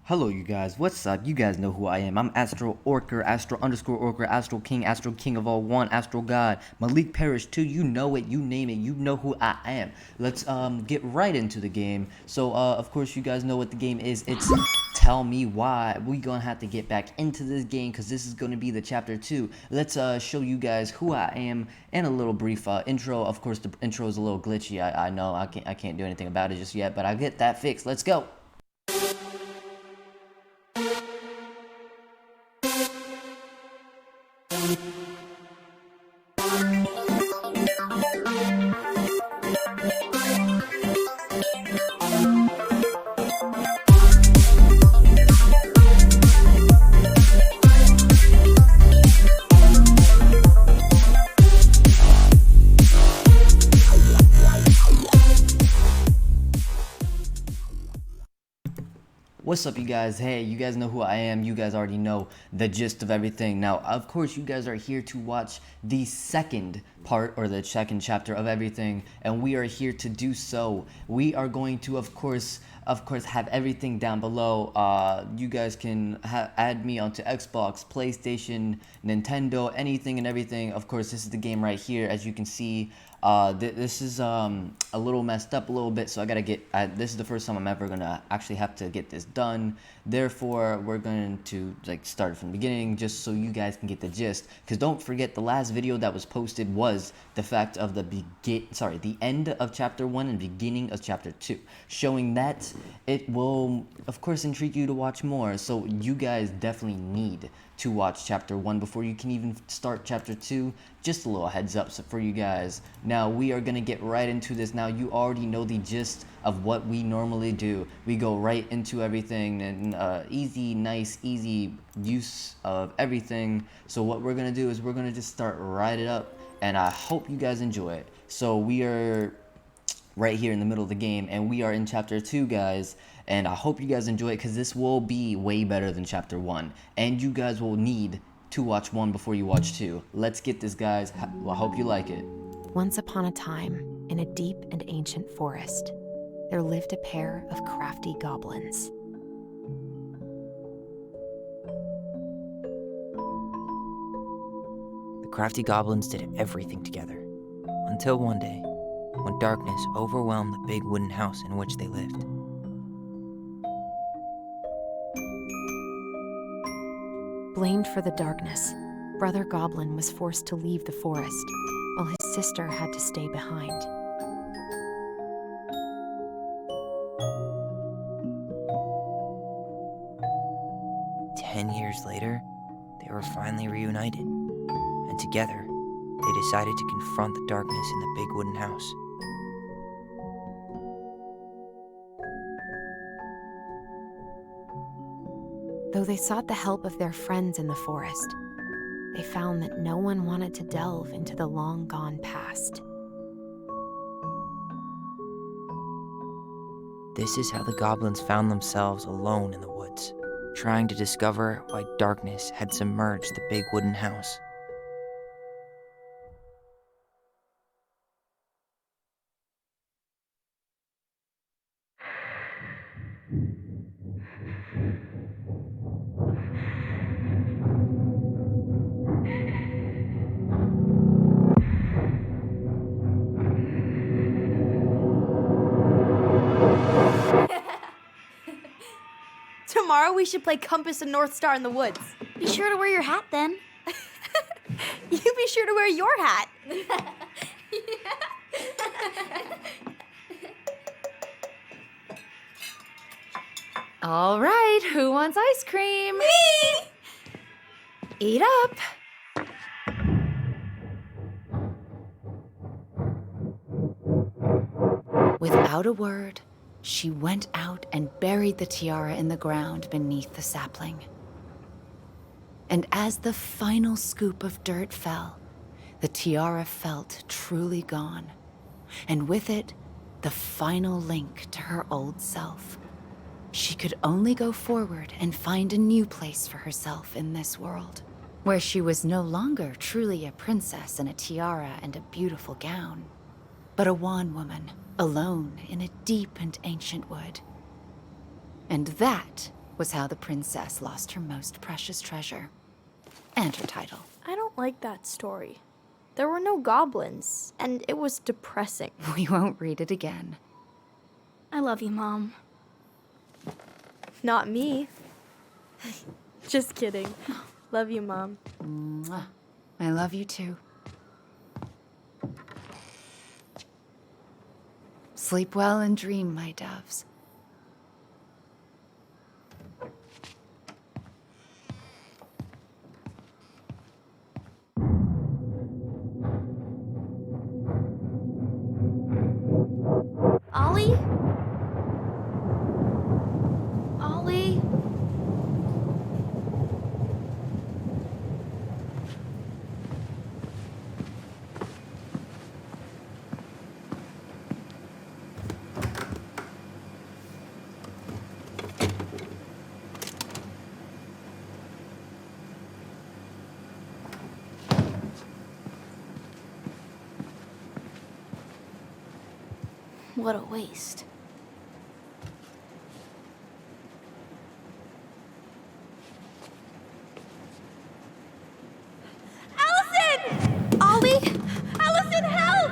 Hello, you guys. What's up? You guys know who I am. I'm Astro Orker, Astro underscore Orker, Astro King of all one, Astro God, Malik Parrish 2. You know it, you name it, you know who I am. Let's get right into the game. So of course you guys know what the game is. It's Tell Me Why. We gonna have to get back into this game because this is gonna be the chapter 2. Let's show you guys who I am and a little brief intro. Of course the intro is a little glitchy. I know I can't do anything about it just yet, but I'll get that fixed. Let's go. What's up, you guys? Hey, you guys know who I am. You guys already know the gist of everything. Now, of course, you guys are here to watch the second part or the second chapter of everything, and we are here to do so. We are going to, of course, have everything down below. You guys can add me onto Xbox, PlayStation, Nintendo, anything and everything. Of course, this is the game right here, as you can see. This is a little messed up a little bit, so I gotta get, this is the first time I'm ever gonna actually have to get this done. Therefore, we're going to start from the beginning just so you guys can get the gist. Because don't forget, the last video that was posted was the fact of the end of chapter 1 and beginning of chapter 2, showing that it will, of course, intrigue you to watch more. So you guys definitely need to watch chapter 1 before you can even start chapter 2. Just a little heads up for you guys. Now we are gonna get right into this. Now you already know the gist of what we normally do. We go right into everything and easy use of everything. So what we're gonna do is we're gonna just start right it up, and I hope you guys enjoy it. So we are right here in the middle of the game, and we are in chapter 2, guys, and I hope you guys enjoy it because this will be way better than chapter 1, and you guys will need to watch 1 before you watch 2. Let's get this, guys. I hope you like it. Once upon a time, in a deep and ancient forest, there lived a pair of crafty goblins. The crafty goblins did everything together, until one day, when darkness overwhelmed the big wooden house in which they lived. Blamed for the darkness, Brother Goblin was forced to leave the forest, while his sister had to stay behind. Ten years later, they were finally reunited, and together, they decided to confront the darkness in the big wooden house. Though they sought the help of their friends in the forest, they found that no one wanted to delve into the long-gone past. This is how the goblins found themselves alone in the woods, trying to discover why darkness had submerged the big wooden house. Tomorrow we should play Compass and North Star in the woods. Be sure to wear your hat then. You be sure to wear your hat. All right, who wants ice cream? Me! Eat up. Without a word, she went out and buried the tiara in the ground beneath the sapling. And as the final scoop of dirt fell, the tiara felt truly gone, and with it, the final link to her old self. She could only go forward and find a new place for herself in this world, where she was no longer truly a princess in a tiara and a beautiful gown, but a wan woman, alone in a deep and ancient wood. And that was how the princess lost her most precious treasure and her title. I don't like that story. There were no goblins, and it was depressing. We won't read it again. I love you, Mom. Not me. Just kidding. Love you, Mom. Mwah. I love you too. Sleep well and dream, my doves. Ollie? Ollie? What a waste. Allison! Ollie? Allison, help!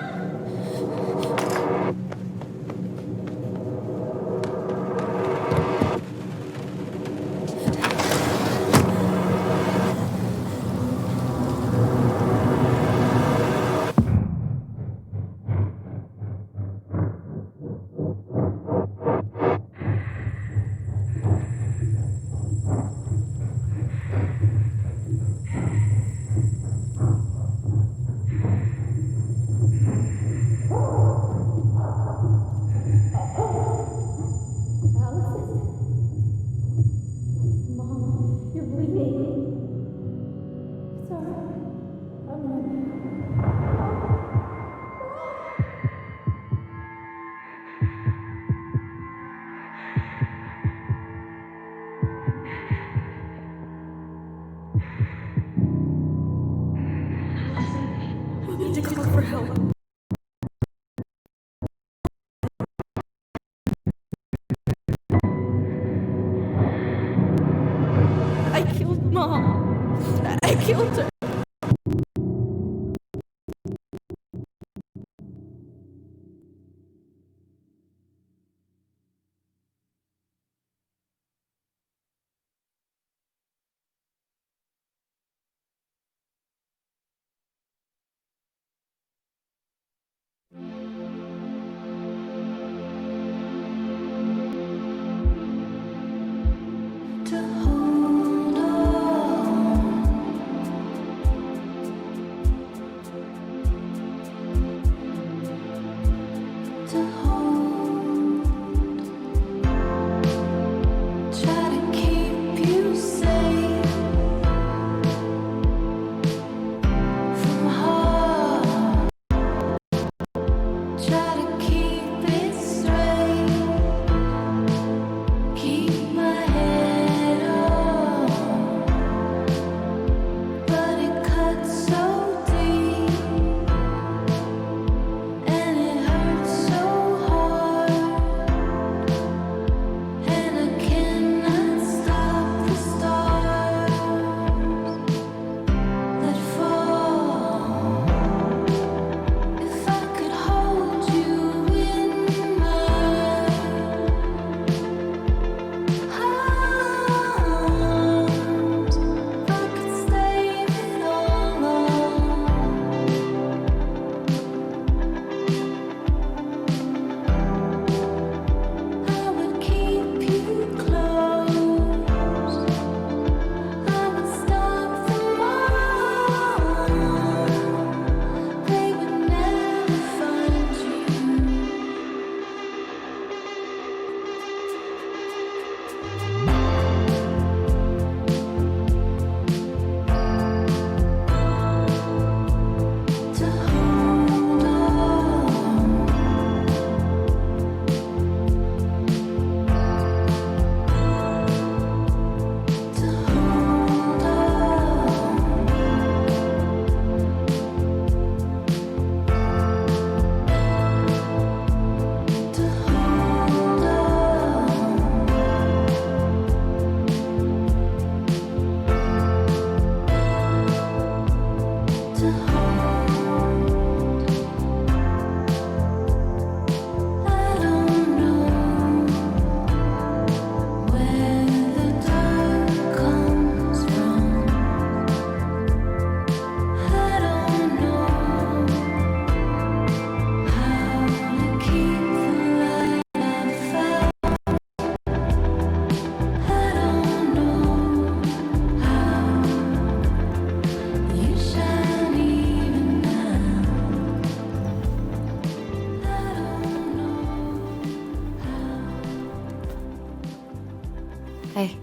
Hey.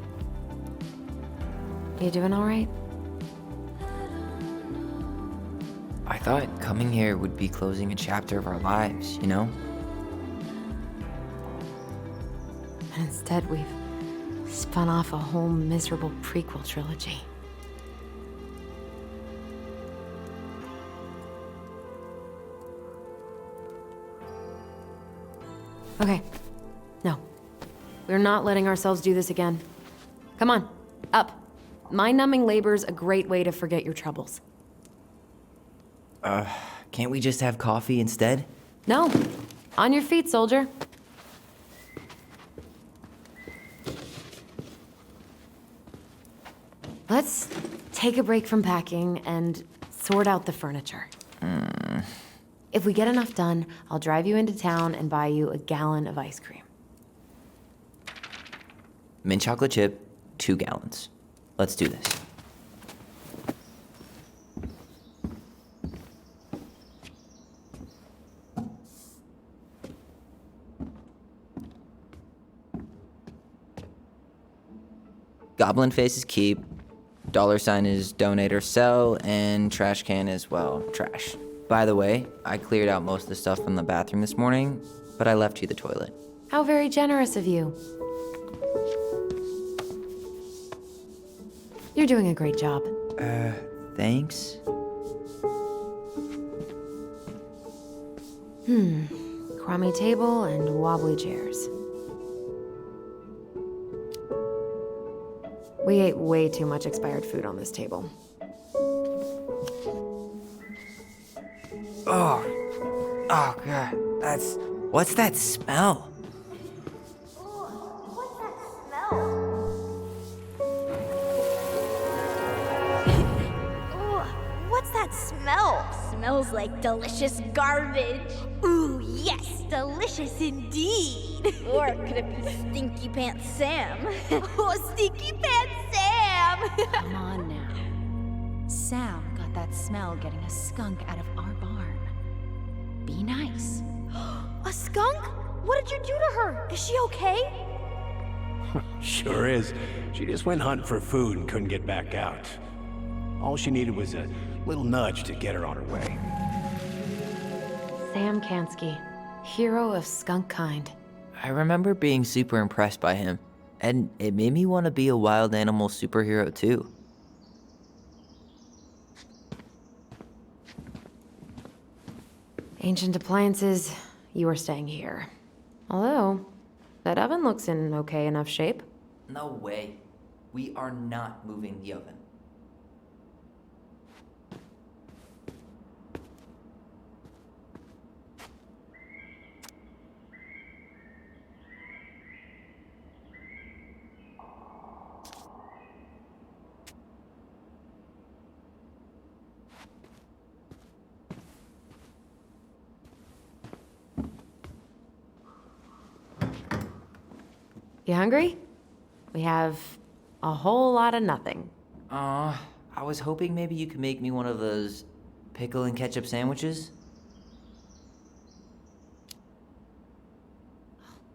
You doing all right? I thought coming here would be closing a chapter of our lives, you know? And instead, we've spun off a whole miserable prequel trilogy. Okay. No. We're not letting ourselves do this again. Come on, up. Mind-numbing labor's a great way to forget your troubles. Can't we just have coffee instead? No. On your feet, soldier. Let's take a break from packing and sort out the furniture. If we get enough done, I'll drive you into town and buy you a gallon of ice cream. Mint chocolate chip, 2 gallons. Let's do this. Goblin face is keep, $ is donate or sell, and trash can is, well, trash. By the way, I cleared out most of the stuff from the bathroom this morning, but I left you the toilet. How very generous of you. You're doing a great job. Thanks? Crummy table and wobbly chairs. We ate way too much expired food on this table. Oh, God, what's that smell? What's that smell? Ooh, what's that smell? Smells like delicious garbage. Ooh, yes, delicious indeed. Or could it be Stinky Pants Sam? Oh, Stinky Pants Sam! Come on now. Sam got that smell getting a skunk out of our barn. Be nice. A skunk? What did you do to her? Is she okay? Sure is. She just went hunting for food and couldn't get back out. All she needed was a little nudge to get her on her way. Sam Kansky, hero of skunk kind. I remember being super impressed by him, and it made me want to be a wild animal superhero too. Ancient appliances, you are staying here. Although, that oven looks in okay enough shape. No way. We are not moving the oven. You hungry? We have a whole lot of nothing. I was hoping maybe you could make me one of those pickle and ketchup sandwiches.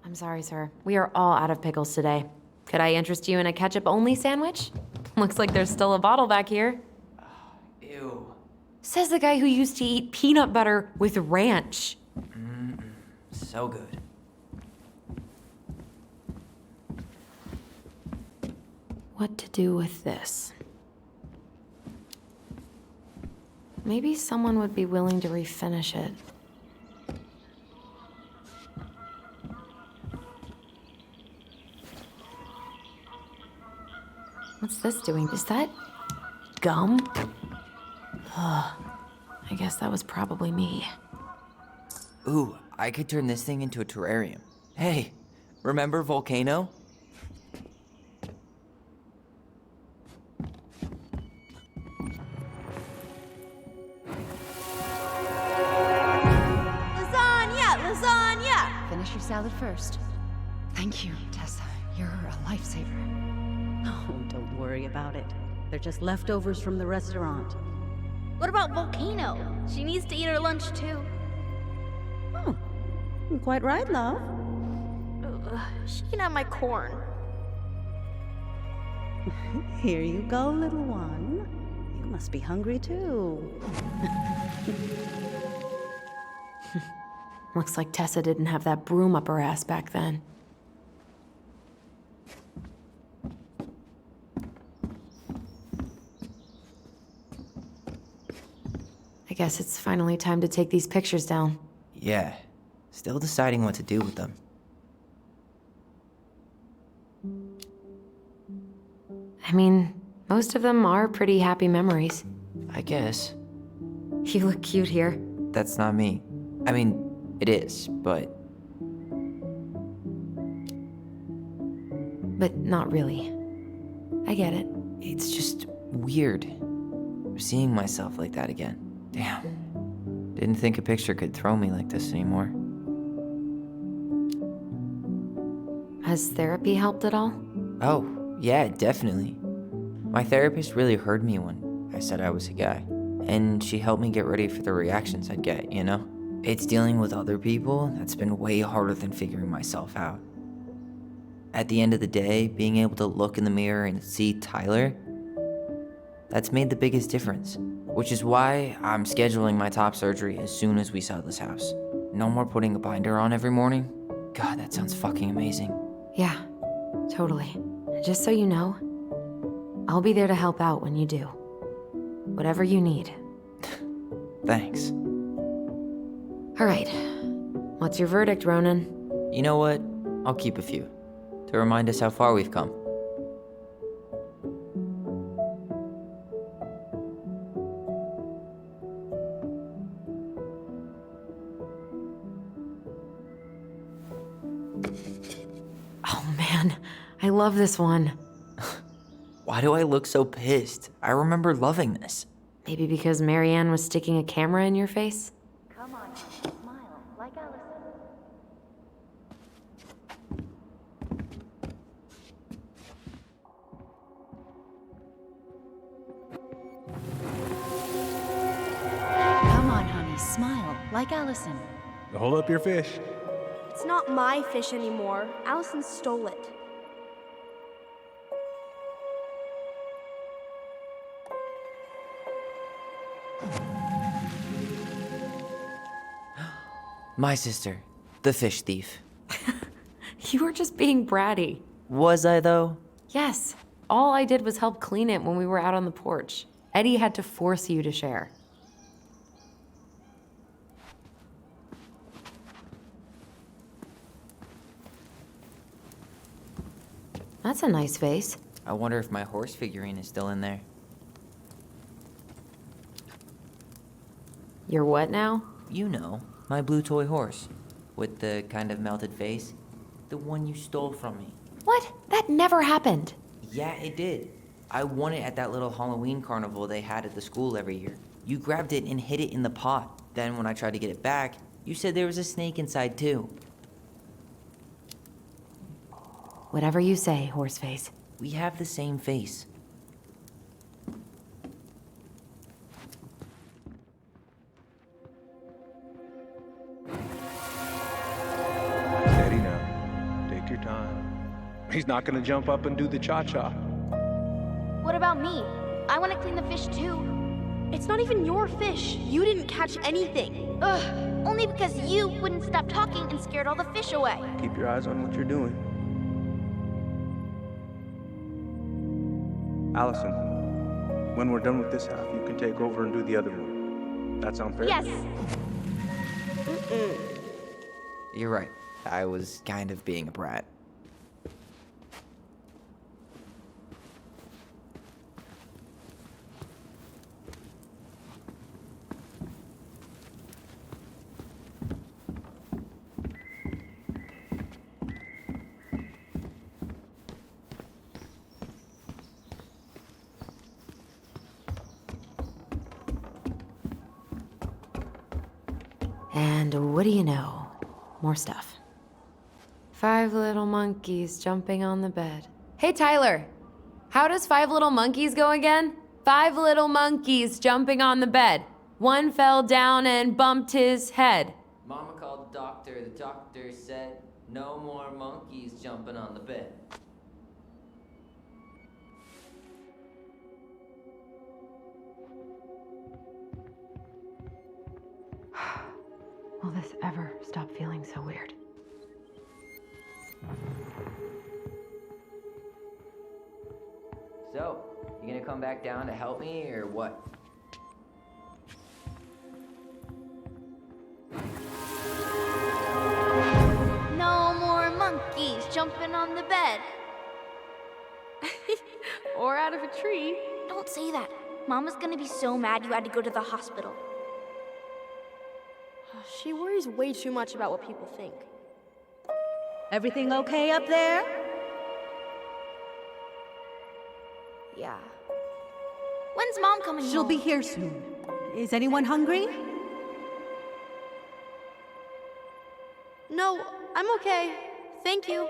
I'm sorry, sir. We are all out of pickles today. Could I interest you in a ketchup-only sandwich? Looks like there's still a bottle back here. Ew. Says the guy who used to eat peanut butter with ranch. So good. What to do with this? Maybe someone would be willing to refinish it. What's this doing? Is that gum? Ugh. I guess that was probably me. Ooh, I could turn this thing into a terrarium. Hey, remember Volcano? Lasagna! Finish your salad first. Thank you, Tessa. You're a lifesaver. Oh, don't worry about it. They're just leftovers from the restaurant. What about Volcano? She needs to eat her lunch too. Oh, quite right, love. She can have my corn. Here you go, little one. You must be hungry too. Looks like Tessa didn't have that broom up her ass back then. I guess it's finally time to take these pictures down. Yeah, still deciding what to do with them. I mean, most of them are pretty happy memories. I guess. You look cute here. That's not me. I mean, it is, but But not really. I get it. it's just weird. Seeing myself like that again. Damn. Didn't think a picture could throw me like this anymore. Has therapy helped at all? Oh, yeah, definitely. My therapist really heard me when I said I was a guy. And she helped me get ready for the reactions I'd get, you know? It's dealing with other people that's been way harder than figuring myself out. At the end of the day, being able to look in the mirror and see Tyler, that's made the biggest difference. Which is why I'm scheduling my top surgery as soon as we sell this house. No more putting a binder on every morning. God, that sounds fucking amazing. Yeah, totally. Just so you know, I'll be there to help out when you do. Whatever you need. Thanks. All right. What's your verdict, Ronan? You know what? I'll keep a few. To remind us how far we've come. Oh man, I love this one. Why do I look so pissed? I remember loving this. Maybe because Marianne was sticking a camera in your face? Come on, smile like Allison. Come on, honey, smile like Allison. Hold up your fish. It's not my fish anymore. Allison stole it. My sister, the fish thief. You were just being bratty. Was I, though? Yes, all I did was help clean it when we were out on the porch. Eddie had to force you to share. That's a nice face. I wonder if my horse figurine is still in there. You're what now? You know, my blue toy horse. With the kind of melted face. The one you stole from me. What? That never happened. Yeah, it did. I won it at that little Halloween carnival they had at the school every year. You grabbed it and hid it in the pot. Then when I tried to get it back, you said there was a snake inside too. Whatever you say, Horseface. We have the same face. Steady now. Take your time. He's not gonna jump up and do the cha-cha. What about me? I want to clean the fish too. It's not even your fish. You didn't catch anything. Ugh, only because you wouldn't stop talking and scared all the fish away. Keep your eyes on what you're doing. Allison, when we're done with this half, you can take over and do the other one. That sound fair? Yes. You're right. I was kind of being a brat. And what do you know? More stuff. 5 little monkeys jumping on the bed. Hey, Tyler. How does 5 little monkeys go again? 5 little monkeys jumping on the bed. One fell down and bumped his head. Mama called the doctor. The doctor said, no more monkeys jumping on the bed. ever stop feeling so weird. So, you gonna come back down to help me, or what? No more monkeys jumping on the bed. Or out of a tree. Don't say that. Mama's gonna be so mad you had to go to the hospital. She worries way too much about what people think. Everything okay up there? Yeah. When's Mom coming She'll home? be here soon. Is anyone hungry? No, I'm okay. Thank you.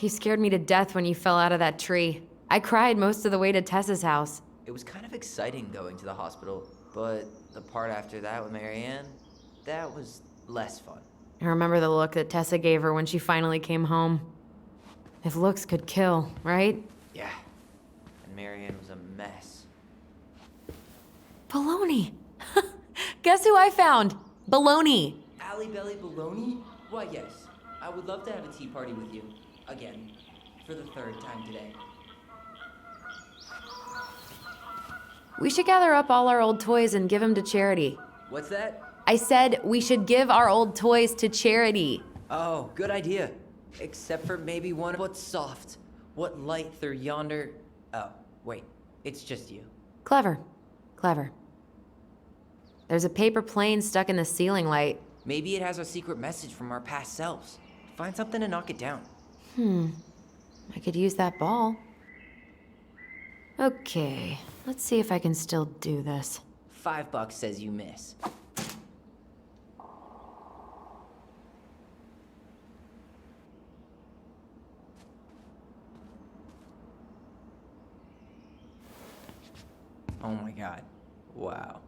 You scared me to death when you fell out of that tree. I cried most of the way to Tessa's house. It was kind of exciting going to the hospital, but the part after that with Marianne, that was less fun. I remember the look that Tessa gave her when she finally came home. If looks could kill, right? Yeah. And Marianne was a mess. Baloney. Guess who I found? Baloney. Allie Belly Baloney? Why, yes. I would love to have a tea party with you. Again. For the third time today. We should gather up all our old toys and give them to charity. What's that? I said we should give our old toys to charity. Oh, good idea. Except for maybe one. What's soft? What light through yonder? Oh, wait. It's just you. Clever. Clever. There's a paper plane stuck in the ceiling light. Maybe it has a secret message from our past selves. Find something to knock it down. I could use that ball. Okay, let's see if I can still do this. $5 says you miss. Oh my god. Wow.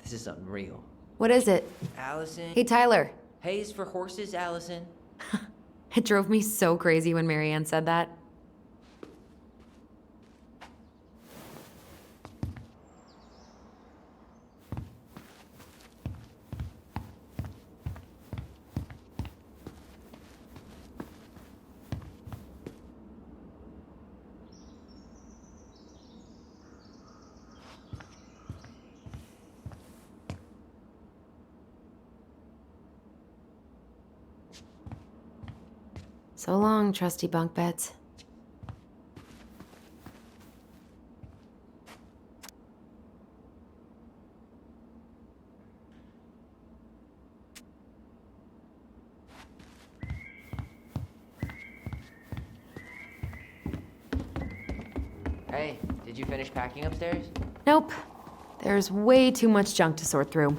This is unreal. What is it? Allison? Hey, Tyler. Hay is for horses, Allison. It drove me so crazy when Marianne said that. So long, trusty bunk beds. Hey, did you finish packing upstairs? Nope. There's way too much junk to sort through.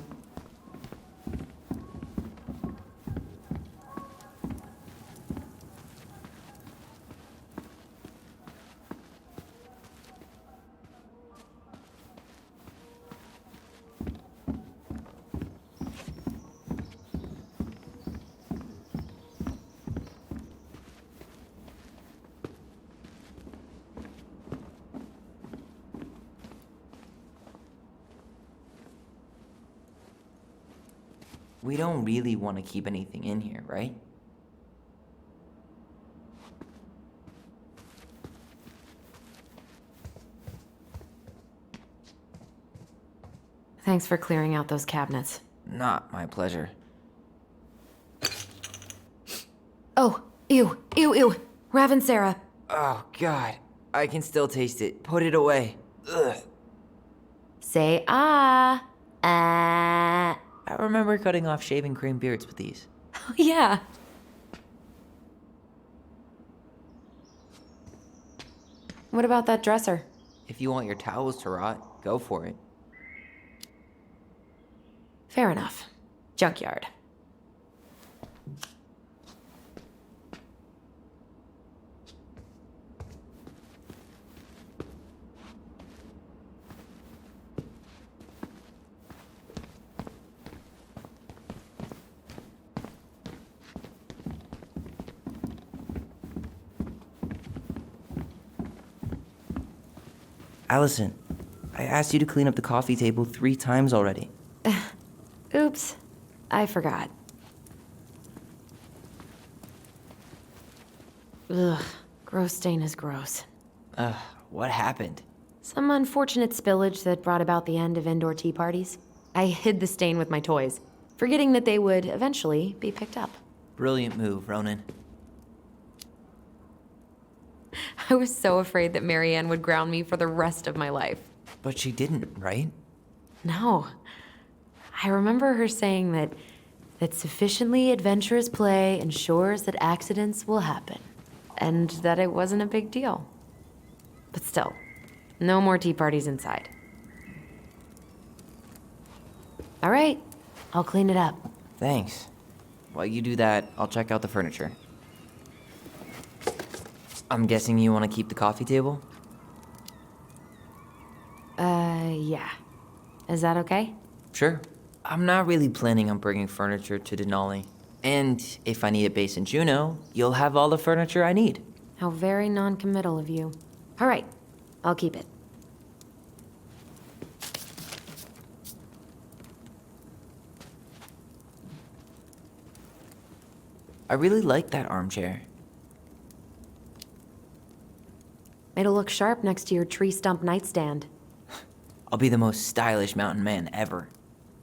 We don't really want to keep anything in here, right? Thanks for clearing out those cabinets. Not my pleasure. Oh, ew, ew, ew. Raven Sarah. Oh, God. I can still taste it. Put it away. Ugh. Say ah. Ah. I remember cutting off shaving cream beards with these. Oh, yeah. What about that dresser? If you want your towels to rot, go for it. Fair enough. Junkyard. Allison, I asked you to clean up the coffee table 3 times already. Oops, I forgot. Ugh, gross stain is gross. What happened? Some unfortunate spillage that brought about the end of indoor tea parties. I hid the stain with my toys, forgetting that they would eventually be picked up. Brilliant move, Ronan. I was so afraid that Marianne would ground me for the rest of my life. But she didn't, right? No. I remember her saying that sufficiently adventurous play ensures that accidents will happen, and that it wasn't a big deal. But still, no more tea parties inside. All right, I'll clean it up. Thanks. While you do that, I'll check out the furniture. I'm guessing you want to keep the coffee table? Yeah. Is that okay? Sure. I'm not really planning on bringing furniture to Denali. And if I need a base in Juneau, you'll have all the furniture I need. How very non-committal of you. All right, I'll keep it. I really like that armchair. It'll look sharp next to your tree stump nightstand. I'll be the most stylish mountain man ever.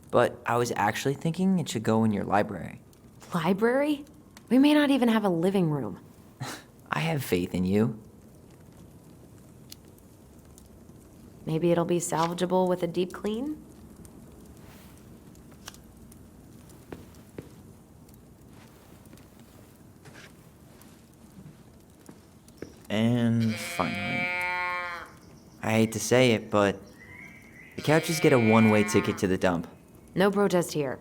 But I was actually thinking it should go in your library. Library? We may not even have a living room. I have faith in you. Maybe it'll be salvageable with a deep clean? And finally. I hate to say it, but the couches get a one-way ticket to the dump. No protest here.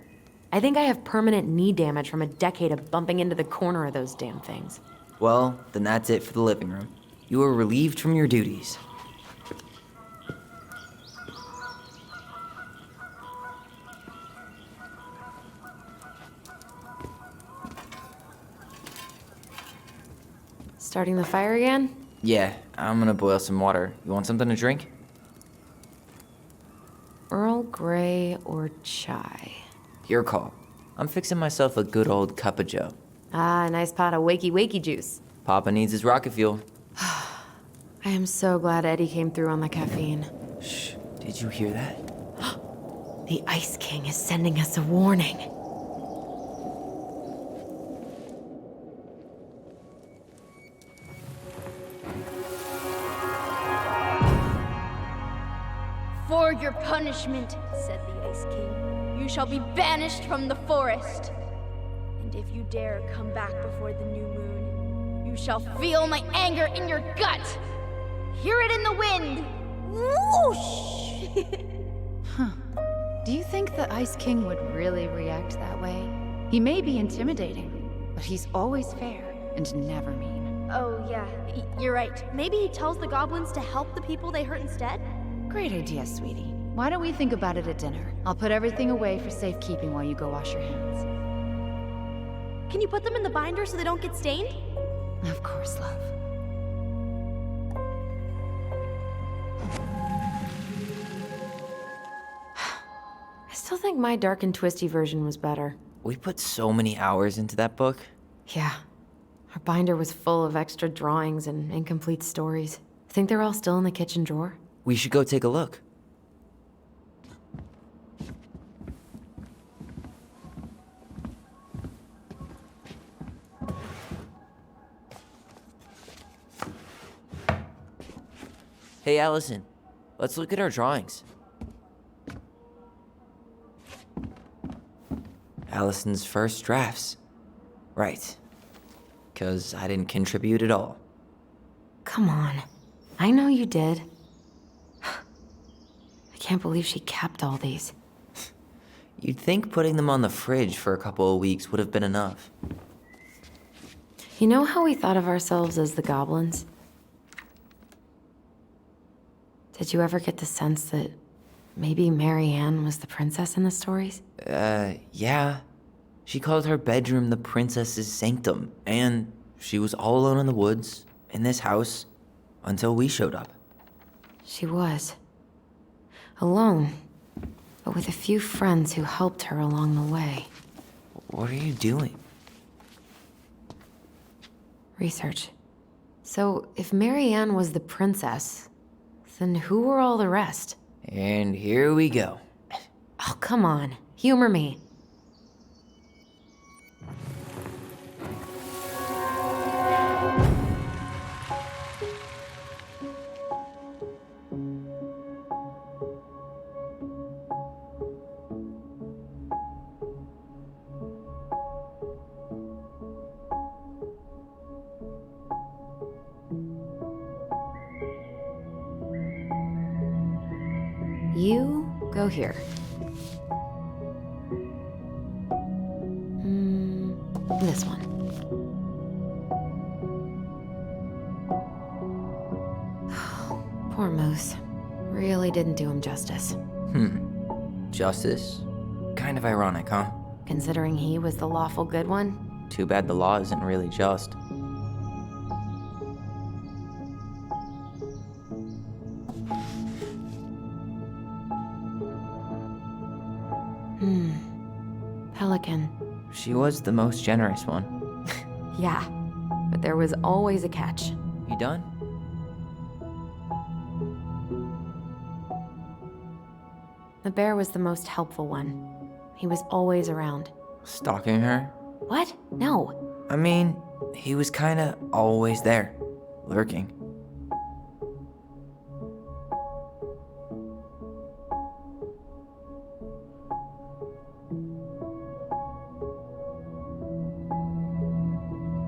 I think I have permanent knee damage from a decade of bumping into the corner of those damn things. Well, then that's it for the living room. You are relieved from your duties. Starting the fire again? Yeah, I'm gonna boil some water. You want something to drink? Earl Grey or chai? Your call. I'm fixing myself a good old cup of joe. Ah, a nice pot of wakey juice. Papa needs his rocket fuel. I am so glad Eddie came through on the caffeine. Shh, did you hear that? The Ice King is sending us a warning. For your punishment, said the Ice King, you shall be banished from the forest. And if you dare come back before the new moon, you shall feel my anger in your gut. Hear it in the wind. Whoosh! Do you think the Ice King would really react that way? He may be intimidating, but he's always fair and never mean. Oh, yeah, you're right. Maybe he tells the goblins to help the people they hurt instead? Great idea, sweetie. Why don't we think about it at dinner? I'll put everything away for safekeeping while you go wash your hands. Can you put them in the binder so they don't get stained? Of course, love. I still think my dark and twisty version was better. We put so many hours into that book. Yeah. Our binder was full of extra drawings and incomplete stories. Think they're all still in the kitchen drawer? We should go take a look. Hey, Allison. Let's look at our drawings. Allison's first drafts. Right. 'Cause I didn't contribute at all. Come on. I know you did. I can't believe she kept all these. You'd think putting them on the fridge for a couple of weeks would have been enough. You know how we thought of ourselves as the goblins? Did you ever get the sense that maybe Marianne was the princess in the stories? Yeah. She called her bedroom the princess's sanctum, and she was all alone in the woods, in this house, until we showed up. She was. Alone, but with a few friends who helped her along the way. What are you doing? Research. So, if Marianne was the princess, then who were all the rest? And here we go. Oh, come on. Humor me. You go here. This one. Poor Moose. Really didn't do him justice. Justice? Kind of ironic, huh? Considering he was the lawful good one. Too bad the law isn't really just. Pelican. She was the most generous one. Yeah, but there was always a catch. You done? The bear was the most helpful one. He was always around. Stalking her? What? No. I mean, he was kinda always there. Lurking.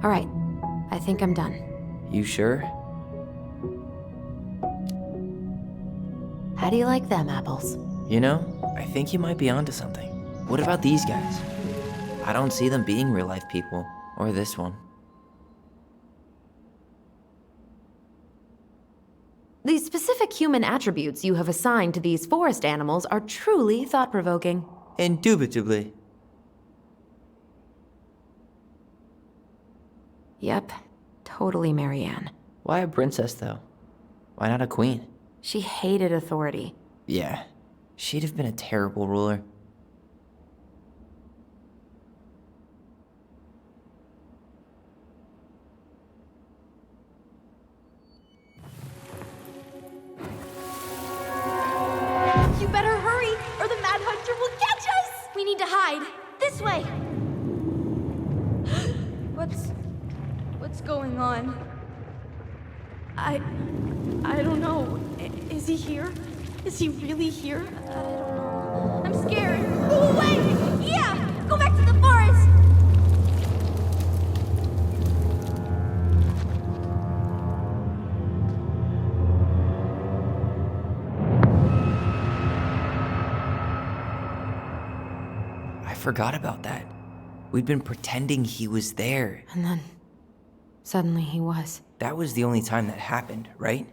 All right, I think I'm done. You sure? How do you like them apples? You know, I think you might be onto something. What about these guys? I don't see them being real-life people. Or this one. The specific human attributes you have assigned to these forest animals are truly thought-provoking. Indubitably. Yep, totally Marianne. Why a princess, though? Why not a queen? She hated authority. Yeah, she'd have been a terrible ruler. You better hurry, or the Mad Hunter will catch us! We need to hide. This way! What's going on? I don't know. Is he here? Is he really here? I don't know. I'm scared. Go away! Yeah! Go back to the forest! I forgot about that. We'd been pretending he was there. And then, suddenly he was. That was the only time that happened, right?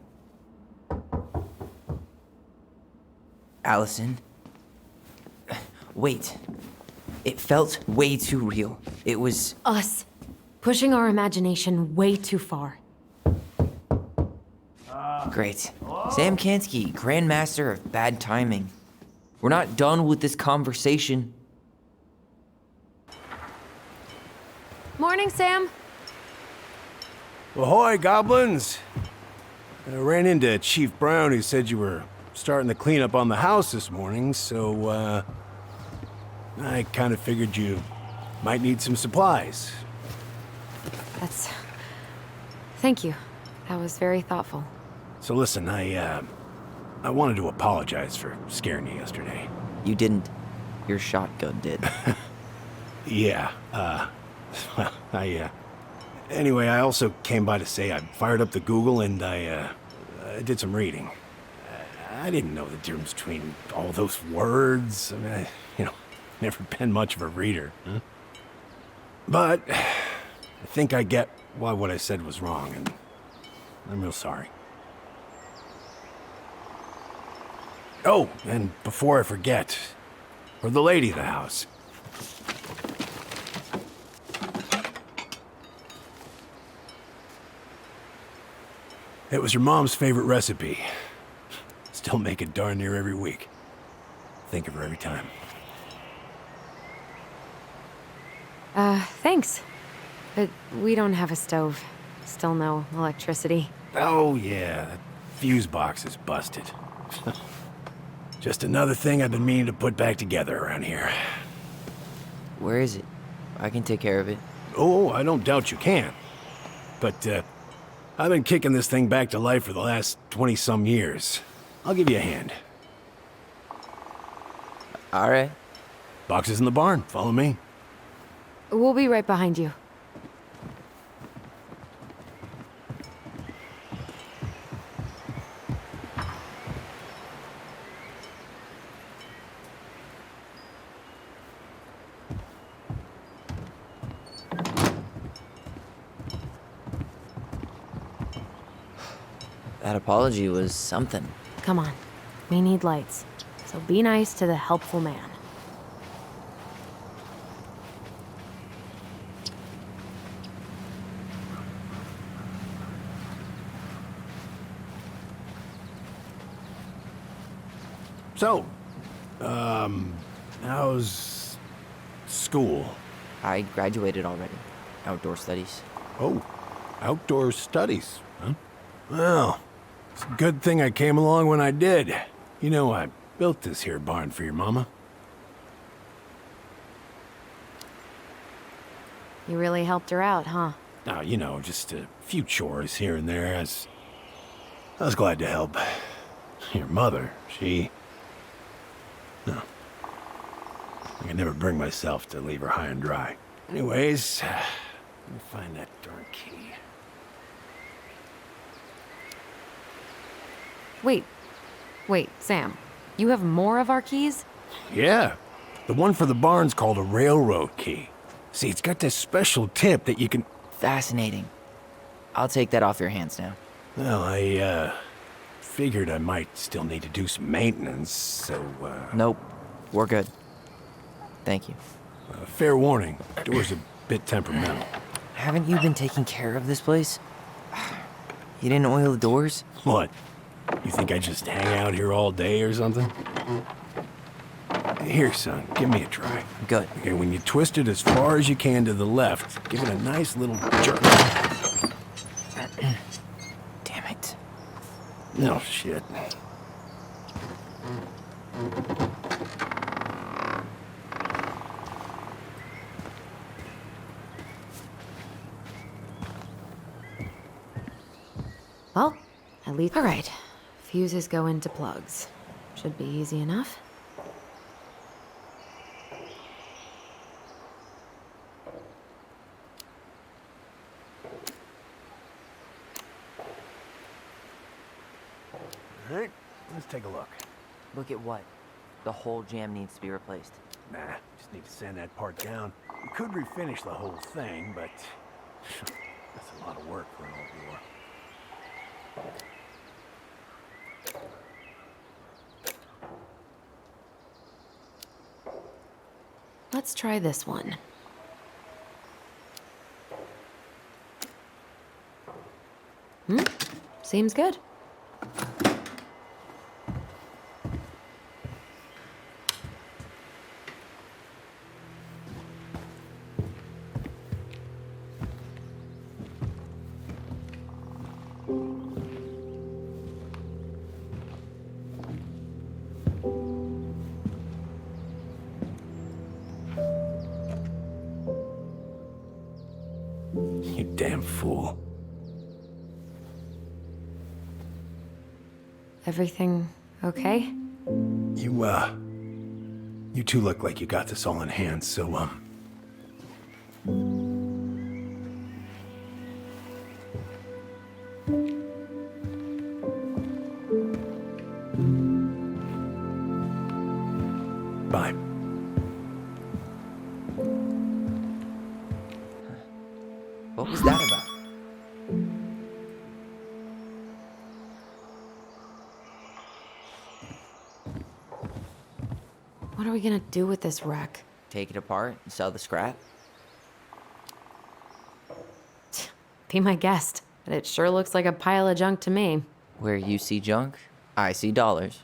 Allison? Wait. It felt way too real. It was... Us. Pushing our imagination way too far. Great. Sam Kansky, Grandmaster of Bad Timing. We're not done with this conversation. Morning, Sam. Ahoy, goblins! I ran into Chief Brown, who said you were starting the cleanup on the house this morning, so, I kind of figured you might need some supplies. Thank you. That was very thoughtful. So listen, I wanted to apologize for scaring you yesterday. You didn't. Your shotgun did. Yeah, well, anyway, I also came by to say I fired up the Google and I did some reading. I didn't know the difference between all those words. I mean, never been much of a reader. Huh? But I think I get why what I said was wrong, and I'm real sorry. Oh, and before I forget, for the lady of the house. It was your mom's favorite recipe. It's still make it darn near every week. Think of her every time. Thanks. But we don't have a stove. Still no electricity. Oh, yeah, that fuse box is busted. Just another thing I've been meaning to put back together around here. Where is it? I can take care of it. Oh, I don't doubt you can. But, I've been kicking this thing back to life for the last 20-some years. I'll give you a hand. All right. Box is in the barn. Follow me. We'll be right behind you. That apology was something. Come on. We need lights. So be nice to the helpful man. So, how's school? I graduated already. Outdoor studies. Oh, outdoor studies, huh? Well, it's a good thing I came along when I did. You know, I built this here barn for your mama. You really helped her out, huh? Now, you know, just a few chores here and there. I was glad to help. Your mother, she... No. I could never bring myself to leave her high and dry. Anyways, let me find that darn key. Wait, Sam. You have more of our keys? Yeah, the one for the barn's called a railroad key. See, it's got this special tip that you can... Fascinating. I'll take that off your hands now. Well, I, figured I might still need to do some maintenance, so, Nope. We're good. Thank you. Fair warning, door's a bit temperamental. Haven't you been taking care of this place? You didn't oil the doors? What? You think I just hang out here all day or something? Here, son, give me a try. Good. Okay, when you twist it as far as you can to the left, give it a nice little jerk. Damn it. No shit. Well, at least... All right. Fuses go into plugs. Should be easy enough. All right, let's take a look. Look at what? The whole jam needs to be replaced. Nah, just need to sand that part down. We could refinish the whole thing, but that's a lot of work for an old war. Let's try this one. Seems good. You damn fool. Everything okay? You two look like you got this all in hand, so, bye. What was that about? What are we gonna do with this wreck? Take it apart and sell the scrap? Be my guest, but it sure looks like a pile of junk to me. Where you see junk, I see dollars.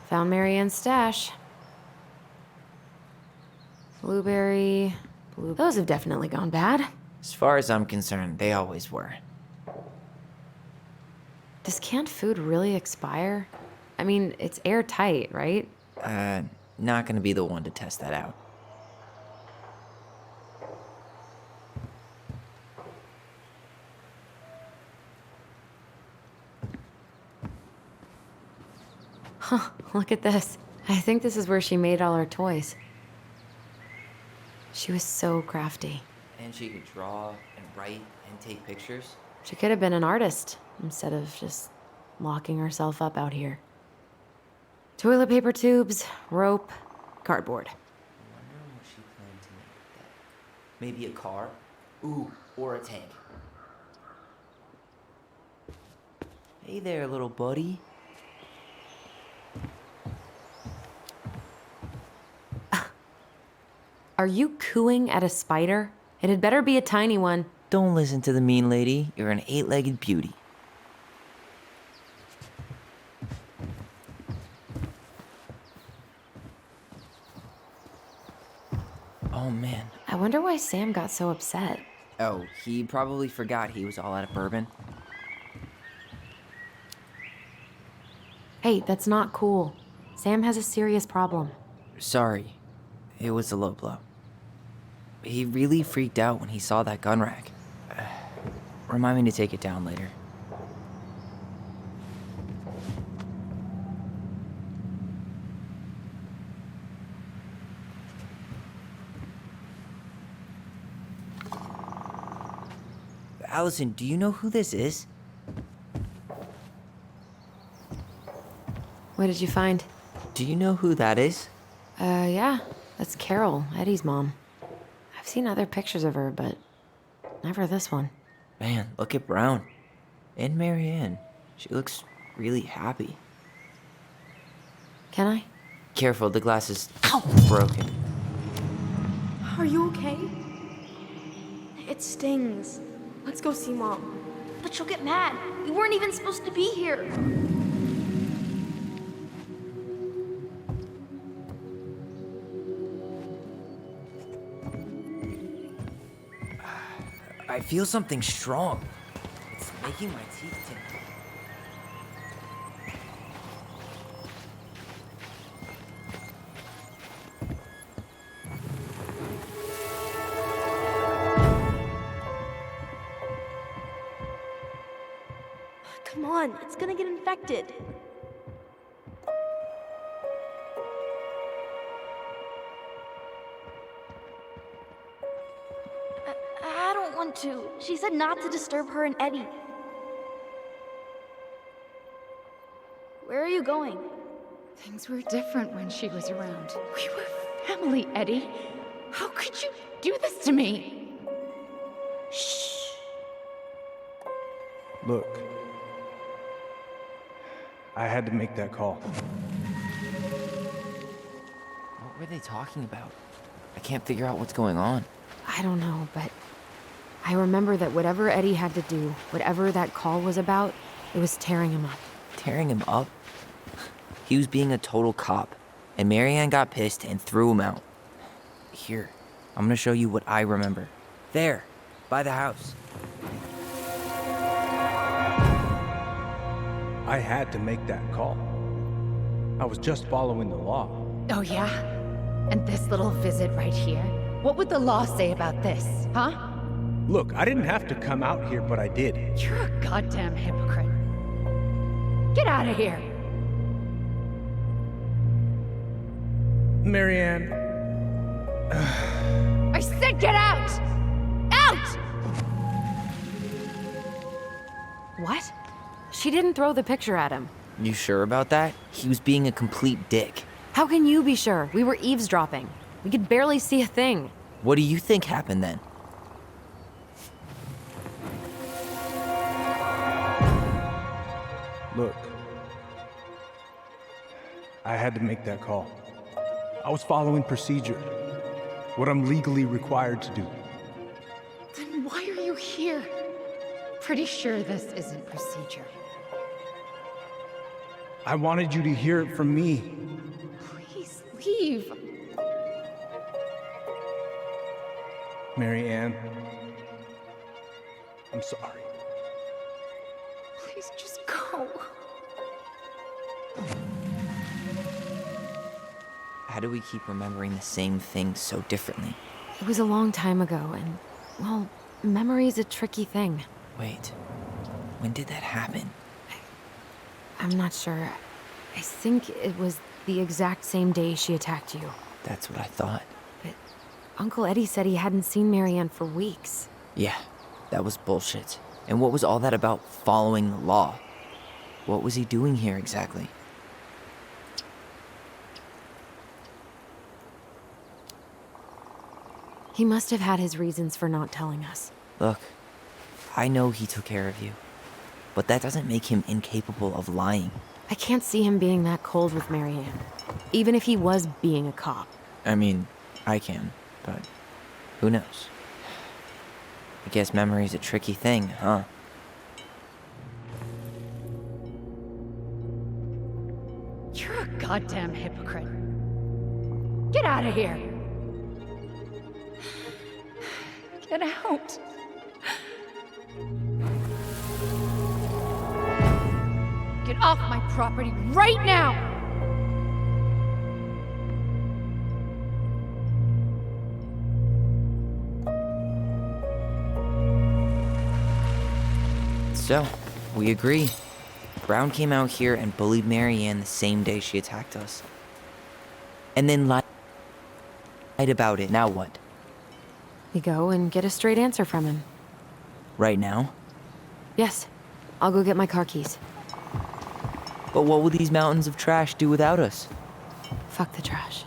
Found Marianne's stash. Blueberry. Those have definitely gone bad. As far as I'm concerned, they always were. Does canned food really expire? I mean, it's airtight, right? Not gonna be the one to test that out. Look at this. I think this is where she made all her toys. She was so crafty. And she could draw and write and take pictures. She could have been an artist instead of just locking herself up out here. Toilet paper tubes, rope, cardboard. I wonder what she planned to make with that. Maybe a car? Ooh, or a tank. Hey there, little buddy. Are you cooing at a spider? It had better be a tiny one. Don't listen to the mean lady. You're an 8-legged beauty. Oh, man. I wonder why Sam got so upset. Oh, he probably forgot he was all out of bourbon. Hey, that's not cool. Sam has a serious problem. Sorry. It was a low blow. He really freaked out when he saw that gun rack. Remind me to take it down later. Allison, do you know who this is? What did you find? Do you know who that is? Yeah. That's Carol, Eddie's mom. I've seen other pictures of her, but never this one. Man, look at Brown. And Marianne. She looks really happy. Can I? Careful, the glass is broken. Are you okay? It stings. Let's go see Mom. But she'll get mad. We weren't even supposed to be here. I feel something strong. It's making my teeth tingle. Come on, it's gonna get infected. I don't want to. She said not to disturb her and Eddie. Where are you going? Things were different when she was around. We were family, Eddie. How could you do this to me? Shh. Look, I had to make that call. What were they talking about? I can't figure out what's going on. I don't know, but I remember that whatever Eddie had to do, whatever that call was about, it was tearing him up. Tearing him up? He was being a total cop, and Marianne got pissed and threw him out. Here, I'm gonna show you what I remember. There, by the house. I had to make that call. I was just following the law. Oh, yeah? And this little visit right here? What would the law say about this, huh? Look, I didn't have to come out here, but I did. You're a goddamn hypocrite. Get out of here. Marianne, I said get out! Out! What? She didn't throw the picture at him. You sure about that? He was being a complete dick. How can you be sure? We were eavesdropping. We could barely see a thing. What do you think happened then? look. I had to make that call. I was following procedure. What I'm legally required to do. Then why are you here? pretty sure this isn't procedure. I wanted you to hear it from me. Please leave. Mary Ann, I'm sorry. Please just go. How do we keep remembering the same thing so differently? It was a long time ago, and, well, memory's a tricky thing. Wait, when did that happen? I'm not sure. I think it was the exact same day she attacked you. That's what I thought. But Uncle Eddie said he hadn't seen Marianne for weeks. Yeah, that was bullshit. And what was all that about following the law? What was he doing here exactly? He must have had his reasons for not telling us. Look, I know he took care of you, but that doesn't make him incapable of lying. I can't see him being that cold with Marianne, even if he was being a cop. I mean, I can, but who knows? I guess memory's a tricky thing, huh? You're a goddamn hypocrite. Get out of here. Get out. Get off my property right now! So, we agree. Brown came out here and bullied Marianne the same day she attacked us. And then lied about it. Now what? We go and get a straight answer from him. Right now? Yes. I'll go get my car keys. But what will these mountains of trash do without us? Fuck the trash.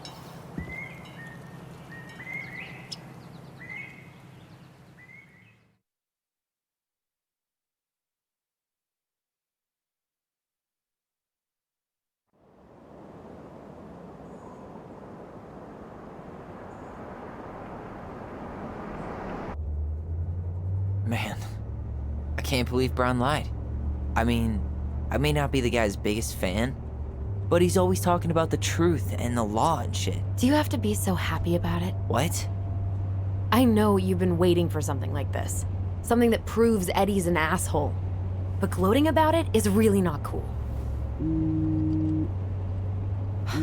Man, I can't believe Brown lied. I mean, I may not be the guy's biggest fan, but he's always talking about the truth and the law and shit. Do you have to be so happy about it? What? I know you've been waiting for something like this. Something that proves Eddie's an asshole. But gloating about it is really not cool.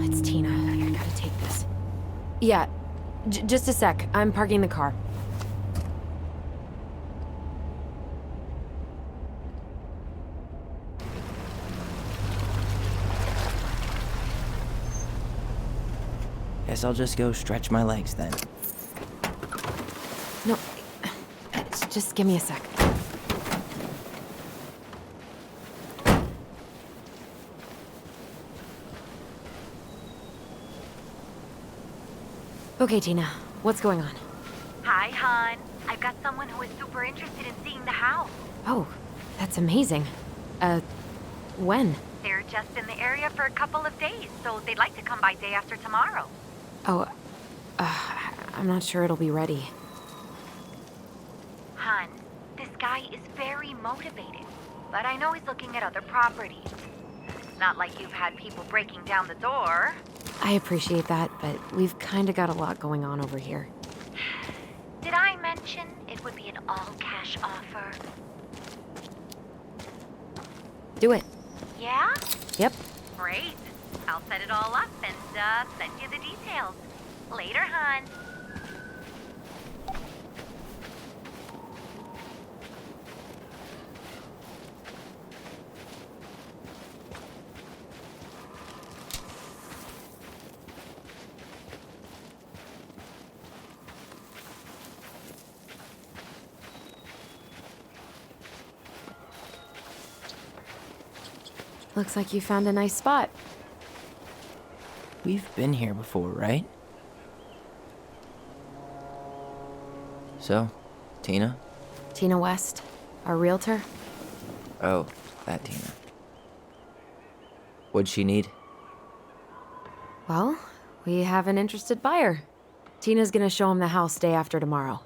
It's Tina. I gotta take this. Yeah, just a sec. I'm parking the car. Guess I'll just go stretch my legs then. No, just give me a sec. Okay, Tina, what's going on? Hi, hon. I've got someone who is super interested in seeing the house. Oh, that's amazing. When? They're just in the area for a couple of days, so they'd like to come by day after tomorrow. Oh, I'm not sure it'll be ready. Hun, this guy is very motivated, but I know he's looking at other properties. It's not like you've had people breaking down the door. I appreciate that, but we've kinda got a lot going on over here. Did I mention it would be an all-cash offer? Do it. Yeah? Yep. Great. I'll set it all up and send you the details. Later, hon. Looks like you found a nice spot. We've been here before, right? So, Tina? Tina West, our realtor. Oh, that Tina. What'd she need? Well, we have an interested buyer. Tina's gonna show him the house day after tomorrow.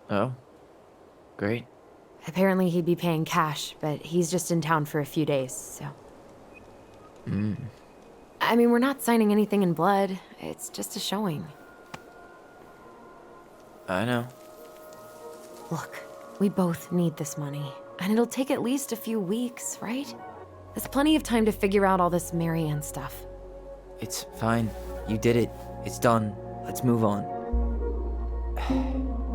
Oh, great. Apparently he'd be paying cash, but he's just in town for a few days, so... I mean, we're not signing anything in blood. It's just a showing. I know. Look, we both need this money, and it'll take at least a few weeks, right? There's plenty of time to figure out all this Marianne stuff. It's fine. You did it. It's done. Let's move on.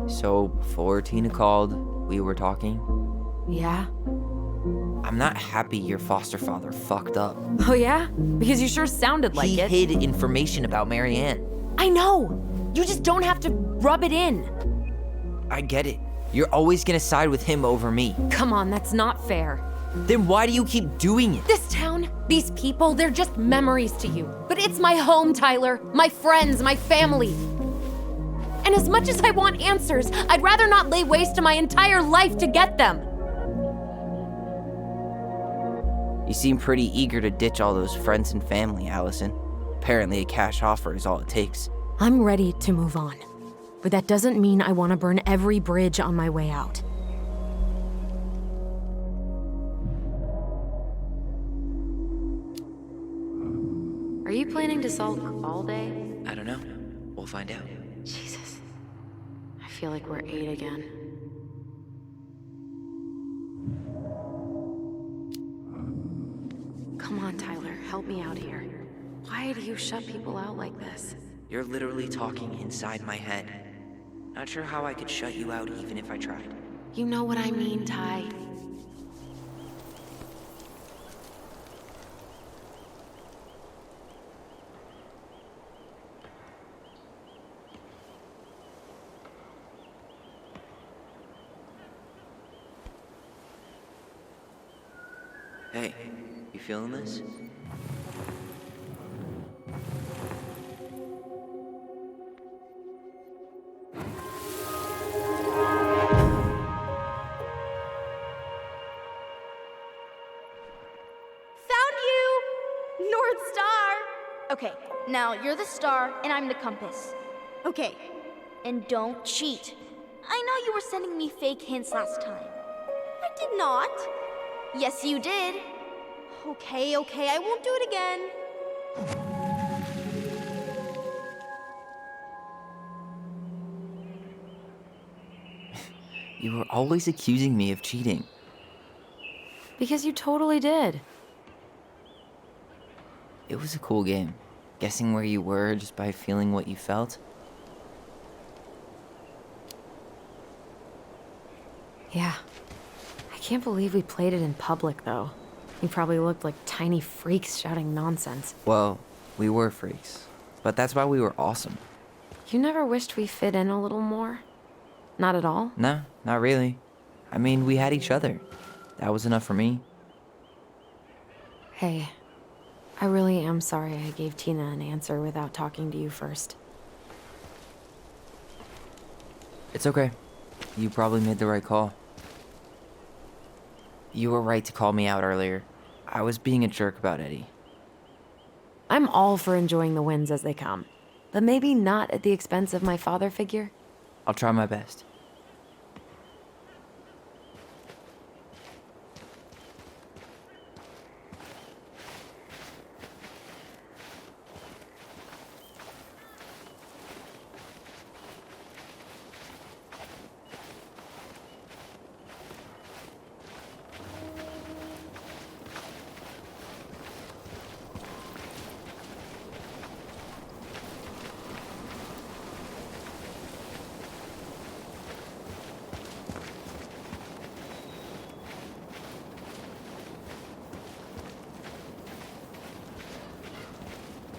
So, before Tina called, we were talking. Yeah? I'm not happy your foster father fucked up. Oh yeah? Because you sure sounded like it. He hid information about Marianne. I know! You just don't have to rub it in. I get it. You're always gonna side with him over me. Come on, that's not fair. Then why do you keep doing it? This town, these people, they're just memories to you. But it's my home, Tyler. My friends, my family. And as much as I want answers, I'd rather not lay waste to my entire life to get them. You seem pretty eager to ditch all those friends and family, Allison. Apparently a cash offer is all it takes. I'm ready to move on. But that doesn't mean I want to burn every bridge on my way out. Are you planning to sulk all day? I don't know. We'll find out. Jesus. I feel like we're 8 again. Come on, Tyler. Help me out here. Why do you shut people out like this? You're literally talking inside my head. Not sure how I could shut you out even if I tried. You know what I mean, Ty. Hey, you feeling this? Okay, now you're the star and I'm the compass. Okay, and don't cheat. I know you were sending me fake hints last time. I did not. Yes, you did. Okay, I won't do it again. You were always accusing me of cheating. Because you totally did. It was a cool game. Guessing where you were just by feeling what you felt. Yeah. I can't believe we played it in public, though. We probably looked like tiny freaks shouting nonsense. Well, we were freaks. But that's why we were awesome. You never wished we fit in a little more? Not at all? No, not really. I mean, we had each other. That was enough for me. Hey, I really am sorry I gave Tina an answer without talking to you first. It's okay. You probably made the right call. You were right to call me out earlier. I was being a jerk about Eddie. I'm all for enjoying the wins as they come, but maybe not at the expense of my father figure. I'll try my best.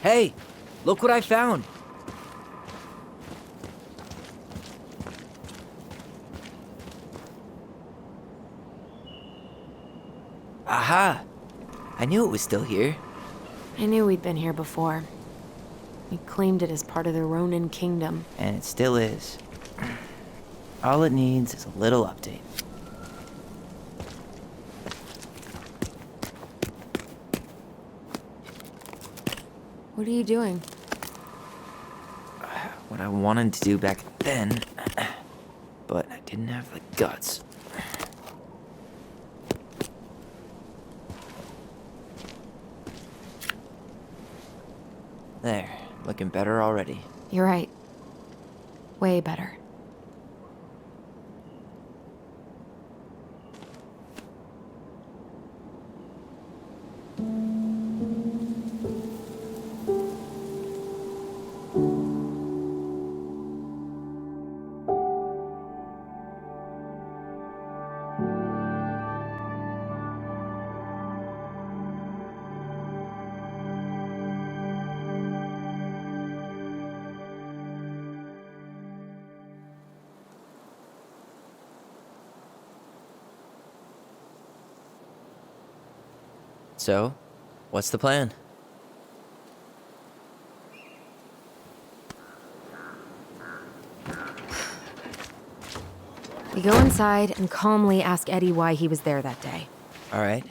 Hey, look what I found. Aha! I knew it was still here. I knew we'd been here before. We claimed it as part of the Ronin kingdom. And it still is. All it needs is a little update. What are you doing? What I wanted to do back then, but I didn't have the guts. There, looking better already. You're right. Way better. So, what's the plan? We go inside and calmly ask Eddie why he was there that day. All right.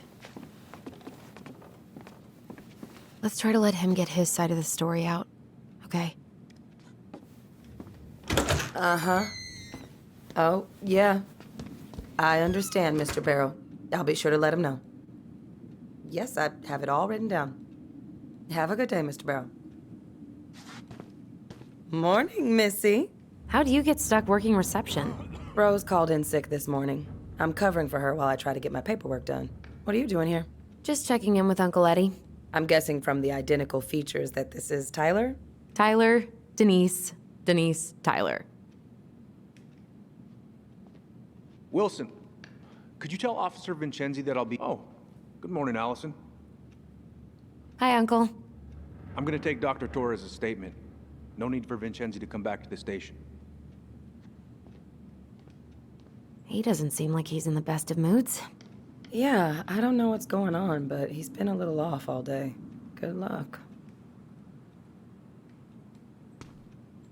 Let's try to let him get his side of the story out, okay? Uh-huh. Oh, yeah. I understand, Mr. Barrow. I'll be sure to let him know. Yes, I have it all written down. Have a good day, Mr. Barrow. Morning, Missy. How'd you get stuck working reception? Rose called in sick this morning. I'm covering for her while I try to get my paperwork done. What are you doing here? Just checking in with Uncle Eddie. I'm guessing from the identical features that this is Tyler? Tyler, Denise, Denise, Tyler. Wilson, could you tell Officer Vincenzi that I'll be... Oh, good morning, Allison. Hi, Uncle. I'm gonna take Dr. Torres' statement. No need for Vincenzi to come back to the station. He doesn't seem like he's in the best of moods. Yeah, I don't know what's going on, but he's been a little off all day. Good luck.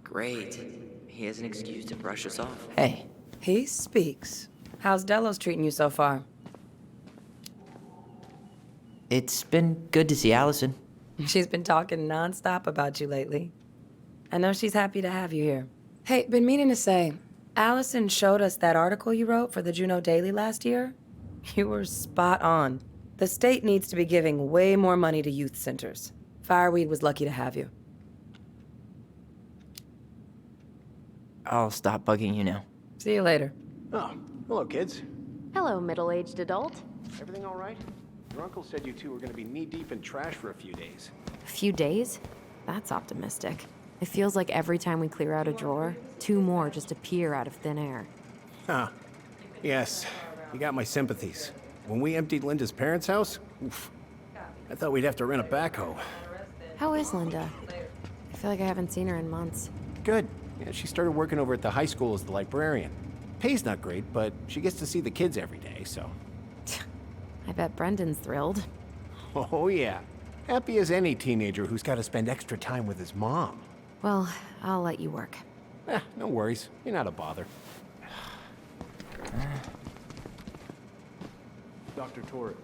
Great. He has an excuse to brush us off. Hey. He speaks. How's Delos treating you so far? It's been good to see Allison. She's been talking nonstop about you lately. I know she's happy to have you here. Hey, been meaning to say, Allison showed us that article you wrote for the Juneau Daily last year. You were spot on. The state needs to be giving way more money to youth centers. Fireweed was lucky to have you. I'll stop bugging you now. See you later. Oh, hello, kids. Hello, middle-aged adult. Everything all right? Your uncle said you two were going to be knee-deep in trash for a few days. A few days? That's optimistic. It feels like every time we clear out a drawer, 2 more just appear out of thin air. Huh. Yes, you got my sympathies. When we emptied Linda's parents' house, oof, I thought we'd have to rent a backhoe. How is Linda? I feel like I haven't seen her in months. Good. Yeah, she started working over at the high school as the librarian. Pay's not great, but she gets to see the kids every day, so... I bet Brendan's thrilled. Oh, yeah. Happy as any teenager who's got to spend extra time with his mom. Well, I'll let you work. No worries. You're not a bother. Dr. Torres,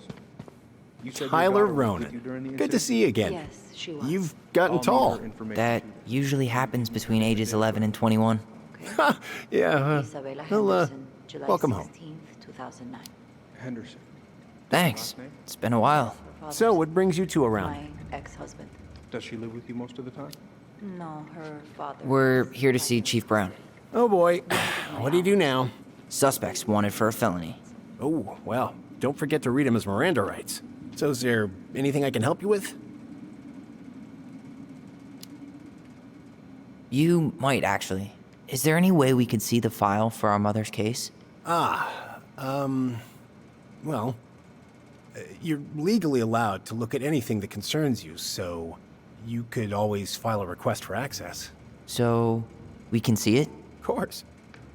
you said Tyler your daughter was with you during the Ronan. Good incident? to see you again. Yes, she was. You've gotten I'll need tall. her information That too. usually happens between ages 11 and 21. Yeah, Isabella well, Henderson, July welcome home. 16th, 2009. Henderson. Thanks. It's been a while. So, what brings you two around? My ex-husband. Does she live with you most of the time? No, her father. We're here to see Chief Brown. Oh boy, what do you do now? Suspects wanted for a felony. Oh, well, don't forget to read him his Miranda rights. So is there anything I can help you with? You might, actually. Is there any way we could see the file for our mother's case? Well, you're legally allowed to look at anything that concerns you, so you could always file a request for access. So, we can see it? Of course.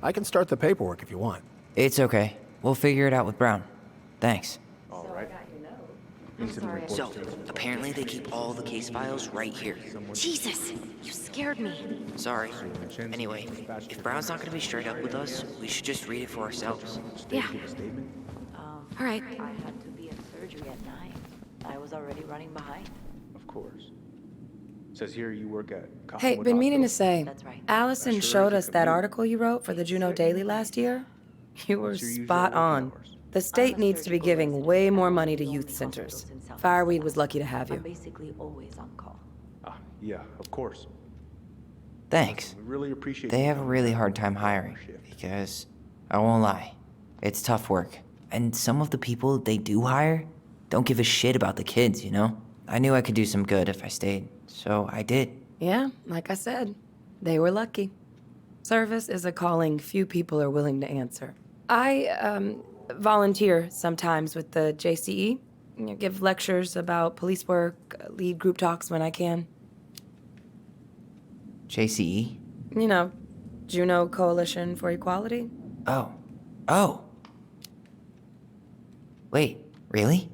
I can start the paperwork if you want. It's okay. We'll figure it out with Brown. Thanks. All right. Incident report So, states- apparently they keep all the case files right here. Jesus, you scared me. Sorry. Anyway, if Brown's not gonna be straight up with us, we should just read it for ourselves. Yeah. All right. I had to be at surgery at 9. I was already running behind. Of course. Says here you work at Hey, Cottonwood been meaning to Hospital. say, That's right. Allison Sure showed is a us that commute. article you wrote for the Juneau Daily last year. You were What's your usual spot working on. hours? The state needs to be giving way more money to youth centers. Fireweed was lucky to have I'm you. basically always on call. Yeah, of course. Thanks. We really appreciate They you have a coming really down hard to time our hiring shift. because, I won't lie, it's tough work. And some of the people they do hire don't give a shit about the kids, you know? I knew I could do some good if I stayed, so I did. Yeah, like I said, they were lucky. Service is a calling few people are willing to answer. I volunteer sometimes with the JCE. Give lectures about police work, lead group talks when I can. JCE? You know, Juneau Coalition for Equality. Oh. Wait, really?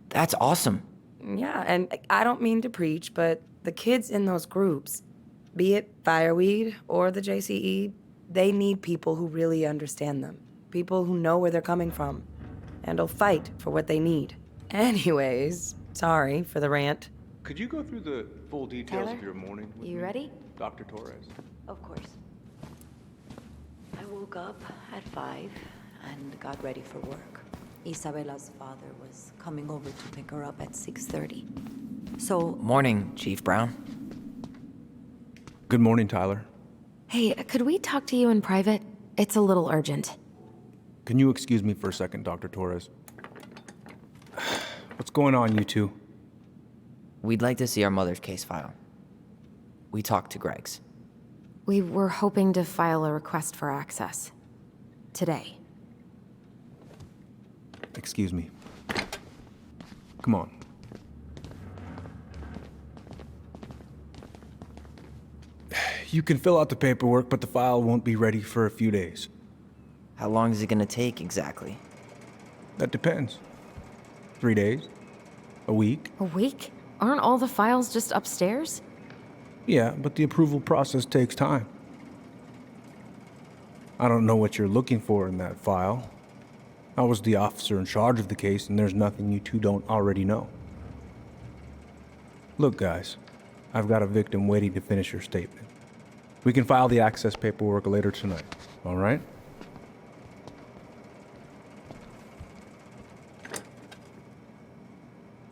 That's awesome. Yeah, and I don't mean to preach, but the kids in those groups, be it Fireweed or the JCE, they need people who really understand them. People who know where they're coming from and will fight for what they need. Anyways, sorry for the rant. Could you go through the full details Tyler, of your morning with you me, ready? Dr. Torres? Of course. I woke up at 5 and got ready for work. Isabella's father was coming over to pick her up at 6:30. So, Morning, Chief Brown. Good morning, Tyler. Hey, could we talk to you in private? It's a little urgent. Can you excuse me for a second, Dr. Torres? What's going on, you two? We'd like to see our mother's case file. We talked to Greg's. We were hoping to file a request for access. Today. Excuse me. Come on. You can fill out the paperwork, but the file won't be ready for a few days. How long is it gonna take exactly? That depends. 3 days? A week? A week? Aren't all the files just upstairs? Yeah, but the approval process takes time. I don't know what you're looking for in that file. I was the officer in charge of the case, and there's nothing you two don't already know. Look, guys, I've got a victim waiting to finish her statement. We can file the access paperwork later tonight, all right?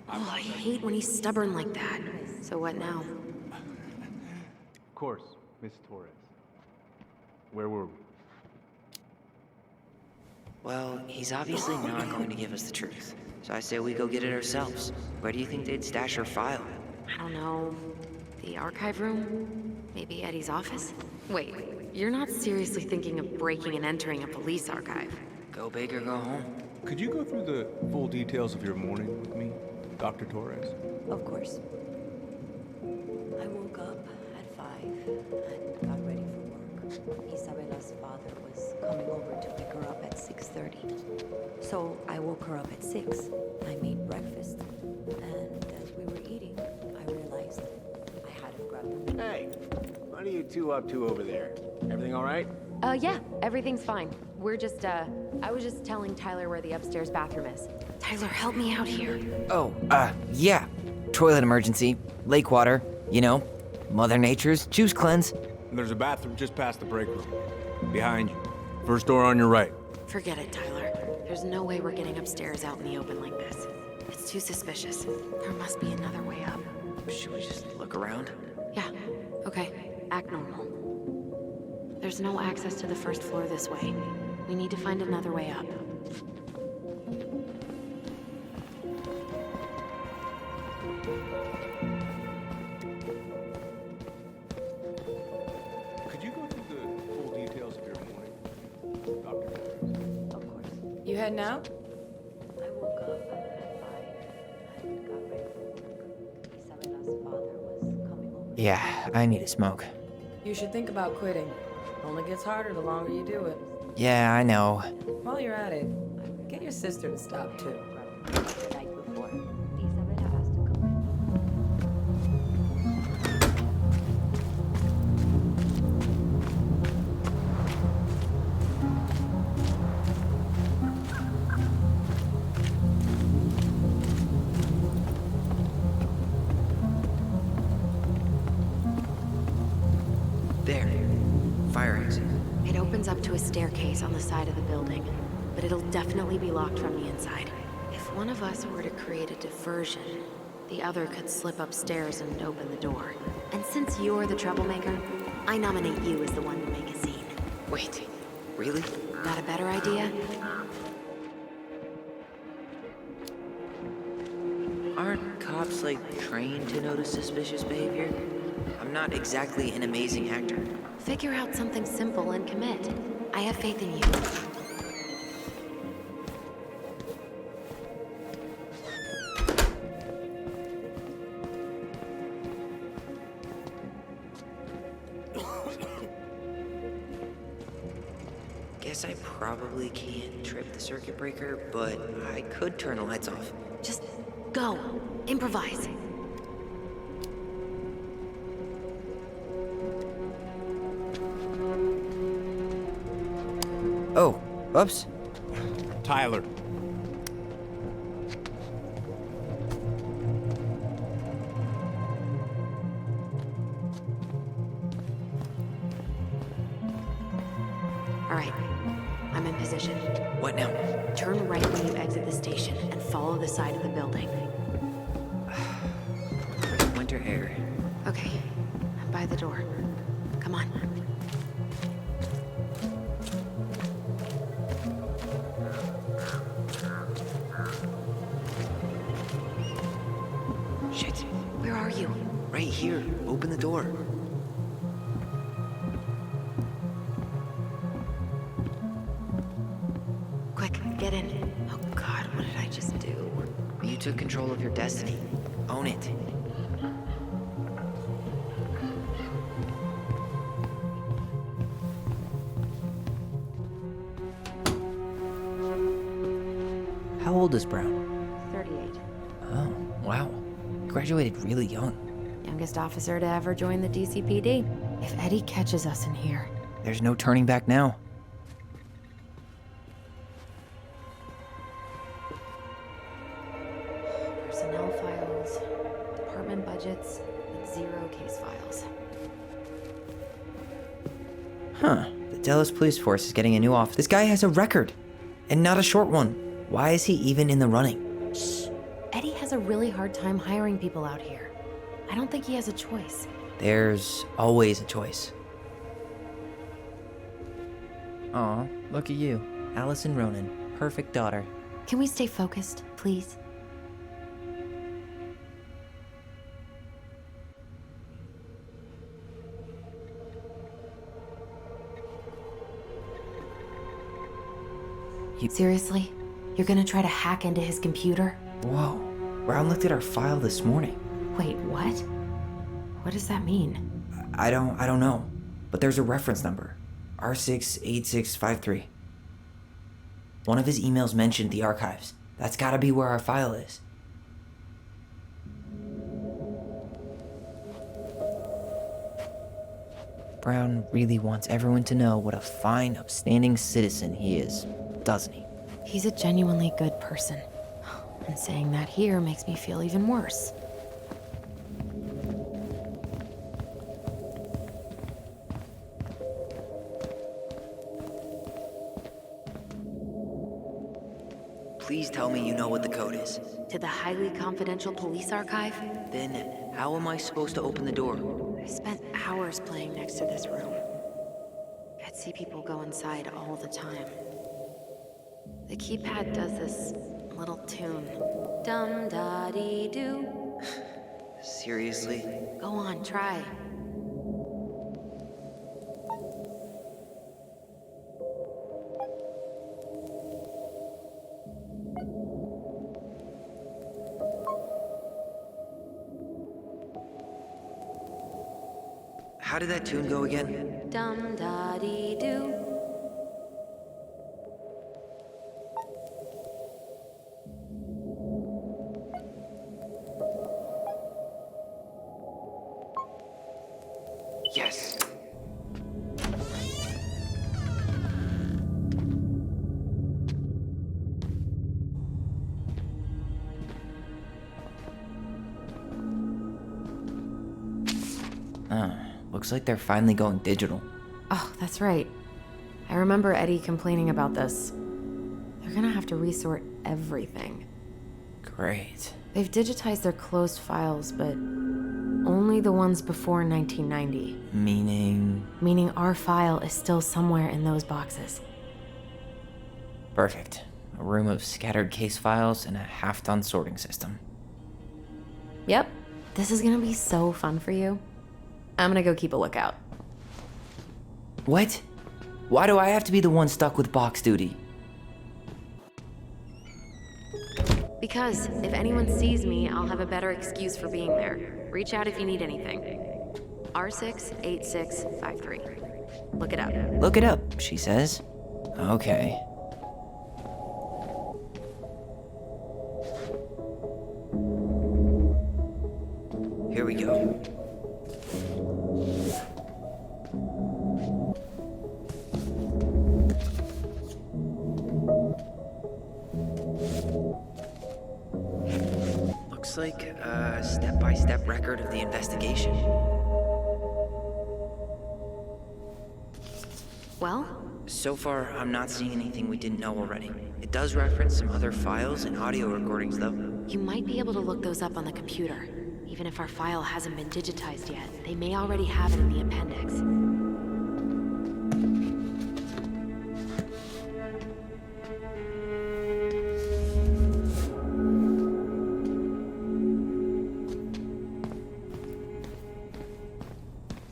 Oh, I hate when he's stubborn like that. So what now? Of course, Miss Torres. Where were we? Well, he's obviously not going to give us the truth. So I say we go get it ourselves. Where do you think they'd stash her file? I don't know. The archive room? Maybe Eddie's office? Wait, you're not seriously thinking of breaking and entering a police archive? Go big or go home. Could you go through the full details of your morning with me, Dr. Torres? of course. I woke up at 5 and got ready for work. Isabella's father was coming over to pick her up at 6:30. So I woke her up at 6. I made breakfast, and as we were eating, I realized I hadn't grabbed the... Hey, what are you two up to over there? Everything all right? Yeah, everything's fine. We're just, I was just telling Tyler where the upstairs bathroom is. Tyler, help me out here. Oh, yeah. Toilet emergency, lake water, you know, Mother Nature's juice cleanse. And there's a bathroom just past the break room. Behind you. First door on your right. Forget it, Tyler. There's no way we're getting upstairs out in the open like this. It's too suspicious. There must be another way up. Should we just look around? Yeah, okay. Act normal. There's no access to the first floor this way. We need to find another way up. Could you go through the full details of your morning, Dr. Torres? Of course. You heading out? I woke up at 5 and got ready for work. Isabella's father was coming over. Yeah, I need a smoke. You should think about quitting. Only gets harder the longer you do it. Yeah, I know. While you're at it, get your sister to stop too. The night before, Isabella asked to come in. There. Fire exit. It opens up to a staircase on the side of the building, but it'll definitely be locked from the inside. If one of us were to create a diversion, The other could slip upstairs and open the door. And since you're the troublemaker, I nominate you as the one to make a scene. Wait, really? Got a better idea? Aren't cops, like, trained to notice suspicious behavior? I'm not exactly an amazing actor. Figure out something simple and commit. I have faith in you. Guess I probably can't trip the circuit breaker, but I could turn the lights off. Just go. Improvise. Oh, oops. Tyler. All right. I'm in position. What now? Turn right when you exit the station and follow the side of the building. Winter air. Okay. I'm by the door. Come on. Shit. Where are you? Right here. Open the door. Quick, get in. Oh God, what did I just do? You took control of your destiny. Own it. How old is Brown? 38. Oh, wow. Graduated really young. Youngest officer to ever join the DCPD. If Eddie catches us in here. There's no turning back now. Personnel files, department budgets, and 0 case files. Huh. The Dallas Police Force is getting a new officer. This guy has a record, and not a short one. Why is he even in the running? Shh. Eddie has a really hard time hiring people out here. I don't think he has a choice. There's always a choice. Aw, look at you. Allison Ronan. Perfect daughter. Can we stay focused, please? Seriously? You're gonna try to hack into his computer? Whoa. Brown looked at our file this morning. Wait, what? What does that mean? I don't know. But there's a reference number. R68653. One of his emails mentioned the archives. That's gotta be where our file is. Brown really wants everyone to know what a fine, upstanding citizen he is, doesn't he? He's a genuinely good person. And saying that here makes me feel even worse. Please tell me you know what the code is. To the highly confidential police archive? Then how am I supposed to open the door? I spent hours playing next to this room. I'd see people go inside all the time. The keypad does this little tune. Dum-da-dee-doo. Seriously? Go on, try. How did that tune go again? Dum-da-dee-doo. Yes. Looks like they're finally going digital. Oh, that's right. I remember Eddie complaining about this. They're gonna have to resort everything. Great. They've digitized their closed files, but only the ones before 1990. Meaning? Meaning our file is still somewhere in those boxes. Perfect. A room of scattered case files and a half-done sorting system. Yep. This is gonna be so fun for you. I'm gonna go keep a lookout. What? Why do I have to be the one stuck with box duty? Because if anyone sees me, I'll have a better excuse for being there. Reach out if you need anything. R68653. Look it up. Look it up, she says. Okay. Here we go. Looks like a step-by-step record of the investigation. Well? So far, I'm not seeing anything we didn't know already. It does reference some other files and audio recordings, though. You might be able to look those up on the computer. Even if our file hasn't been digitized yet, they may already have it in the appendix.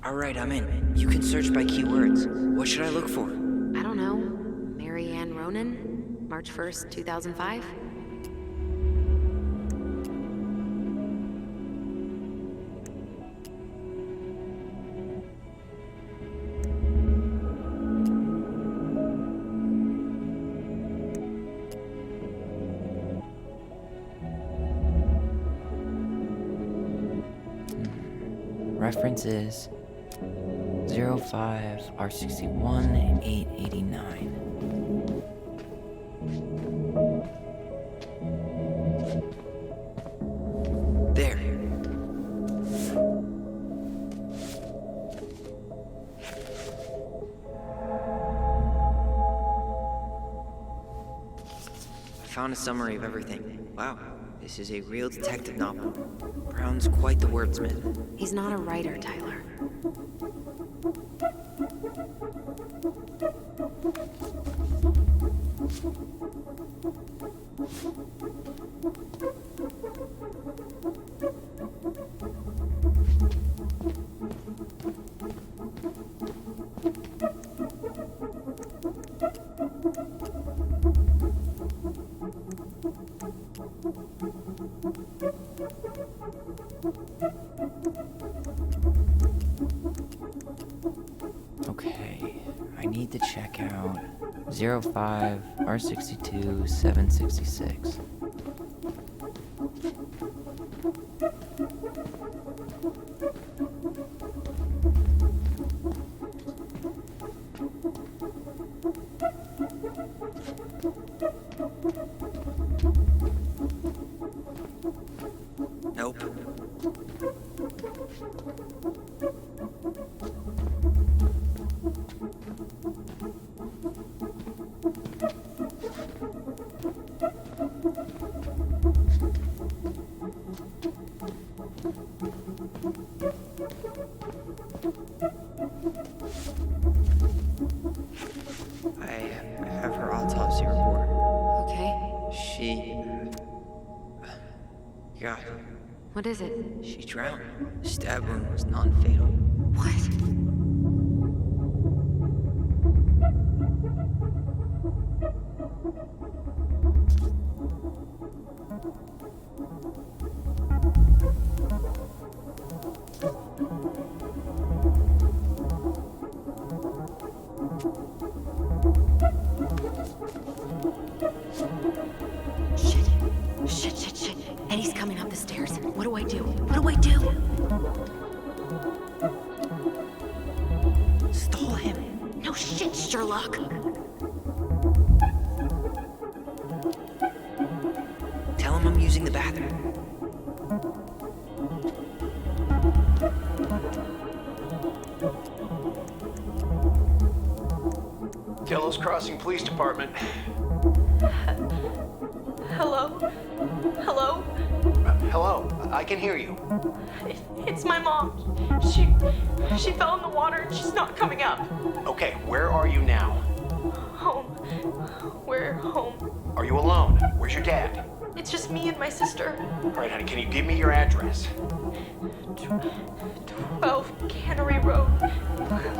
Alright, I'm in. You can search by keywords. What should I look for? I don't know. Mary Ann Ronan? March 1st, 2005? References 05, R61, and 889. There. I found a summary of everything. Wow, this is a real detective novel. Brown's quite the wordsmith. He's not a writer, Tyler. Okay, I need to check out 05, R62, 766. Nope. I have her autopsy report. Okay. She... God, What is it? she drowned. The stab wound was non-fatal. What? Shit. Eddie's coming up the stairs. What do I do? Stall him. No shit, Sherlock. Tell him I'm using the bathroom. Kello's Crossing Police Department. Hello? Hello, I can hear you. It's my mom. She fell in the water and she's not coming up. Okay, where are you now? Home. We're home. Are you alone? Where's your dad? It's just me and my sister. All right, honey, can you give me your address? 12 Cannery Road.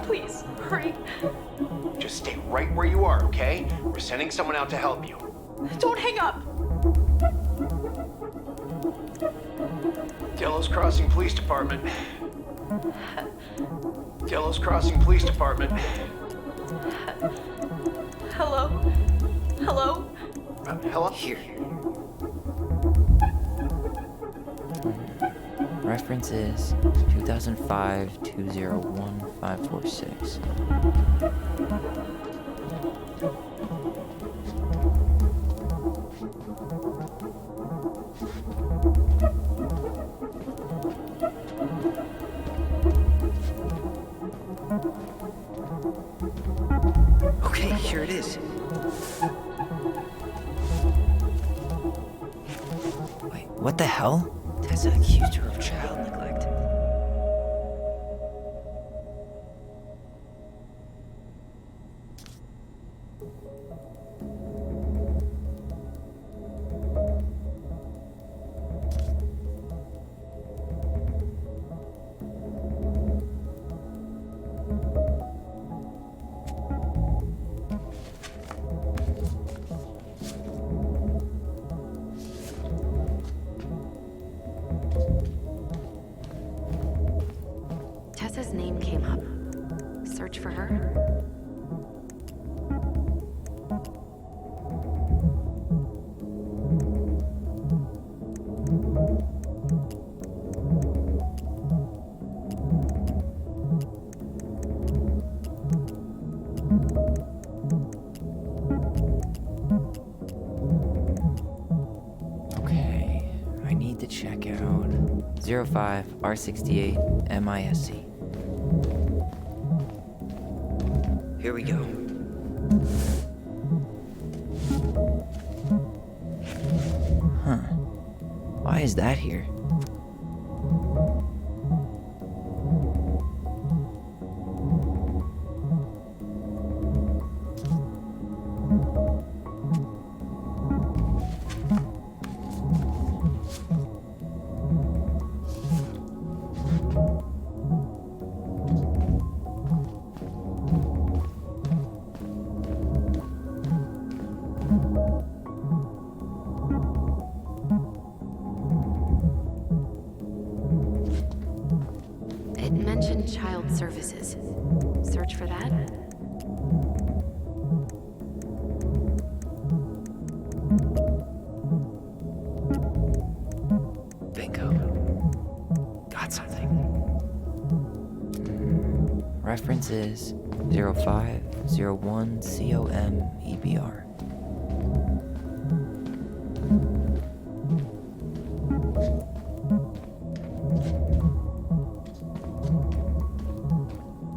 Please, hurry. Just stay right where you are, okay? We're sending someone out to help you. Don't hang up. Delos Crossing Police Department. Delos Crossing Police Department. Hello? Hello? Hello? Here. Reference is 2005-201-546. Okay, here it is. Wait, what the hell? Tessa accused her of child neglect. Tessa's name came up. Search for her? Okay, I need to check out 05 R68 MISC. Here we go. Huh. Why is that here? It mentioned child services. Search for that? Bingo. Got something. Reference is 0501 COM EBR.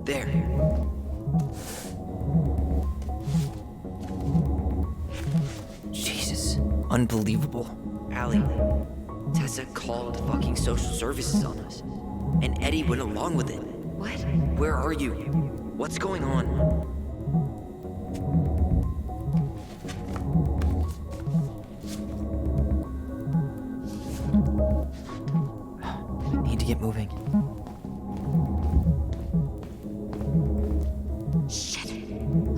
There. Jesus. Unbelievable. Allie, Tessa called fucking social services on us. And Eddie went along with it. What? Where are you? What's going on? I need to get moving. Shit.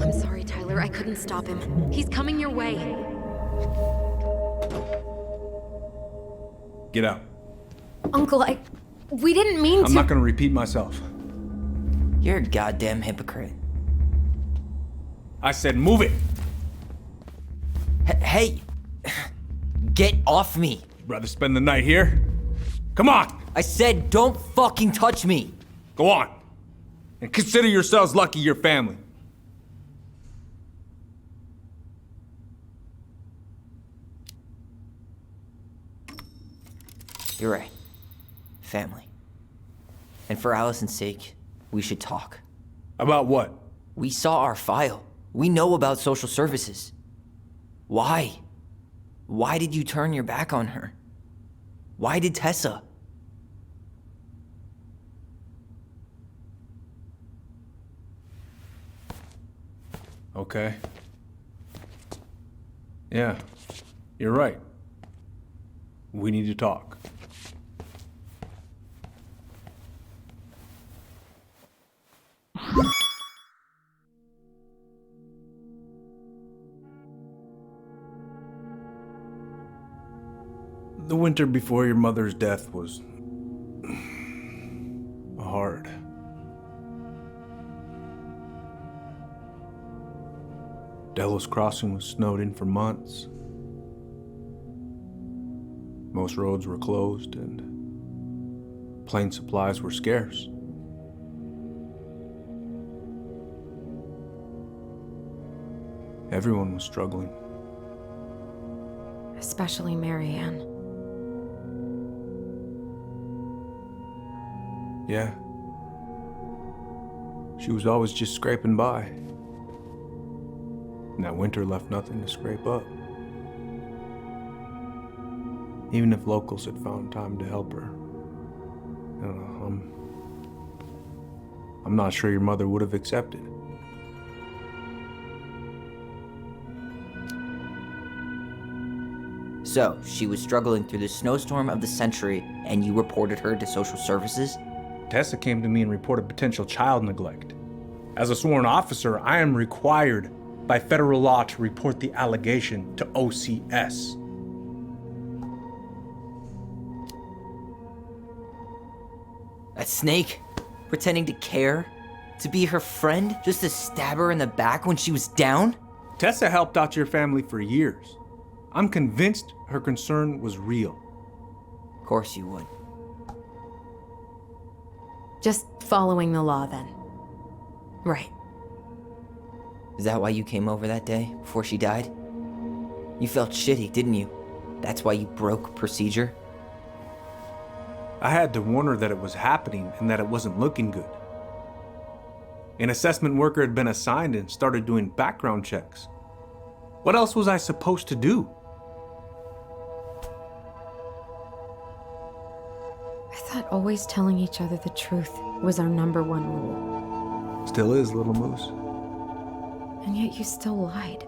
I'm sorry, Tyler. I couldn't stop him. He's coming your way. Get out. Uncle, we didn't mean to. I'm not gonna repeat myself. You're a goddamn hypocrite. I said move it. Hey! Get off me! Rather spend the night here? Come on! I said don't fucking touch me! Go on. And consider yourselves lucky you're family. You're right. Family. And for Allison's sake, we should talk. About what? We saw our file. We know about social services. Why? Why did you turn your back on her? Why did Tessa? Okay. Yeah, you're right. We need to talk. The winter before your mother's death was hard. Delos Crossing was snowed in for months. Most roads were closed and plane supplies were scarce. Everyone was struggling. Especially Marianne. Yeah. She was always just scraping by. And that winter left nothing to scrape up. Even if locals had found time to help her. I don't know, I'm not sure your mother would have accepted. So, she was struggling through the snowstorm of the century, and you reported her to social services? Tessa came to me and reported potential child neglect. As a sworn officer, I am required by federal law to report the allegation to OCS. That snake? Pretending to care? To be her friend? Just to stab her in the back when she was down? Tessa helped out your family for years. I'm convinced her concern was real. Of course you would. Just following the law then. Right. Is that why you came over that day, before she died? You felt shitty, didn't you? That's why you broke procedure? I had to warn her that it was happening and that it wasn't looking good. An assessment worker had been assigned and started doing background checks. What else was I supposed to do? I thought always telling each other the truth was our #1 rule. Still is, little moose. And yet you still lied.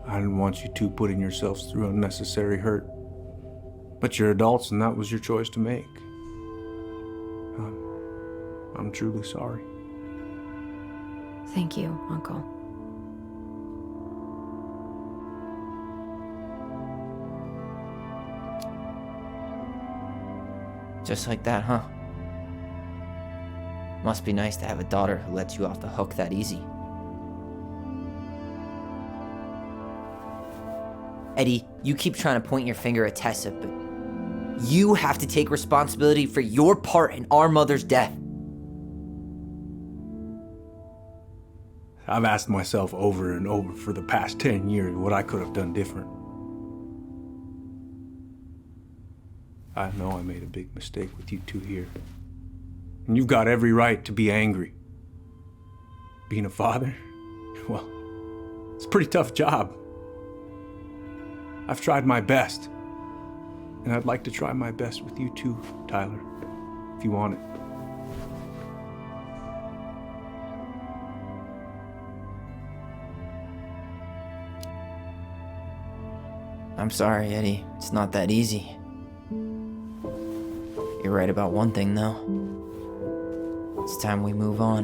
I didn't want you two putting yourselves through unnecessary hurt. But you're adults and that was your choice to make. I'm truly sorry. Thank you, Uncle. Just like that, huh? Must be nice to have a daughter who lets you off the hook that easy. Eddie, you keep trying to point your finger at Tessa, but you have to take responsibility for your part in our mother's death. I've asked myself over and over for the past 10 years what I could have done different. I know I made a big mistake with you two here. And you've got every right to be angry. Being a father? Well, it's a pretty tough job. I've tried my best. And I'd like to try my best with you too, Tyler, if you want it. I'm sorry, Eddie. It's not that easy. You're right about one thing, though. It's time we move on.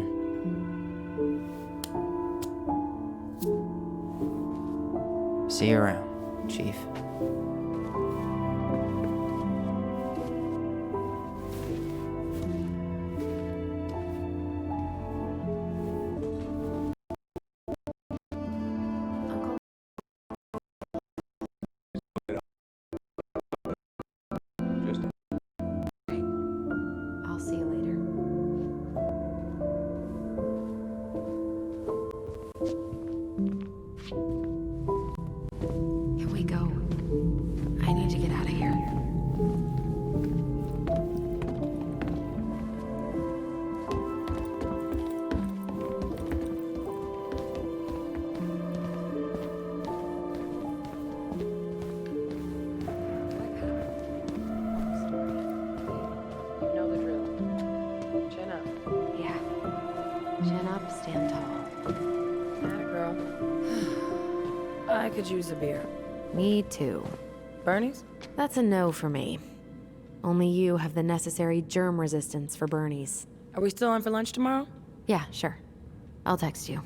See you around, Chief. I'll see you later. Here we go. I need to get out of here. could use a beer. Me too. Bernie's? That's a no for me. Only you have the necessary germ resistance for Bernie's. Are we still on for lunch tomorrow? Yeah, sure. I'll text you.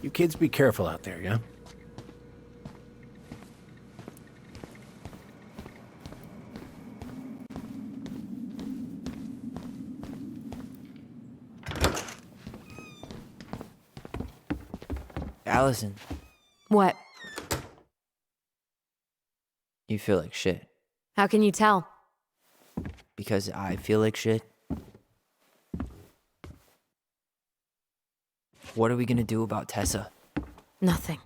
You kids be careful out there, yeah? Allison, What? you feel like shit. How can you tell? Because I feel like shit. What are we gonna do about Tessa? Nothing.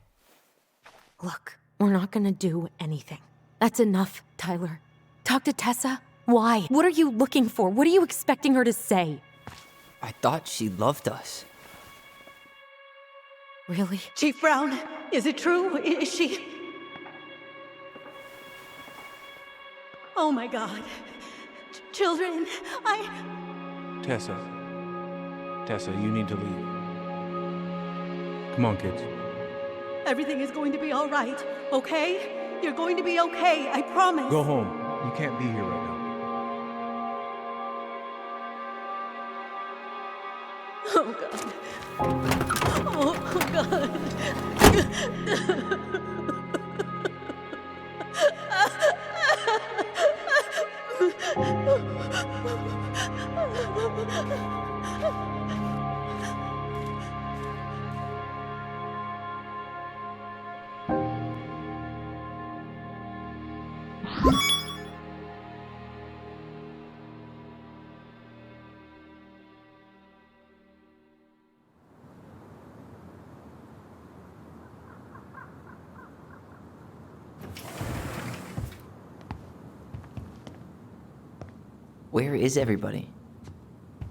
Look, we're not gonna do anything. That's enough, Tyler. Talk to Tessa? Why? What are you looking for? What are you expecting her to say? I thought she loved us. Really? Chief Brown, is it true? Is she... Oh my God. Children, Tessa. Tessa, you need to leave. Come on, kids. Everything is going to be all right, okay? You're going to be okay, I promise. Go home. You can't be here right now. Oh God. Oh God. Where is everybody?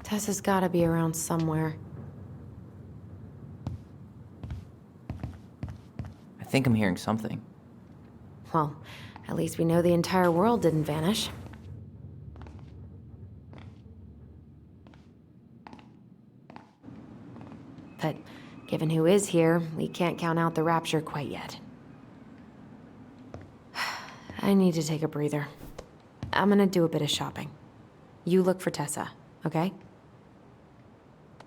Tessa's gotta be around somewhere. I think I'm hearing something. Well, at least we know the entire world didn't vanish. But given who is here, we can't count out the rapture quite yet. I need to take a breather. I'm gonna do a bit of shopping. You look for Tessa, okay?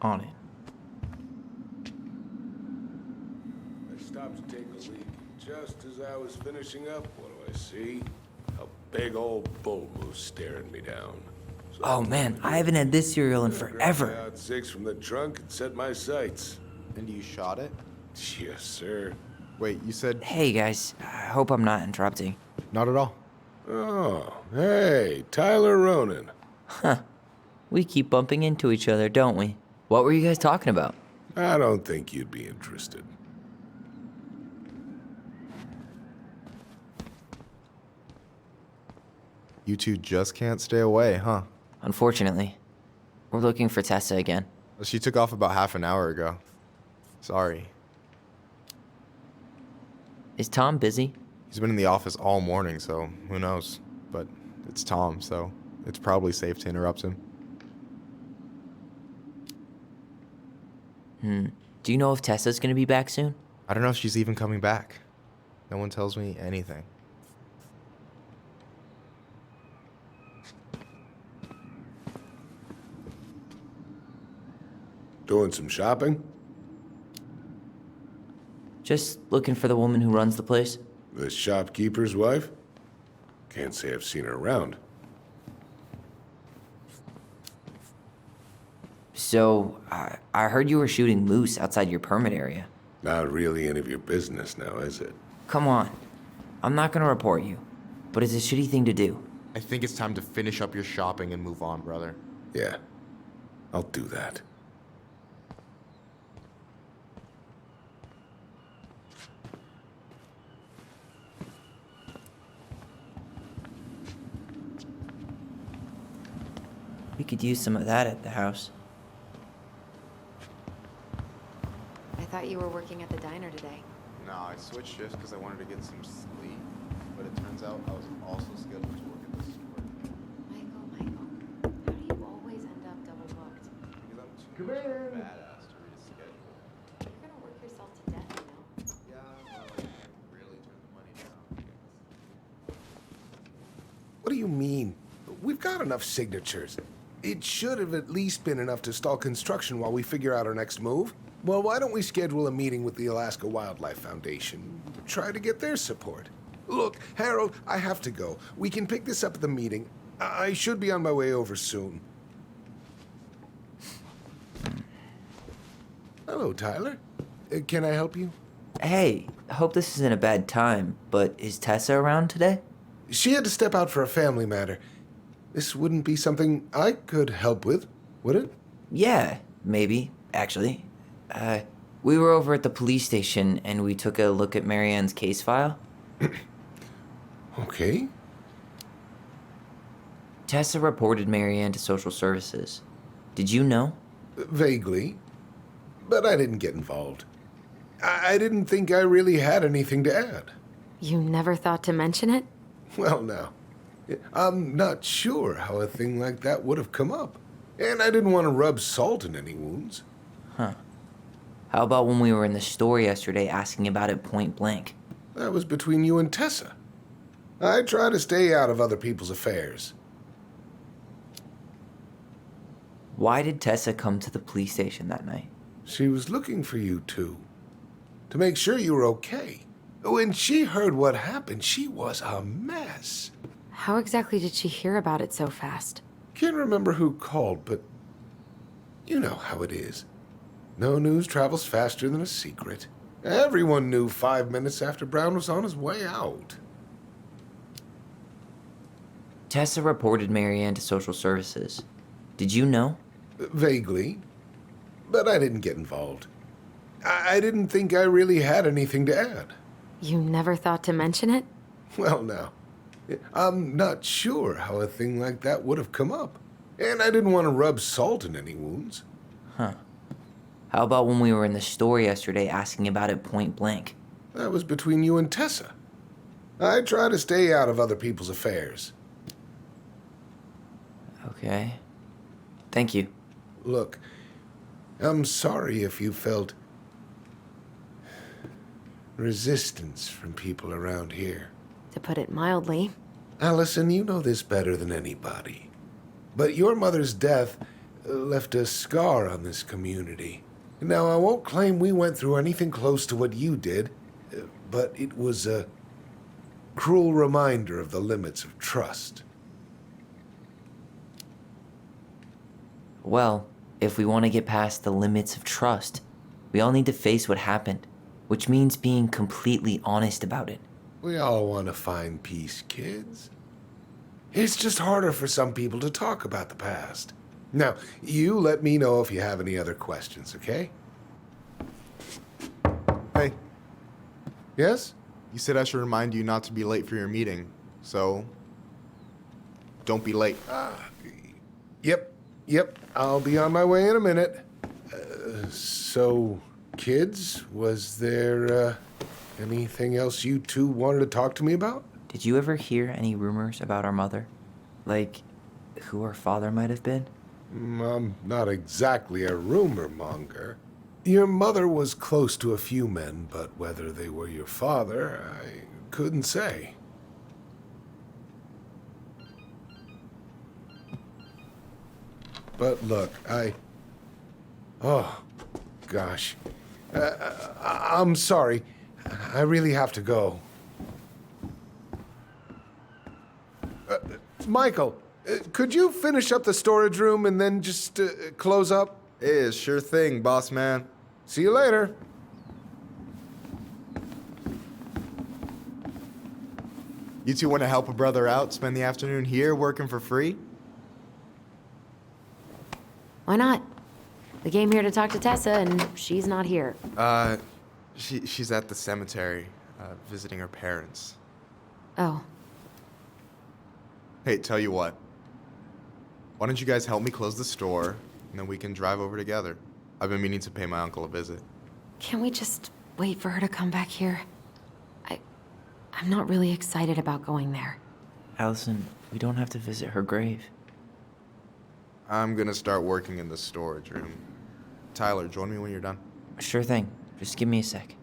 On it. I stopped to take a leak. Just as I was finishing up, what do I see? A big old bull moose staring me down. So Oh man, I haven't had this cereal in I forever. out 6 from the trunk and set my sights. And you shot it? Yes, sir. Wait, you said... Hey guys, I hope I'm not interrupting. Not at all. Oh, hey, Tyler Ronan. Huh. We keep bumping into each other, don't we? What were you guys talking about? I don't think you'd be interested. You two just can't stay away, huh? Unfortunately. We're looking for Tessa again. She took off about half an hour ago. Sorry. Is Tom busy? He's been in the office all morning, so who knows? But it's Tom, so it's probably safe to interrupt him. Do you know if Tessa's gonna be back soon? I don't know if she's even coming back. No one tells me anything. Doing some shopping? Just looking for the woman who runs the place. The shopkeeper's wife? Can't say I've seen her around. So, I heard you were shooting moose outside your permit area. Not really any of your business now, is it? Come on. I'm not gonna report you, but it's a shitty thing to do. I think it's time to finish up your shopping and move on, brother. Yeah, I'll do that. We could use some of that at the house. I thought you were working at the diner today. No, I switched shifts because I wanted to get some sleep, but it turns out I was also scheduled to work at the store. What do you mean? We've got enough signatures. It should have at least been enough to stall construction while we figure out our next move. Well, why don't we schedule a meeting with the Alaska Wildlife Foundation? Try to get their support. Look, Harold, I have to go. We can pick this up at the meeting. I should be on my way over soon. Hello, Tyler. Can I help you? Hey, hope this isn't a bad time, but is Tessa around today? She had to step out for a family matter. This wouldn't be something I could help with, would it? Yeah, maybe, actually. We were over at the police station and we took a look at Marianne's case file. Okay. Tessa reported Marianne to social services. Did you know? Vaguely. But I didn't get involved. I didn't think I really had anything to add. You never thought to mention it? Well, now, I'm not sure how a thing like that would have come up. And I didn't want to rub salt in any wounds. Huh. How about when we were in the store yesterday asking about it point blank? That was between you and Tessa. I try to stay out of other people's affairs. Why did Tessa come to the police station that night? She was looking for you two. To make sure you were okay. When she heard what happened, she was a mess. How exactly did she hear about it so fast? Can't remember who called, but you know how it is. No news travels faster than a secret. Everyone knew 5 minutes after Brown was on his way out. Tessa reported Marianne to social services. Did you know? Vaguely. But I didn't get involved. I didn't think I really had anything to add. You never thought to mention it? Well, now, I'm not sure how a thing like that would have come up. And I didn't want to rub salt in any wounds. Huh. How about when we were in the store yesterday asking about it point blank? That was between you and Tessa. I try to stay out of other people's affairs. Okay. Thank you. Look, I'm sorry if you felt resistance from people around here. To put it mildly. Allison, you know this better than anybody. But your mother's death left a scar on this community. Now, I won't claim we went through anything close to what you did, but it was a cruel reminder of the limits of trust. Well, if we want to get past the limits of trust, we all need to face what happened, which means being completely honest about it. We all want to find peace, kids. It's just harder for some people to talk about the past. Now, you let me know if you have any other questions, okay? Hey. Yes? You said I should remind you not to be late for your meeting, so don't be late. Yep, I'll be on my way in a minute. So, kids, was there anything else you two wanted to talk to me about? Did you ever hear any rumors about our mother? Like, who our father might have been? I'm not exactly a rumor monger. Your mother was close to a few men, but whether they were your father, I couldn't say. But look, oh, gosh. I'm sorry. I really have to go. Michael, could you finish up the storage room and then just close up? Sure thing, boss man. See you later. You two want to help a brother out, spend the afternoon here working for free? Why not? We came here to talk to Tessa, and she's not here. She's at the cemetery, visiting her parents. Oh. Hey, tell you what. Why don't you guys help me close the store, and then we can drive over together? I've been meaning to pay my uncle a visit. Can we just wait for her to come back here? I'm not really excited about going there. Allison, we don't have to visit her grave. I'm gonna start working in the storage room. Tyler, join me when you're done. Sure thing. Just give me a sec.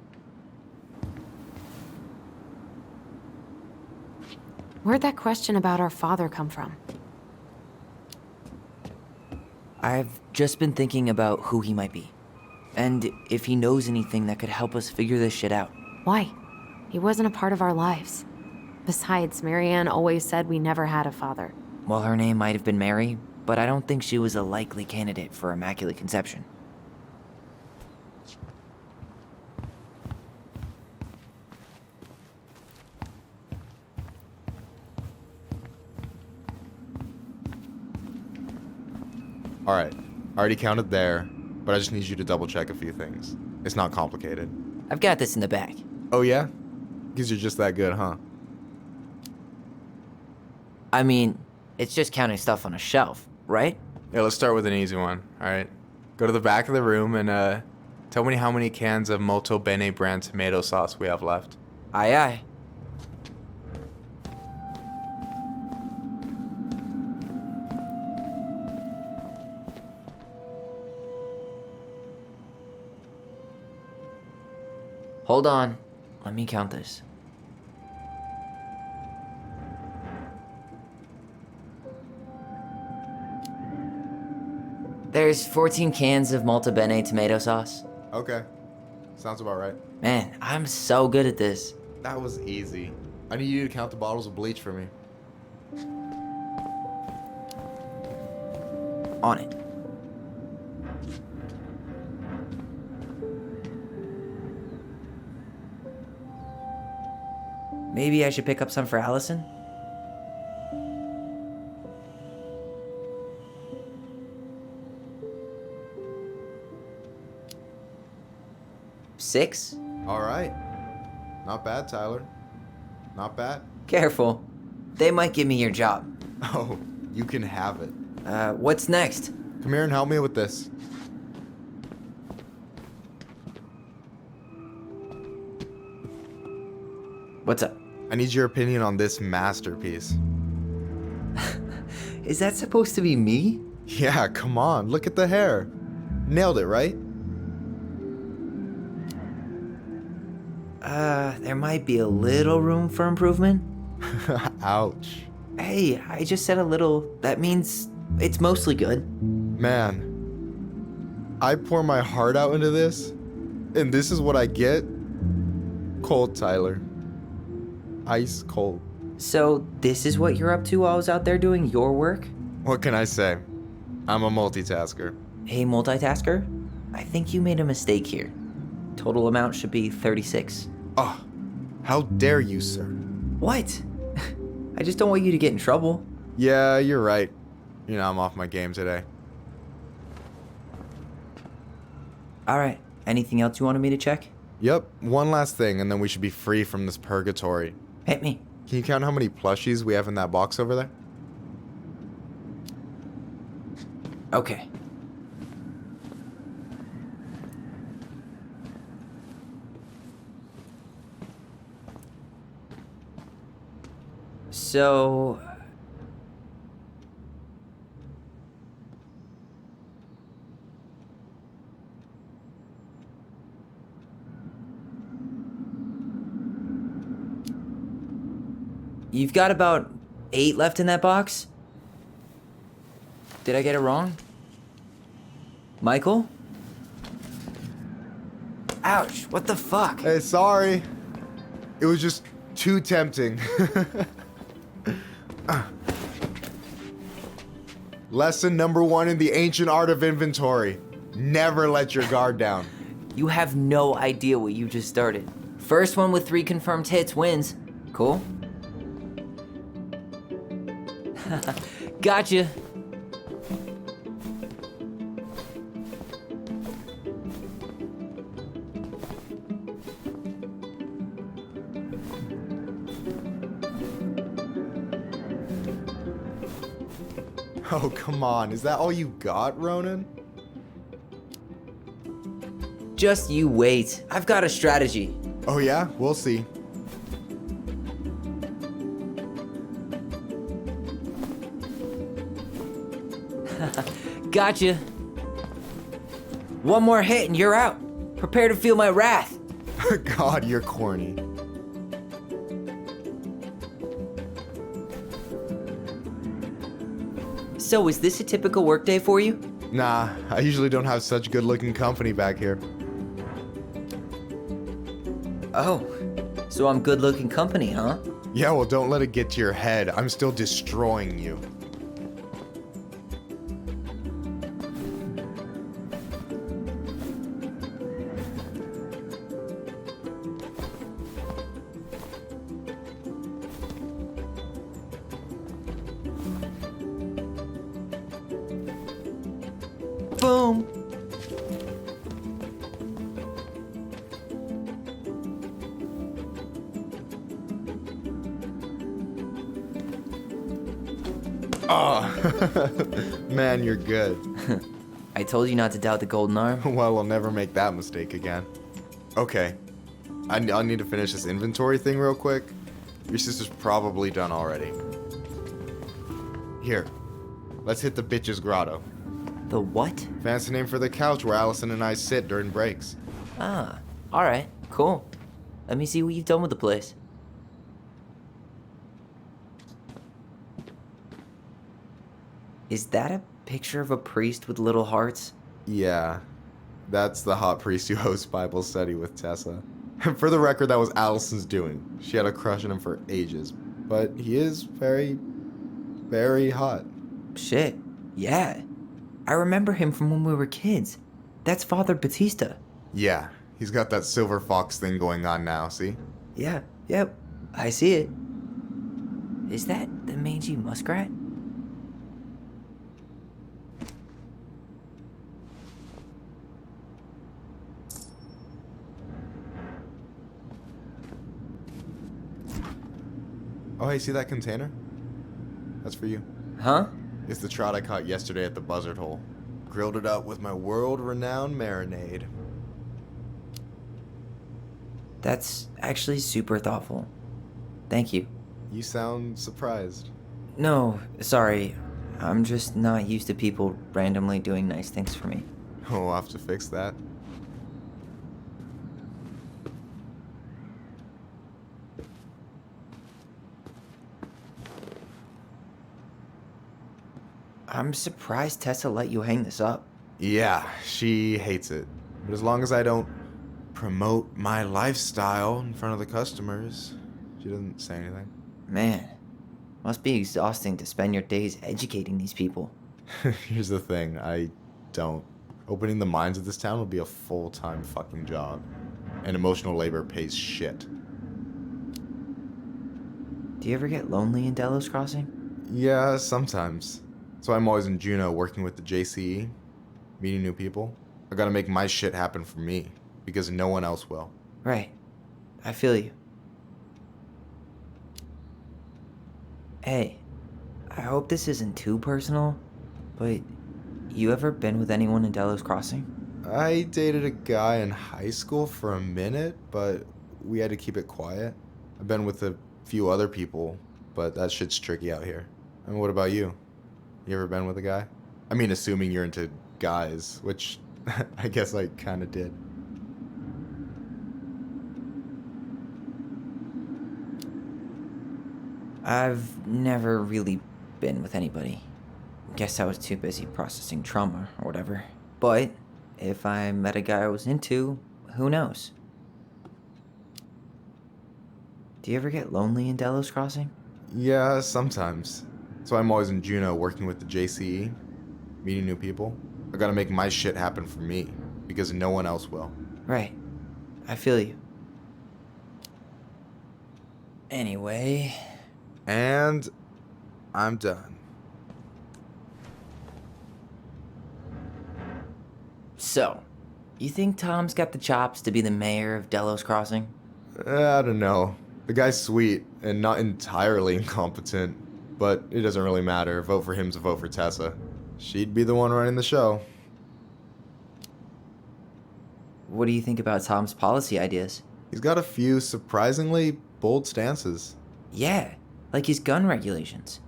Where'd that question about our father come from? I've just been thinking about who he might be. And if he knows anything that could help us figure this shit out. Why? He wasn't a part of our lives. Besides, Marianne always said we never had a father. Well, her name might have been Mary, but I don't think she was a likely candidate for Immaculate Conception. All right, I already counted there, but I just need you to double check a few things. It's not complicated. I've got this in the bag. Oh yeah? Because you're just that good, huh? I mean, it's just counting stuff on a shelf, right? Yeah, let's start with an easy one, all right? Go to the back of the room and tell me how many cans of Molto Bene brand tomato sauce we have left. Aye aye. Hold on. Let me count this. There's 14 cans of Molto Bene tomato sauce. Okay, sounds about right. Man, I'm so good at this. That was easy. I need you to count the bottles of bleach for me. On it. Maybe I should pick up some for Allison? Six? All right. Not bad, Tyler. Not bad. Careful. They might give me your job. Oh, you can have it. What's next? Come here and help me with this. What's up? I need your opinion on this masterpiece. Is that supposed to be me? Yeah, come on. Look at the hair. Nailed it, right? There might be a little room for improvement. Ouch. Hey, I just said a little. That means it's mostly good. Man, I pour my heart out into this, and this is what I get? Cold, Tyler. Ice cold. So, this is what you're up to while I was out there doing your work? What can I say? I'm a multitasker. Hey, multitasker? I think you made a mistake here. Total amount should be 36. Oh, how dare you, sir? What? I just don't want you to get in trouble. Yeah, you're right. You know, I'm off my game today. Alright, anything else you wanted me to check? Yep, one last thing, and then we should be free from this purgatory. Hit me. Can you count how many plushies we have in that box over there? Okay. So... You've got about 8 left in that box? Did I get it wrong? Michael? Ouch, what the fuck? Hey, sorry. It was just too tempting. Lesson number 1 in the ancient art of inventory. Never let your guard down. You have no idea what you just started. First one with 3 confirmed hits wins. Cool? Gotcha. Oh, come on. Is that all you got, Ronan? Just you wait. I've got a strategy. Oh yeah? We'll see. Gotcha. One more hit and you're out. Prepare to feel my wrath. God, you're corny. So, is this a typical workday for you? Nah, I usually don't have such good-looking company back here. Oh, so I'm good-looking company, huh? Yeah, well, don't let it get to your head. I'm still destroying you. Boom. Oh, man, you're good. I told you not to doubt the golden arm. Well, I'll never make that mistake again. Okay, I'll need to finish this inventory thing real quick. Your sister's probably done already. Here, let's hit the bitch's grotto. The what? Fancy name for the couch where Allison and I sit during breaks. Ah, alright, cool. Let me see what you've done with the place. Is that a picture of a priest with little hearts? Yeah, that's the hot priest who hosts Bible study with Tessa. For the record, that was Allison's doing. She had a crush on him for ages. But he is very, very hot. Shit, yeah. I remember him from when we were kids. That's Father Batista. Yeah, he's got that silver fox thing going on now, see? Yeah, yep, I see it. Is that the mangy muskrat? Oh, hey, see that container? That's for you. Huh? It's the trout I caught yesterday at the buzzard hole. Grilled it up with my world-renowned marinade. That's actually super thoughtful. Thank you. You sound surprised. No, sorry. I'm just not used to people randomly doing nice things for me. Oh, I'll have to fix that. I'm surprised Tessa let you hang this up. Yeah, she hates it. But as long as I don't promote my lifestyle in front of the customers, she doesn't say anything. Man, must be exhausting to spend your days educating these people. Here's the thing, I don't. Opening the mines of this town will be a full-time fucking job. And emotional labor pays shit. Do you ever get lonely in Delos Crossing? Yeah, sometimes. So I'm always in Juneau working with the JCE, meeting new people. I gotta make my shit happen for me, because no one else will. Right. I feel you. Hey, I hope this isn't too personal, but you ever been with anyone in Delos Crossing? I dated a guy in high school for a minute, but we had to keep it quiet. I've been with a few other people, but that shit's tricky out here. And what about you? You ever been with a guy? I mean, assuming you're into guys, which I guess I kinda did. I've never really been with anybody. Guess I was too busy processing trauma or whatever. But if I met a guy I was into, who knows? Do you ever get lonely in Delos Crossing? Yeah, sometimes. So I'm always in Juneau working with the JCE, meeting new people. I gotta make my shit happen for me, because no one else will. Right. I feel you. Anyway. And I'm done. So, you think Tom's got the chops to be the mayor of Delos Crossing? I don't know. The guy's sweet and not entirely incompetent, but it doesn't really matter. A vote for him's a vote for Tessa. She'd be the one running the show. What do you think about Tom's policy ideas? He's got a few surprisingly bold stances. Yeah, like his gun regulations.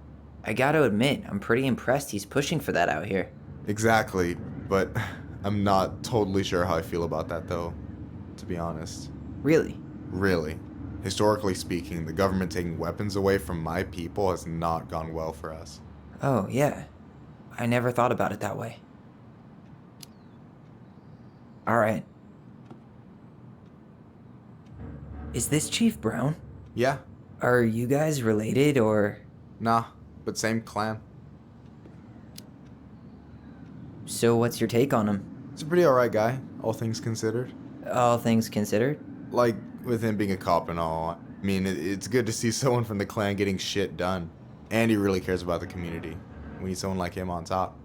I gotta admit, I'm pretty impressed he's pushing for that out here. Exactly, but I'm not totally sure how I feel about that, though, to be honest. Really? Really. Historically speaking, the government taking weapons away from my people has not gone well for us. Oh, yeah. I never thought about it that way. Alright. Is this Chief Brown? Yeah. Are you guys related, or...? Nah, but same clan. So what's your take on him? He's a pretty alright guy, all things considered. All things considered? Like, with him being a cop and all, I mean, it's good to see someone from the clan getting shit done. And he really cares about the community. We need someone like him on top.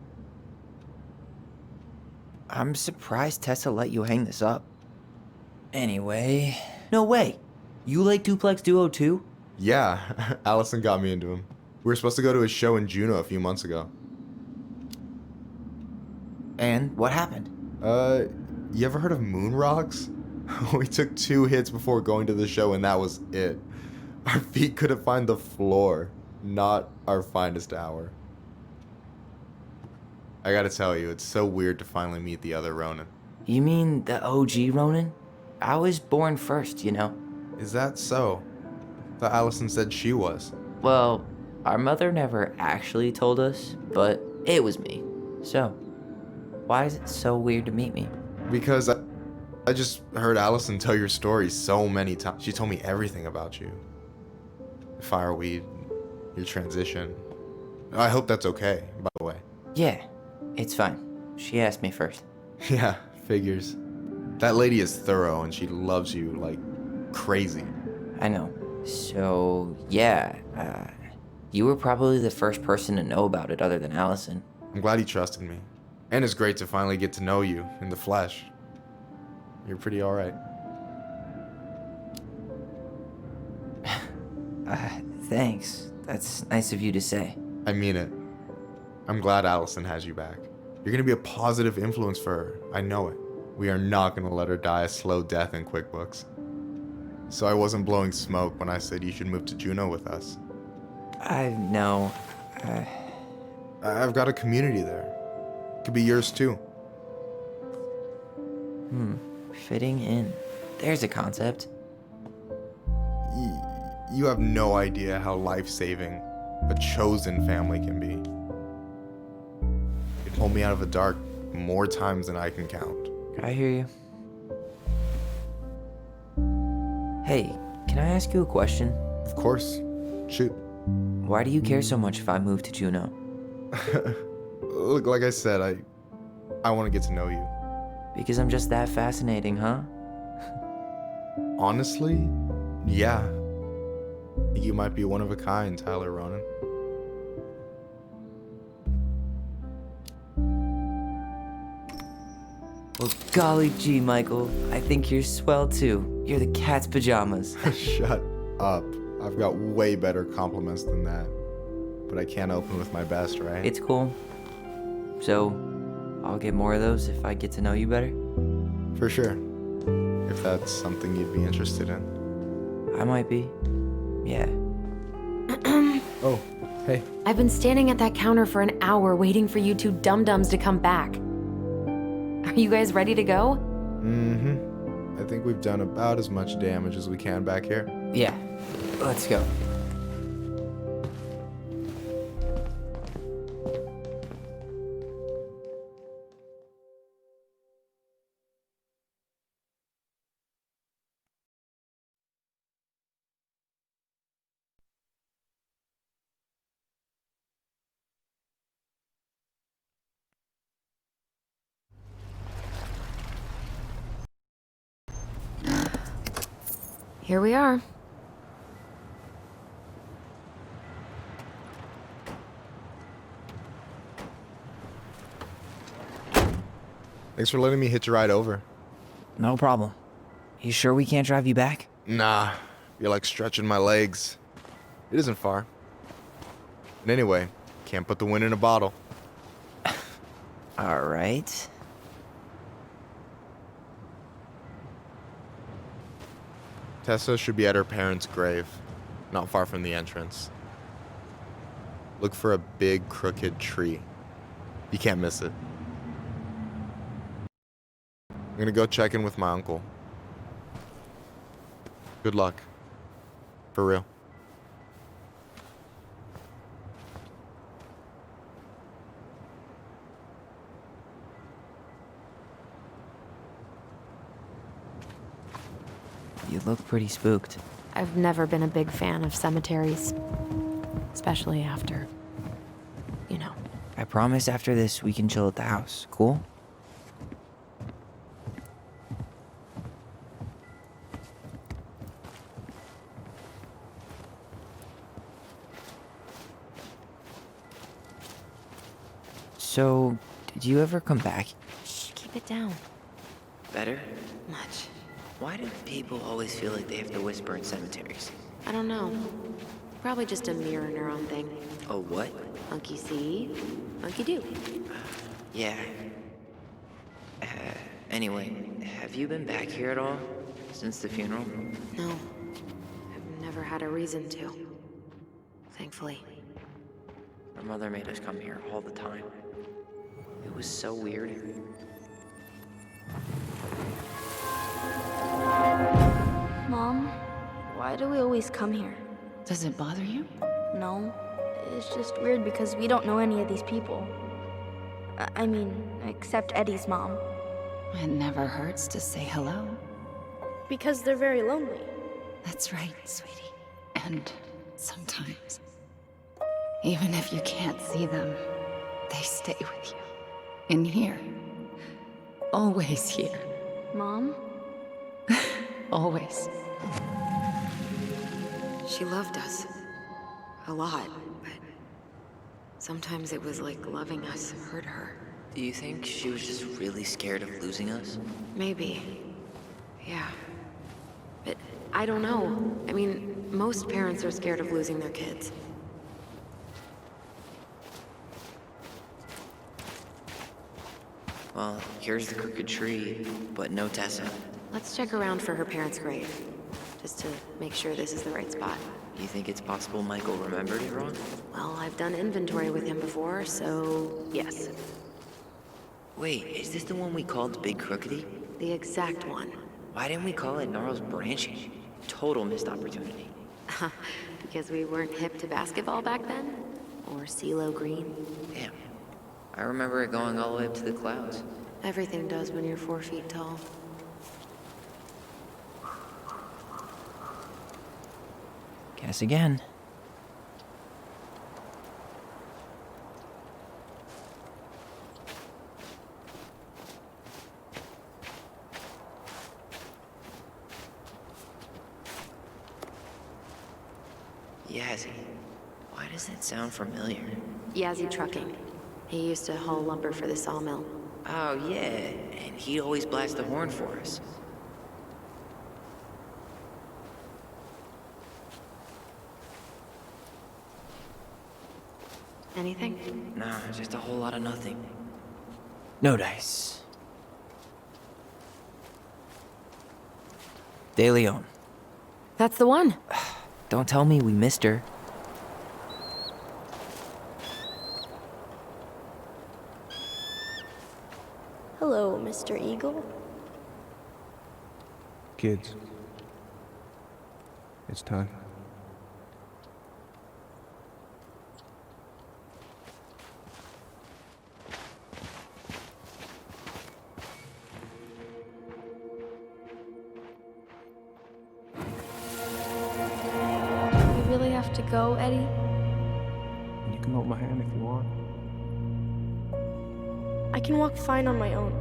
I'm surprised Tessa let you hang this up. Anyway... No way! You like Duplex Duo too? Yeah, Allison got me into him. We were supposed to go to his show in Juneau a few months ago. And what happened? You ever heard of moon rocks? We took 2 hits before going to the show and that was it. Our feet couldn't find the floor. Not our finest hour. I gotta tell you, it's so weird to finally meet the other Ronin. You mean the OG Ronin? I was born first, you know. Is that so? Thought Allison said she was. Well, our mother never actually told us, but it was me. So, why is it so weird to meet me? Because I just heard Allison tell your story so many times. She told me everything about you. Fireweed, your transition. I hope that's okay, by the way. Yeah, it's fine. She asked me first. Yeah, figures. That lady is thorough and she loves you like crazy. I know. So, yeah, you were probably the first person to know about it other than Allison. I'm glad he trusted me. And it's great to finally get to know you in the flesh. You're pretty alright. Thanks. That's nice of you to say. I mean it. I'm glad Allison has you back. You're gonna be a positive influence for her. I know it. We are not gonna let her die a slow death in QuickBooks. So I wasn't blowing smoke when I said you should move to Juneau with us. I know. I've got a community there. Could be yours too. Fitting in. There's a concept. You have no idea how life-saving a chosen family can be. It pulled me out of the dark more times than I can count. I hear you. Hey, can I ask you a question? Of course. Shoot. Why do you care so much if I move to Juneau? Look, like I said, I want to get to know you. Because I'm just that fascinating, huh? Honestly, yeah. I think you might be one of a kind, Tyler Ronan. Well, golly gee, Michael. I think you're swell too. You're the cat's pajamas. Shut up. I've got way better compliments than that. But I can't open with my best, right? It's cool. So, I'll get more of those if I get to know you better? For sure. If that's something you'd be interested in. I might be. Yeah. Oh, hey. I've been standing at that counter for an hour waiting for you two dum-dums to come back. Are you guys ready to go? I think we've done about as much damage as we can back here. Yeah. Let's go. Here we are. Thanks for letting me hitch a ride over. No problem. You sure we can't drive you back? Nah, you're like stretching my legs. It isn't far. And anyway, can't put the wind in a bottle. All right. Tessa should be at her parents' grave, not far from the entrance. Look for a big crooked tree. You can't miss it. gonna go check in with my uncle. Good luck. For real. You look pretty spooked. I've never been a big fan of cemeteries, especially after, you know. I promise after this we can chill at the house. Cool? So, did you ever come back? Shh, keep it down. Better? Much. Why do people always feel like they have to whisper in cemeteries? I don't know. Probably just a mirror neuron thing. Oh, what? Monkey see, monkey do. Yeah. Anyway, have you been back here at all? Since the funeral? No. I've never had a reason to. Thankfully. Our mother made us come here all the time. It was so weird. Mom, why do we always come here? Does it bother you? No. It's just weird because we don't know any of these people. I mean, except Eddie's mom. It never hurts to say hello. Because they're very lonely. That's right, sweetie. And sometimes, even if you can't see them, they stay with you. In here. Always here. Mom? Always. She loved us. A lot, but sometimes it was like loving us hurt her. Do you think she was just really scared of losing us? Maybe. Yeah. But I don't know. I mean, most parents are scared of losing their kids. Well, here's the crooked tree, but no Tessa. Let's check around for her parents' grave, just to make sure this is the right spot. You think it's possible Michael remembered it wrong? Well, I've done inventory with him before, so yes. Wait, is this the one we called Big Crookedy? The exact one. Why didn't we call it Gnarls Branching? Total missed opportunity. Because we weren't hip to basketball back then? Or CeeLo Green? Damn. I remember it going all the way up to the clouds. Everything does when you're 4 feet tall. Guess again. Yazzie. Why does that sound familiar? Yazzie Trucking. He used to haul lumber for the sawmill. Oh, yeah. And he'd always blast the horn for us. Anything? Nah, just a whole lot of nothing. No dice. De Leon. That's the one. Don't tell me we missed her. Hello, Mr. Eagle. Kids. It's time. We really have to go, Eddie? You can hold my hand if you want. I can walk fine on my own.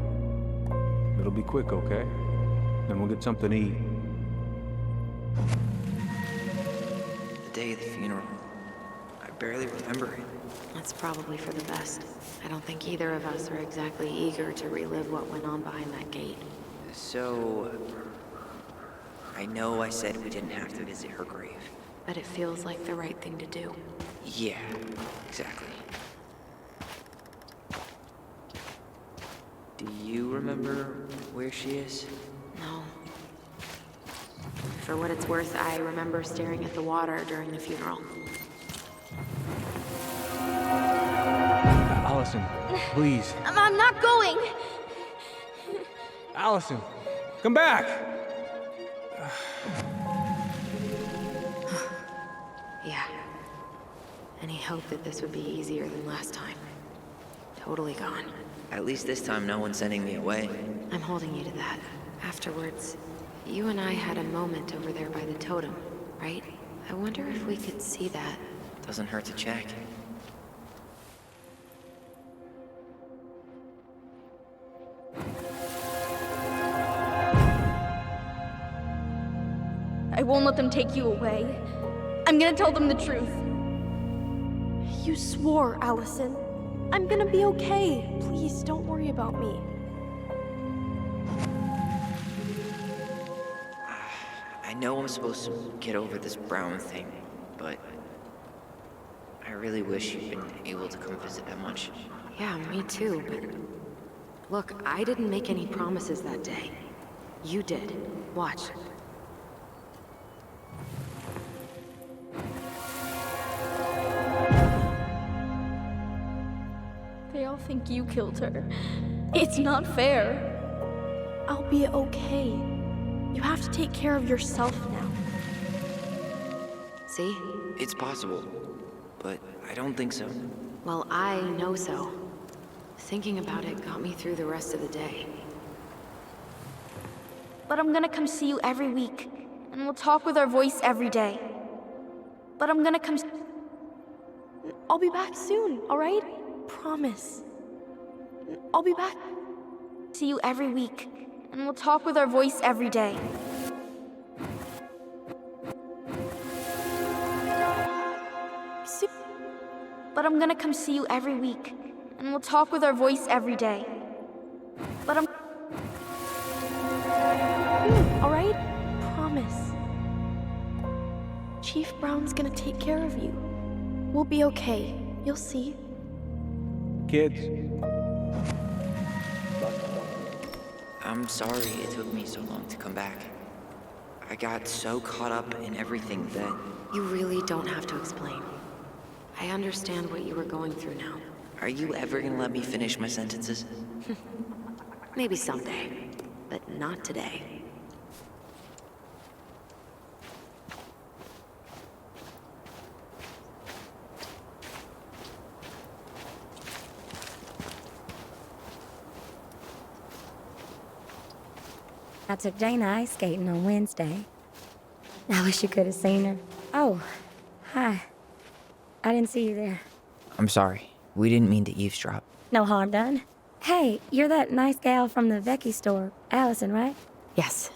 It'll be quick, okay? Then we'll get something to eat. The day of the funeral. I barely remember it. That's probably for the best. I don't think either of us are exactly eager to relive what went on behind that gate. So... I know I said we didn't have to visit her grave. But it feels like the right thing to do. Yeah, exactly. Do you remember where she is? No. For what it's worth, I remember staring at the water during the funeral. Allison, please. I'm not going! Allison, come back! Yeah. Any hope that this would be easier than last time? Totally gone. At least this time no one's sending me away. I'm holding you to that. Afterwards, you and I had a moment over there by the totem, right? I wonder if we could see that. Doesn't hurt to check. I won't let them take you away. I'm gonna tell them the truth. You swore, Allison. I'm gonna be okay. Please, don't worry about me. I know I'm supposed to get over this Brown thing, but I really wish you'd been able to come visit that much. Yeah, me too, but... Look, I didn't make any promises that day. You did. Watch. They all think you killed her. It's not fair. I'll be okay. You have to take care of yourself now. See? It's possible, but I don't think so. Well, I know so. Thinking about it got me through the rest of the day. But I'm gonna come see you every week, and we'll talk with our voice every day. But I'm gonna come... I'll be back soon, alright? Promise. I'll be back. See you every week, and we'll talk with our voice every day. But I'm gonna come see you every week, and we'll talk with our voice every day. But I'm... Alright? Promise. Chief Brown's gonna take care of you. We'll be okay. You'll see. Kids. I'm sorry it took me so long to come back. I got so caught up in everything that... You really don't have to explain. I understand what you were going through now. Are you ever gonna let me finish my sentences? Maybe someday, but not today. I took Jana ice skating on Wednesday. I wish you could have seen her. Oh, hi. I didn't see you there. I'm sorry. We didn't mean to eavesdrop. No harm done. Hey, you're that nice gal from the Vecchi store, Allison, right? Yes.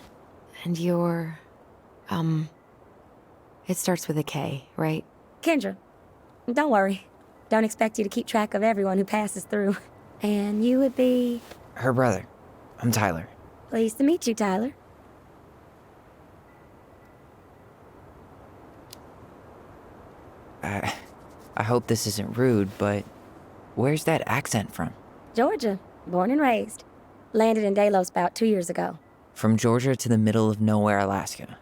And you're... It starts with a K, right? Kendra. Don't worry. Don't expect you to keep track of everyone who passes through. And you would be... Her brother. I'm Tyler. Pleased to meet you, Tyler. I hope this isn't rude, but where's that accent from? Georgia. Born and raised. Landed in Delos about 2 years ago. From Georgia to the middle of nowhere, Alaska.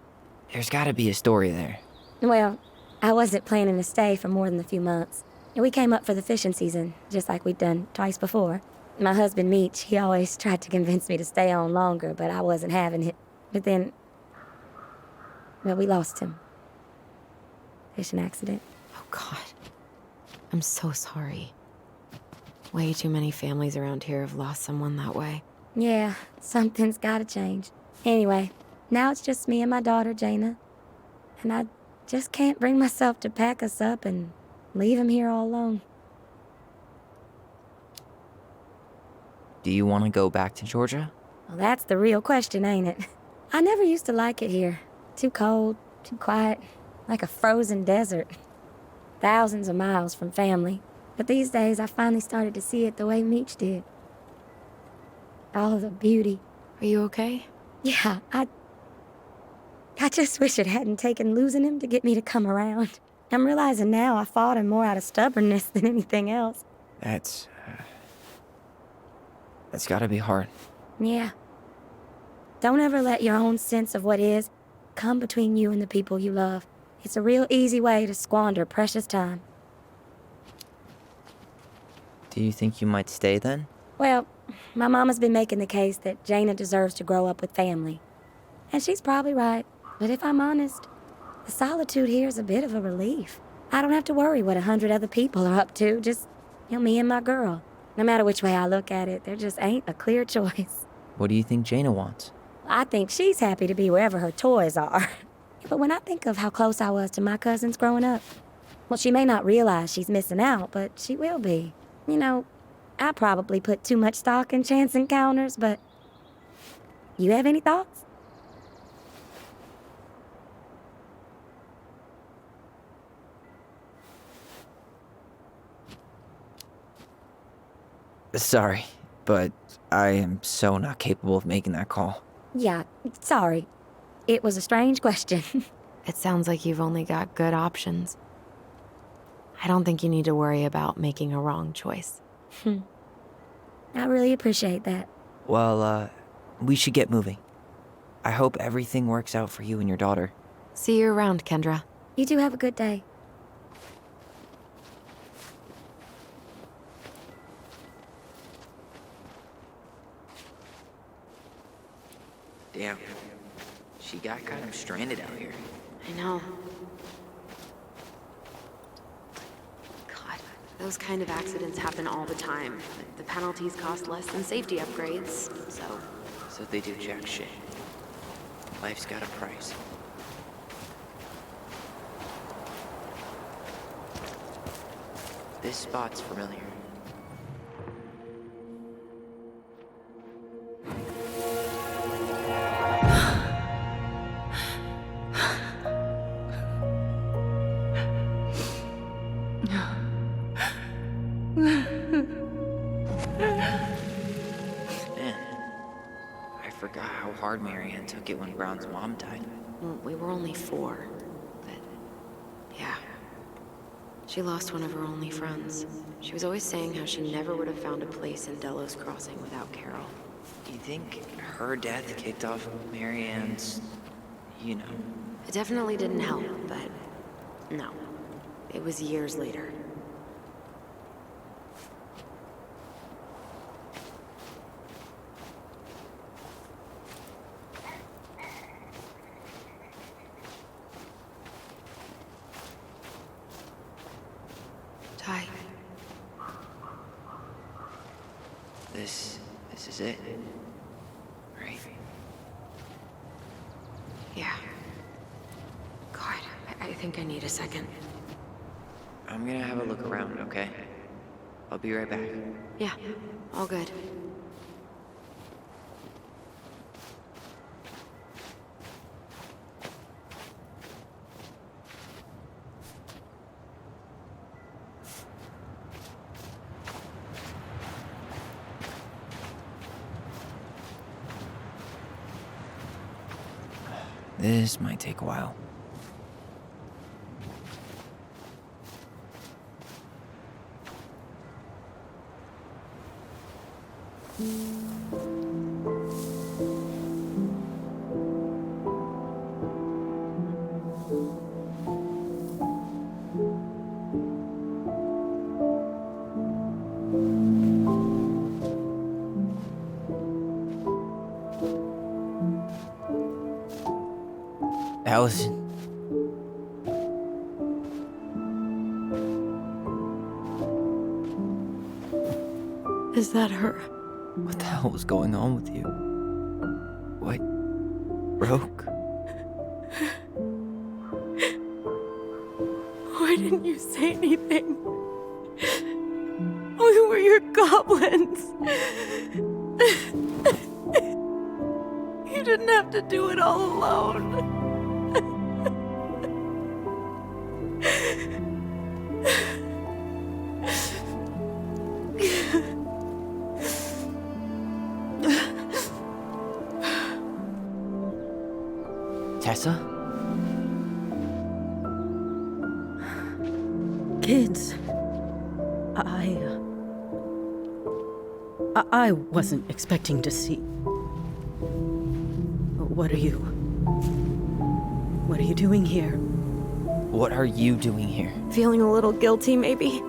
There's gotta be a story there. Well, I wasn't planning to stay for more than a few months. We came up for the fishing season, just like we'd done twice before. My husband, Meech, he always tried to convince me to stay on longer, but I wasn't having it. But then... well, we lost him. Fishing accident. Oh, God. I'm so sorry. Way too many families around here have lost someone that way. Yeah, something's gotta change. Anyway, now it's just me and my daughter, Jana. And I just can't bring myself to pack us up and leave him here all alone. Do you want to go back to Georgia? Well, that's the real question, ain't it? I never used to like it here. Too cold, too quiet, like a frozen desert. Thousands of miles from family. But these days, I finally started to see it the way Meech did. All of the beauty. Are you okay? Yeah, I just wish it hadn't taken losing him to get me to come around. I'm realizing now I fought him more out of stubbornness than anything else. That's gotta be hard. Yeah. Don't ever let your own sense of what is come between you and the people you love. It's a real easy way to squander precious time. Do you think you might stay then? Well, My mama's been making the case that Jaina deserves to grow up with family. And she's probably right. But if I'm honest, the solitude here is a bit of a relief. I don't have to worry what 100 other people are up to, just, me and my girl. No matter which way I look at it, there just ain't a clear choice. What do you think Jaina wants? I think she's happy to be wherever her toys are. But when I think of how close I was to my cousins growing up, well, she may not realize she's missing out, but she will be. I probably put too much stock in chance encounters, but you have any thoughts? Sorry, but I am so not capable of making that call. Yeah, sorry. It was a strange question. It sounds like you've only got good options. I don't think you need to worry about making a wrong choice. I really appreciate that. Well, we should get moving. I hope everything works out for you and your daughter. See you around, Kendra. You two have a good day. Damn. She got kind of stranded out here. I know. God, those kind of accidents happen all the time. The penalties cost less than safety upgrades, so... So they do jack shit. Life's got a price. This spot's familiar. Forgot how hard Marianne took it when Brown's mom died. Well, we were only 4, but yeah. She lost one of her only friends. She was always saying how she never would have found a place in Delos Crossing without Carol. Do you think her death kicked off Marianne's, It definitely didn't help, but no. It was years later. Ty. This is it, right? Yeah. God, I think I need a second. I'm gonna have a look around, okay? I'll be right back. Yeah, all good. This might take a while. Allison. Is that her? What the hell was going on with you? What broke? Why didn't you say anything? We were your goblins. You didn't have to do it all alone. Tessa? Kids, I wasn't expecting to see. What are you doing here? What are you doing here? Feeling a little guilty, maybe?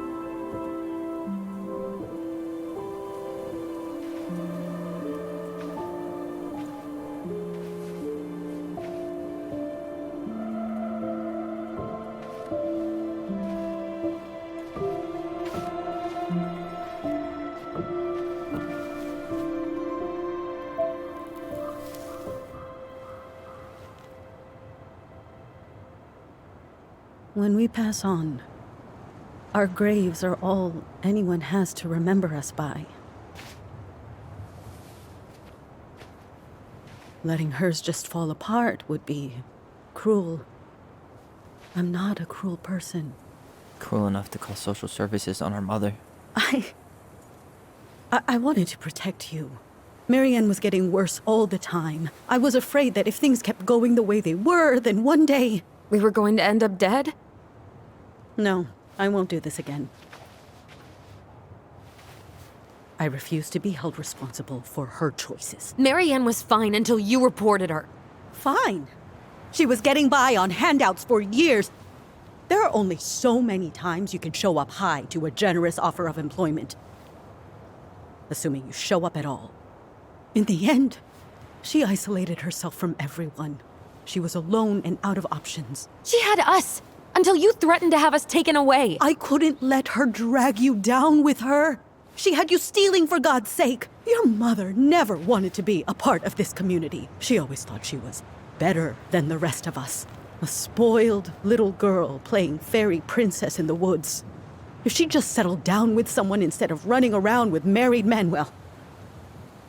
When we pass on, our graves are all anyone has to remember us by. Letting hers just fall apart would be cruel. I'm not a cruel person. Cruel enough to call social services on our mother. I wanted to protect you. Marianne was getting worse all the time. I was afraid that if things kept going the way they were, then one day... We were going to end up dead? No, I won't do this again. I refuse to be held responsible for her choices. Marianne was fine until you reported her. Fine. She was getting by on handouts for years. There are only so many times you can show up high to a generous offer of employment. Assuming you show up at all. In the end, she isolated herself from everyone. She was alone and out of options. She had us, until you threatened to have us taken away. I couldn't let her drag you down with her. She had you stealing for God's sake. Your mother never wanted to be a part of this community. She always thought she was better than the rest of us. A spoiled little girl playing fairy princess in the woods. If she just settled down with someone instead of running around with married men, well,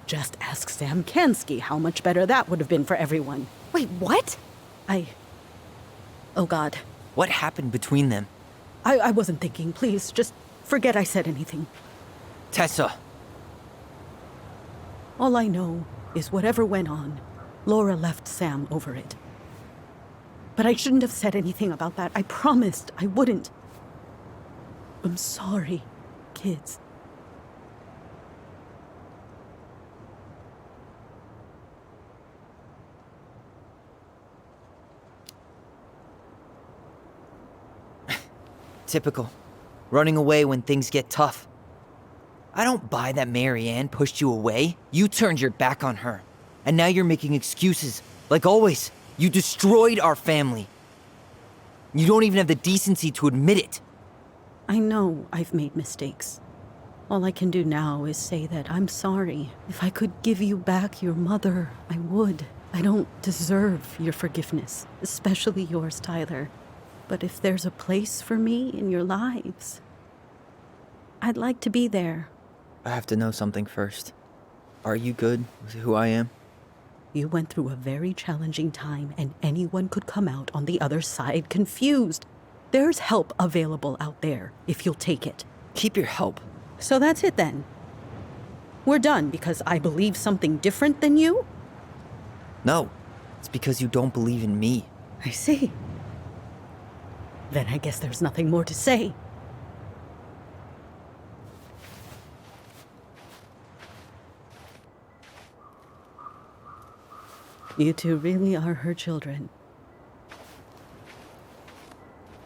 just ask Sam Kansky how much better that would have been for everyone. Wait, what? Oh God. What happened between them? I wasn't thinking. Please, just forget I said anything. Tessa! All I know is whatever went on, Laura left Sam over it. But I shouldn't have said anything about that. I promised I wouldn't. I'm sorry, kids. Typical. Running away when things get tough. I don't buy that Marianne pushed you away. You turned your back on her. And now you're making excuses. Like always, you destroyed our family. You don't even have the decency to admit it. I know I've made mistakes. All I can do now is say that I'm sorry. If I could give you back your mother, I would. I don't deserve your forgiveness, especially yours, Tyler. But if there's a place for me in your lives, I'd like to be there. I have to know something first. Are you good with who I am? You went through a very challenging time, and anyone could come out on the other side confused. There's help available out there, if you'll take it. Keep your help. So that's it then. We're done because I believe something different than you? No, it's because you don't believe in me. I see. Then I guess there's nothing more to say. You two really are her children.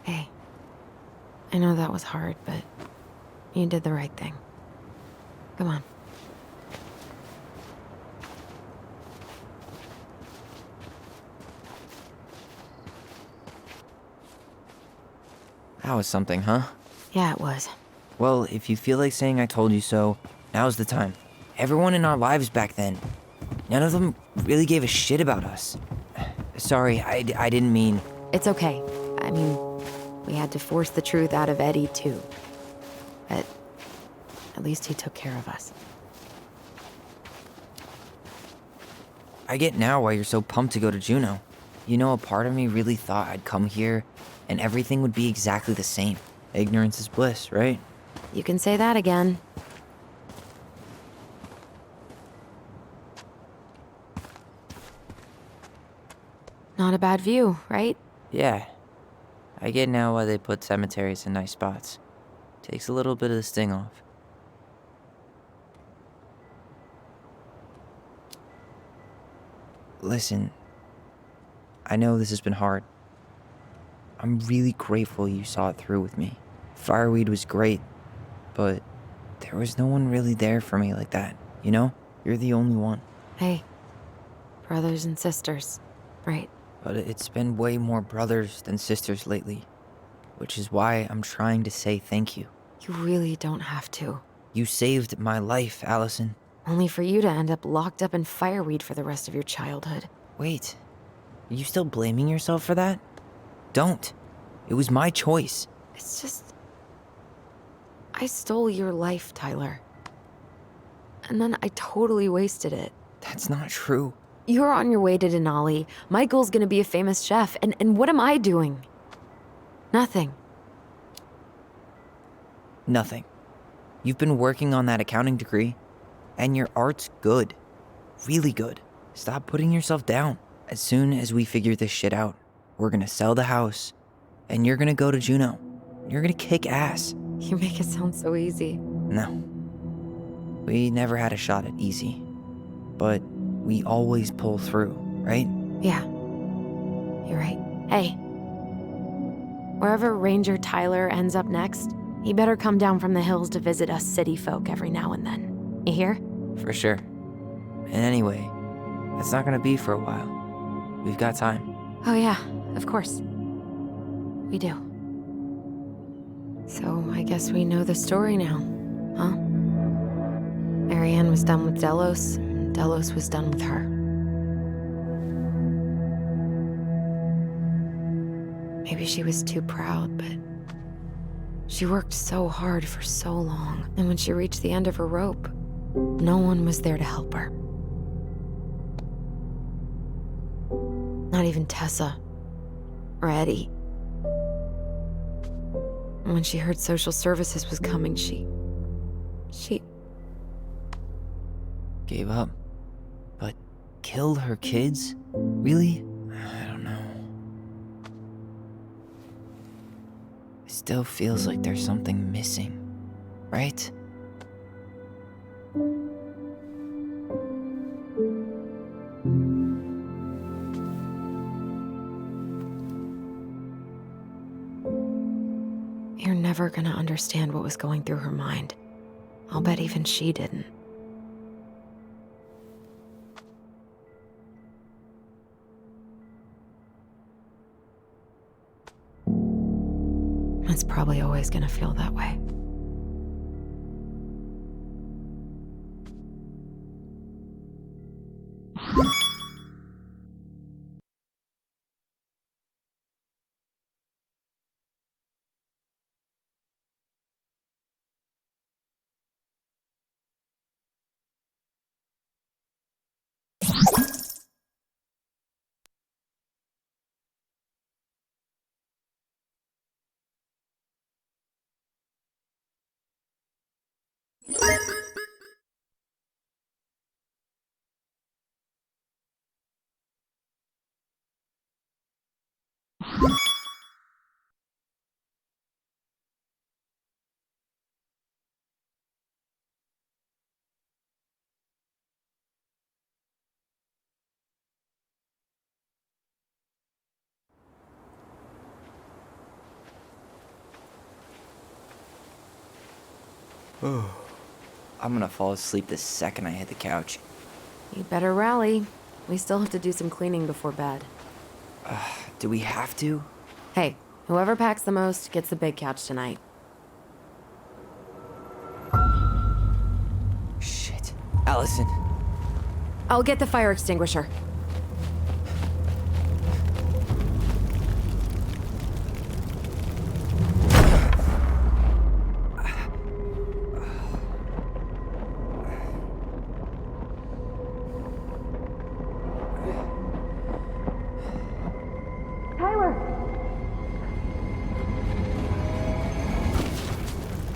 Hey, I know that was hard, but you did the right thing. Come on. That was something, huh? Yeah, it was. Well, if you feel like saying I told you so, now's the time. Everyone in our lives back then, none of them really gave a shit about us. Sorry, I didn't mean... It's okay. I mean, we had to force the truth out of Eddie, too. But at least he took care of us. I get now why you're so pumped to go to Juneau. You know, a part of me really thought I'd come here and everything would be exactly the same. Ignorance is bliss, right? You can say that again. Not a bad view, right? Yeah. I get now why they put cemeteries in nice spots. Takes a little bit of the sting off. Listen, I know this has been hard. I'm really grateful you saw it through with me. Fireweed was great, but there was no one really there for me like that, you know? You're the only one. Hey, brothers and sisters, right? But it's been way more brothers than sisters lately, which is why I'm trying to say thank you. You really don't have to. You saved my life, Allison. Only for you to end up locked up in fireweed for the rest of your childhood. Wait, are you still blaming yourself for that? Don't. It was my choice. It's just... I stole your life, Tyler. And then I totally wasted it. That's not true. You're on your way to Denali. Michael's gonna be a famous chef, and what am I doing? Nothing. Nothing. You've been working on that accounting degree, and your art's good. Really good. Stop putting yourself down. As soon as we figure this shit out, we're gonna sell the house, and you're gonna go to Juneau. You're gonna kick ass. You make it sound so easy. No. We never had a shot at easy. But we always pull through, right? Yeah. You're right. Hey. Wherever Ranger Tyler ends up next, he better come down from the hills to visit us city folk every now and then. You hear? For sure. And anyway, that's not gonna be for a while. We've got time. Oh yeah, of course. We do. So I guess we know the story now, huh? Marianne was done with Delos, and Delos was done with her. Maybe she was too proud, but she worked so hard for so long, and when she reached the end of her rope, no one was there to help her. Not even Tessa or Eddie. And when she heard social services was coming, she Gave up. But killed her kids? Really? I don't know. It still feels like there's something missing, right? You're never gonna understand what was going through her mind. I'll bet even she didn't. It's probably always gonna feel that way. I'm gonna fall asleep the second I hit the couch. You'd better rally. We still have to do some cleaning before bed. Do we have to? Hey, whoever packs the most gets the big couch tonight. Shit. Allison. I'll get the fire extinguisher.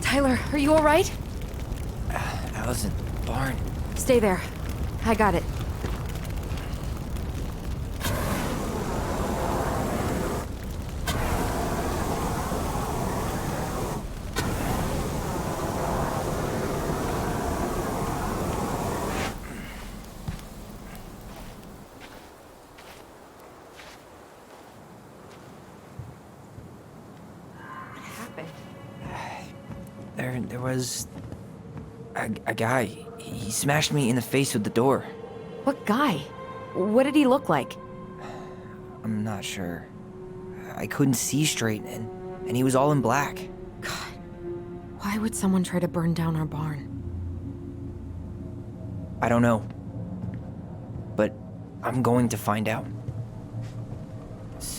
Tyler, are you all right? Allison, barn. Stay there. I got it. There was a guy. He smashed me in the face with the door. What guy? What did he look like? I'm not sure. I couldn't see straight, and he was all in black. God, why would someone try to burn down our barn? I don't know. But I'm going to find out.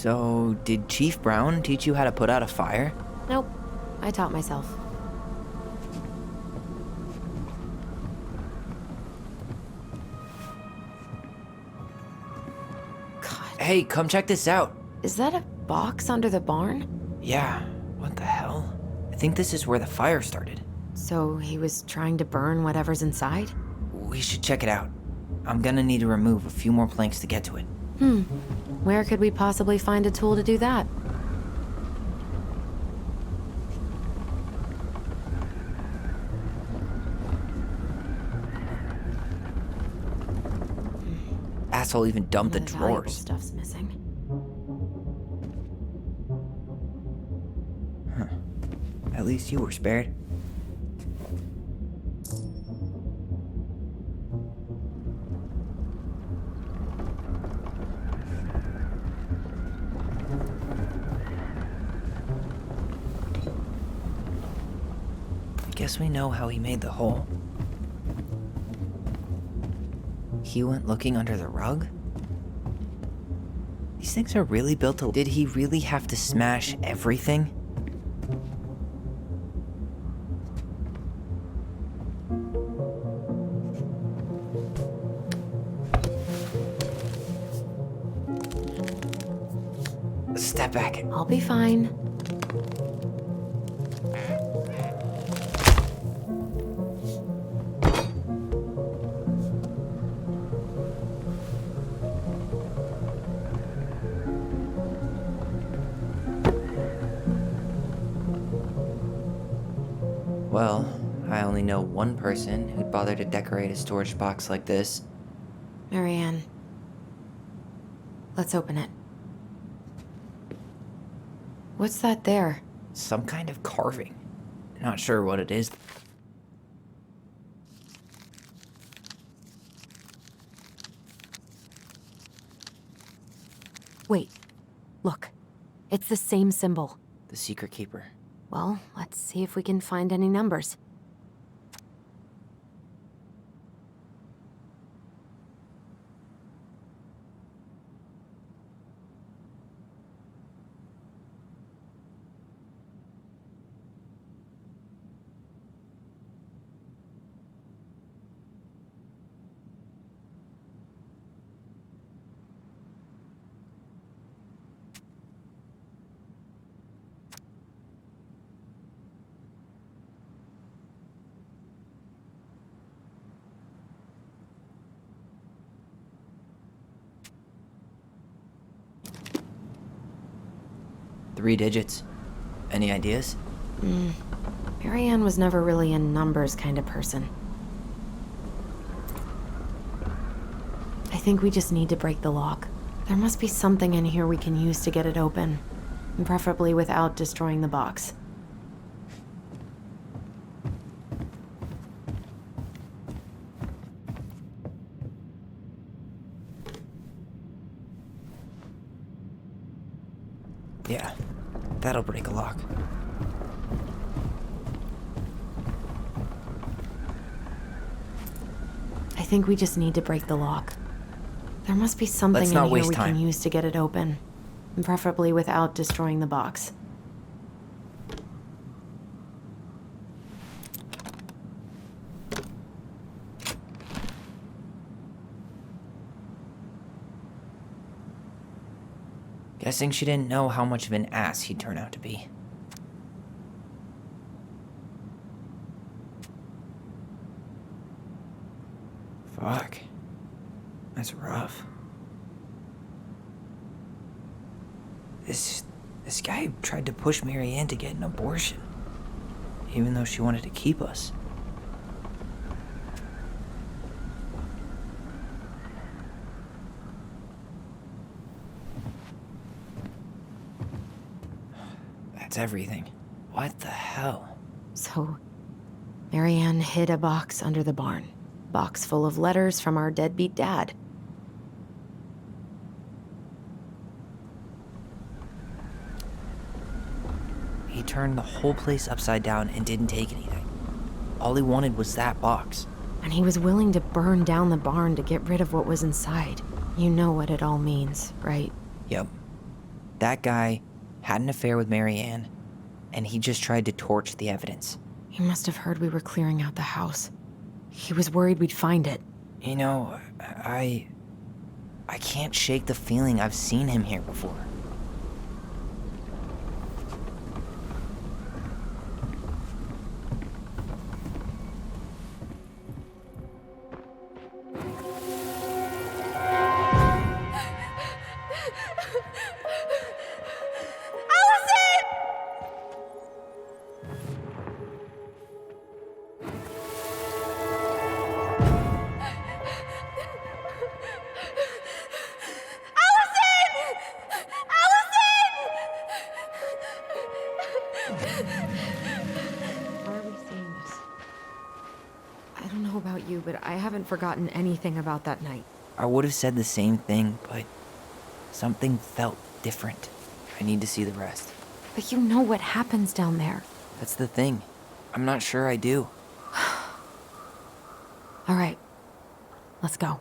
So, did Chief Brown teach you how to put out a fire? Nope. I taught myself. Hey, come check this out. Is that a box under the barn? Yeah, what the hell? I think this is where the fire started. So he was trying to burn whatever's inside? We should check it out. I'm gonna need to remove a few more planks to get to it. Where could we possibly find a tool to do that? Asshole even dumped the None of the valuable drawers. Stuff's missing. At least you were spared. I guess we know how he made the hole. He went looking under the rug? These things are really built to... Did he really have to smash everything? Step back. I'll be fine. Well, I only know one person who'd bother to decorate a storage box like this. Marianne. Let's open it. What's that there? Some kind of carving. Not sure what it is. Wait. Look. It's the same symbol. The Secret Keeper. Well, let's see if we can find any numbers. Three digits. Any ideas? Marianne was never really a numbers kind of person. I think we just need to break the lock. There must be something in here we can use to get it open. And preferably without destroying the box. Yeah, that'll break a lock. I think we just need to break the lock. There must be something Let's in not here waste we time. can use to get it open. And preferably without destroying the box. Guessing she didn't know how much of an ass he'd turn out to be. Fuck. That's rough. This guy tried to push Marianne to get an abortion, even though she wanted to keep us. That's everything. What the hell? So, Marianne hid a box under the barn. Box full of letters from our deadbeat dad. He turned the whole place upside down and didn't take anything. All he wanted was that box. And he was willing to burn down the barn to get rid of what was inside. You know what it all means, right? Yep. that guy had an affair with Marianne, and he just tried to torch the evidence. He must have heard we were clearing out the house. He was worried we'd find it. You know, I can't shake the feeling I've seen him here before. Why are we seeing this? I don't know about you, but I haven't forgotten anything about that night. I would have said the same thing, but something felt different. I need to see the rest. But you know what happens down there. That's the thing. I'm not sure I do. All right, let's go.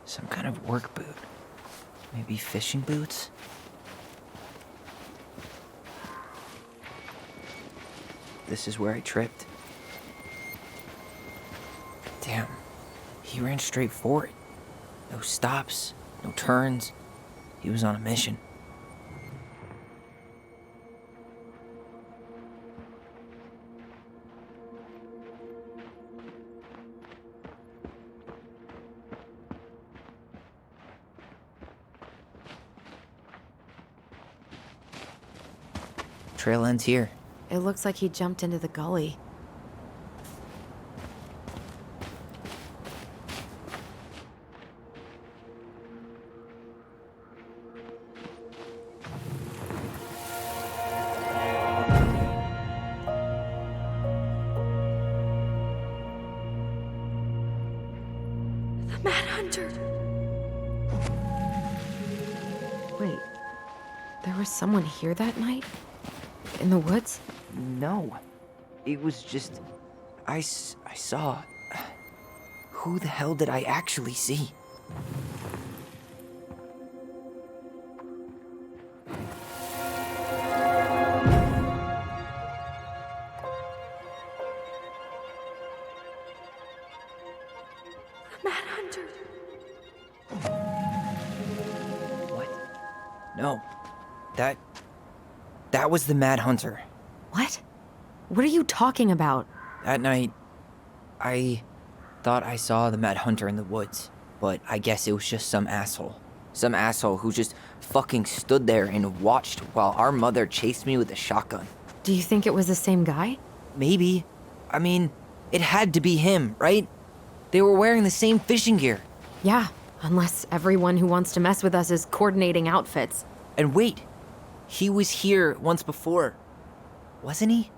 Some kind of work boot. Maybe fishing boots? This is where I tripped. Damn, he ran straight for it. No stops, no turns. He was on a mission. Trail ends here. It looks like he jumped into the gully. The Mad Hunter. Wait, there was someone here that night? In the woods? No. It was just... I saw... Who the hell did I actually see? The Mad Hunter. What? No. That was the Mad Hunter. What? What are you talking about? That night, I thought I saw the Mad Hunter in the woods, but I guess it was just some asshole. Some asshole who just fucking stood there and watched while our mother chased me with a shotgun. Do you think it was the same guy? Maybe. I mean, it had to be him, right? They were wearing the same fishing gear. Yeah, unless everyone who wants to mess with us is coordinating outfits. And wait, he was here once before, wasn't he?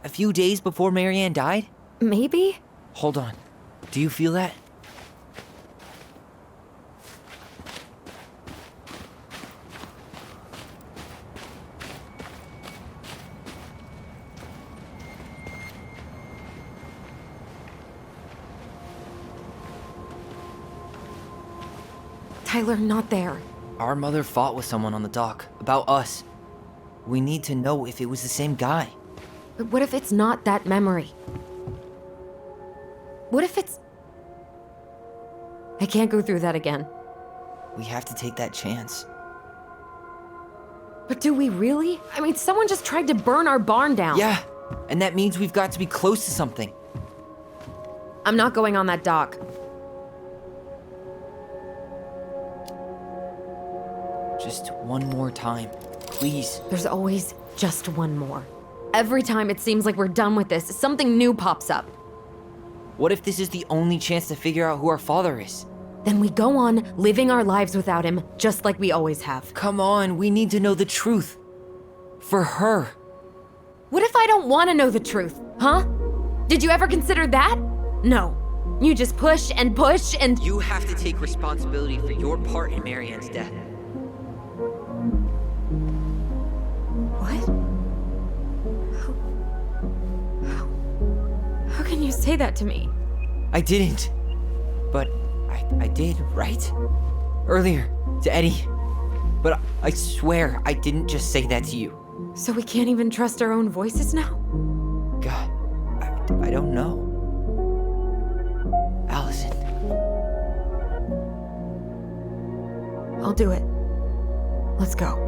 A few days before Marianne died? Maybe? Hold on. Do you feel that? Tyler, not there. Our mother fought with someone on the dock about us. We need to know if it was the same guy. But what if it's not that memory? What if it's... I can't go through that again. We have to take that chance. But do we really? I mean, someone just tried to burn our barn down. Yeah, and that means we've got to be close to something. I'm not going on that dock. Just one more time, please. There's always just one more. Every time it seems like we're done with this, something new pops up. What if this is the only chance to figure out who our father is? Then we go on living our lives without him, just like we always have. Come on, we need to know the truth. For her. What if I don't want to know the truth, huh? Did you ever consider that? No. You just push and push and... You have to take responsibility for your part in Marianne's death. What? How can you say that to me? I didn't. But I did, right? earlier to Eddie. But I swear I didn't just say that to you. So we can't even trust our own voices now? God, I don't know. Allison. I'll do it. Let's go.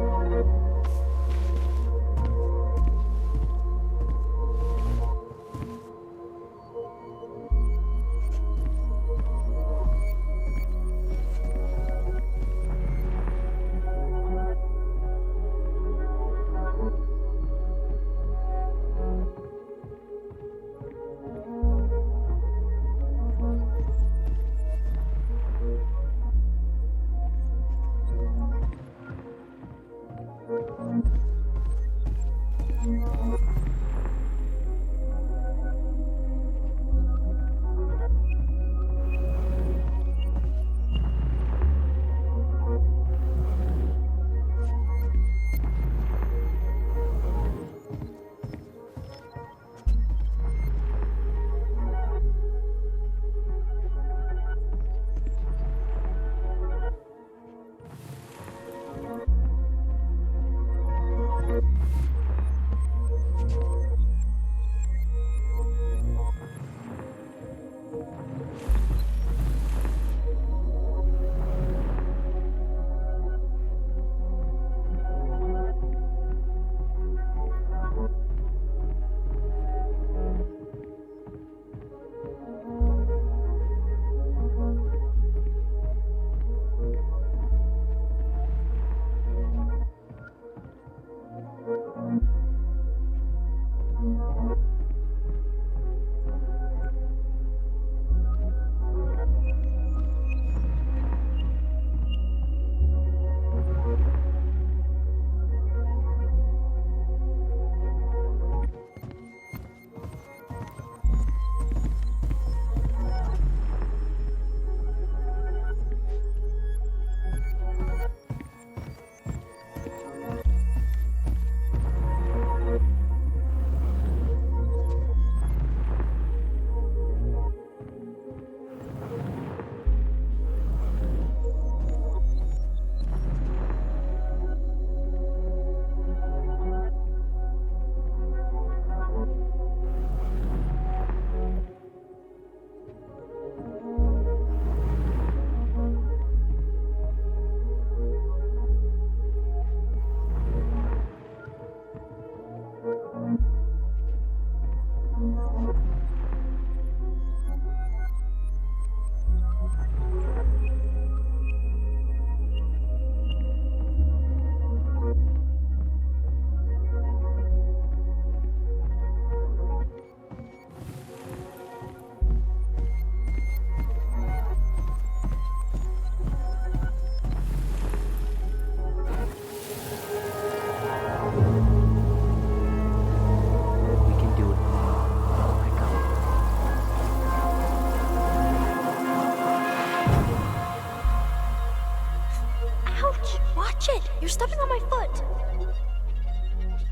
You're stepping on my foot.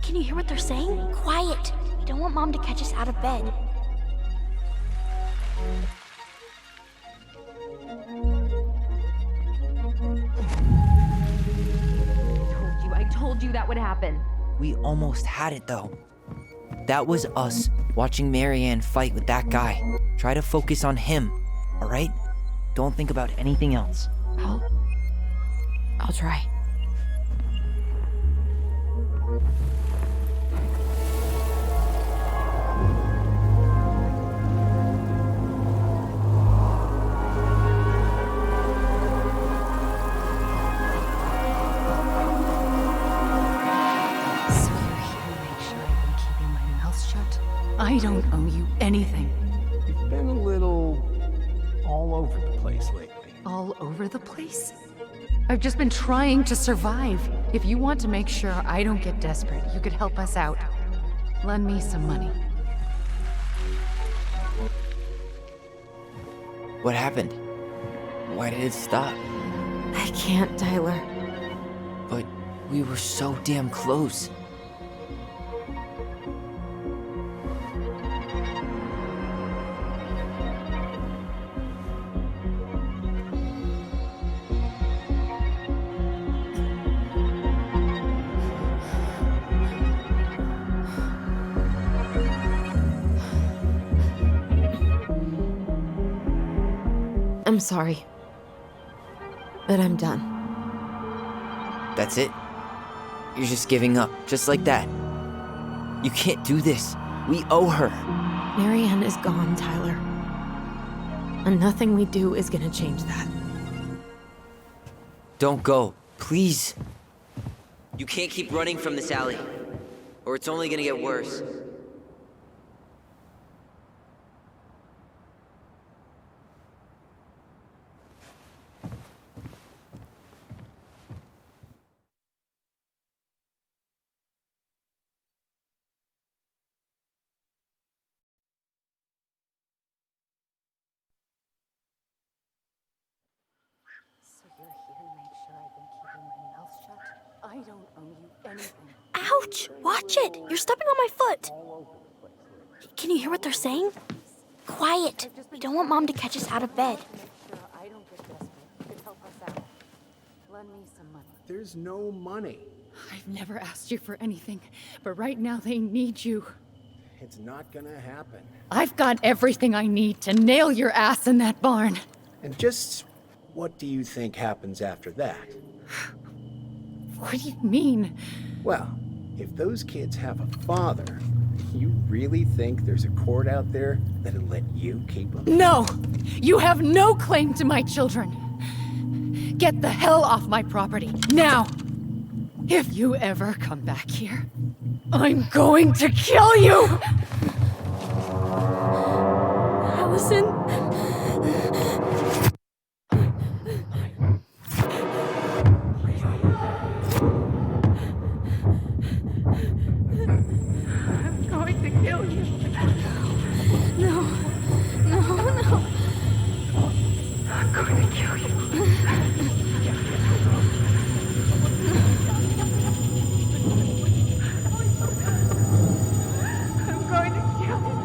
Can you hear what they're saying? Quiet. We don't want Mom to catch us out of bed. I told you that would happen. We almost had it though. That was us watching Marianne fight with that guy. Try to focus on him, all right? Don't think about anything else. I'll try. I don't owe you anything. You've been a little all over the place lately. All over the place? I've just been trying to survive. If you want to make sure I don't get desperate, you could help us out. Lend me some money. What happened? Why did it stop? I can't, Tyler. But we were so damn close. I'm sorry. But I'm done. That's it? You're just giving up, just like that. You can't do this. We owe her. Marianne is gone, Tyler. And nothing we do is gonna change that. Don't go, please. You can't keep running from this alley, or it's only gonna get worse. So you're here to make sure I've been keeping my mouth shut? I don't owe you anything. Ouch! Watch it! You're stepping on my foot! Can you hear what they're saying? Quiet! We don't want Mom to catch us out of bed. I don't get desperate. You could help us out. Lend me some money. There's no money. I've never asked you for anything, but right now they need you. It's not gonna happen. I've got everything I need to nail your ass in that barn. And just what do you think happens after that? What do you mean? Well, if those kids have a father, you really think there's a court out there that'll let you keep them? No! You have no claim to my children. Get the hell off my property, now! If you ever come back here, I'm going to kill you! Allison? I'm going to kill you. No. No. I'm going to kill you. I'm going to kill you.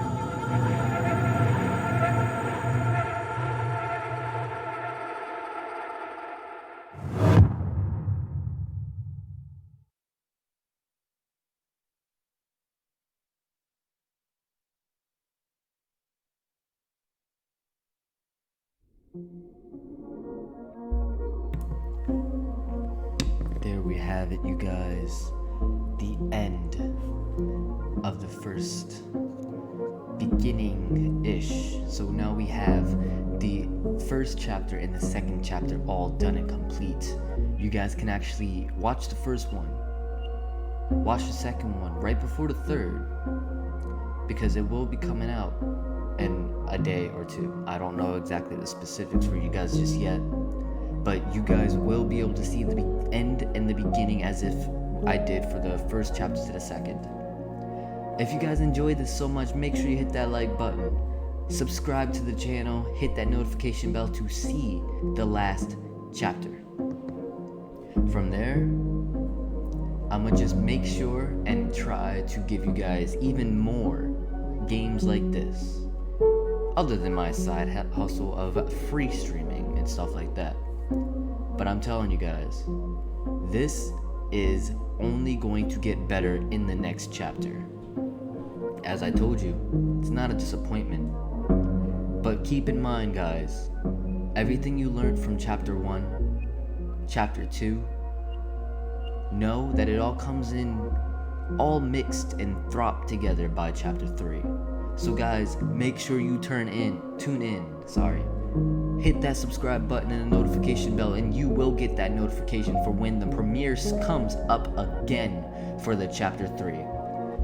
There we have it, you guys. The end of the first beginning-ish. So now we have the first chapter and the second chapter all done and complete. You guys can actually watch the first one, watch the second one right before the third, because it will be coming out in a day or two. I don't know exactly the specifics for you guys just yet, but you guys will be able to see the end and the beginning as if I did for the first chapter to the second. If you guys enjoyed this so much, make sure you hit that like button, subscribe to the channel, hit that notification bell to see the last chapter. From there, I'ma just make sure and try to give you guys even more games like this, other than my side hustle of free streaming and stuff like that. But I'm telling you guys, this is only going to get better in the next chapter. As I told you, it's not a disappointment. But keep in mind, guys, everything you learned from chapter 1, chapter 2, know that it all comes in all mixed and thropped together by chapter 3. So guys, make sure you tune in, hit that subscribe button and the notification bell, and you will get that notification for when the premiere comes up again for the chapter 3.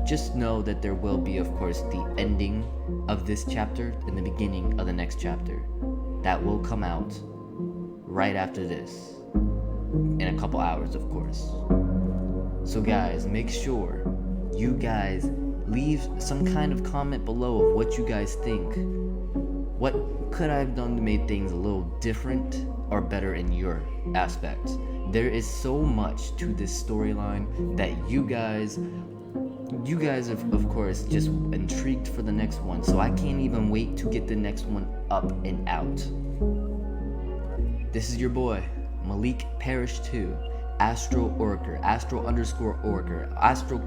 Just know that there will be, of course, the ending of this chapter and the beginning of the next chapter. That will come out right after this, in a couple hours, of course. So guys, make sure you guys leave some kind of comment below of what you guys think. What could I have done to make things a little different or better in your aspect? There is so much to this storyline that you guys are, of course, just intrigued for the next one. So I can't even wait to get the next one up and out. This is your boy, Malik Parrish 2. Astro Orker, Astro _ Orker, Astro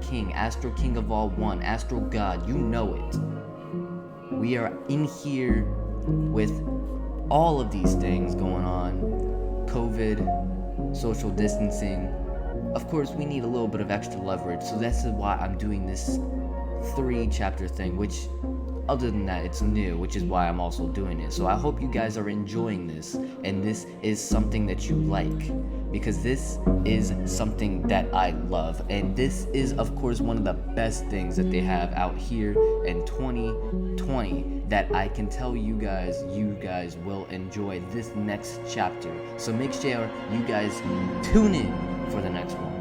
King of all one, Astro God, you know it. We are in here with all of these things going on, COVID, social distancing, of course we need a little bit of extra leverage. So that's why I'm doing this 3-chapter thing, which other than that, it's new, which is why I'm also doing it. So I hope you guys are enjoying this, and this is something that you like, because this is something that I love, and this is, of course, one of the best things that they have out here in 2020 that I can tell you guys will enjoy this next chapter. So make sure you guys tune in for the next one.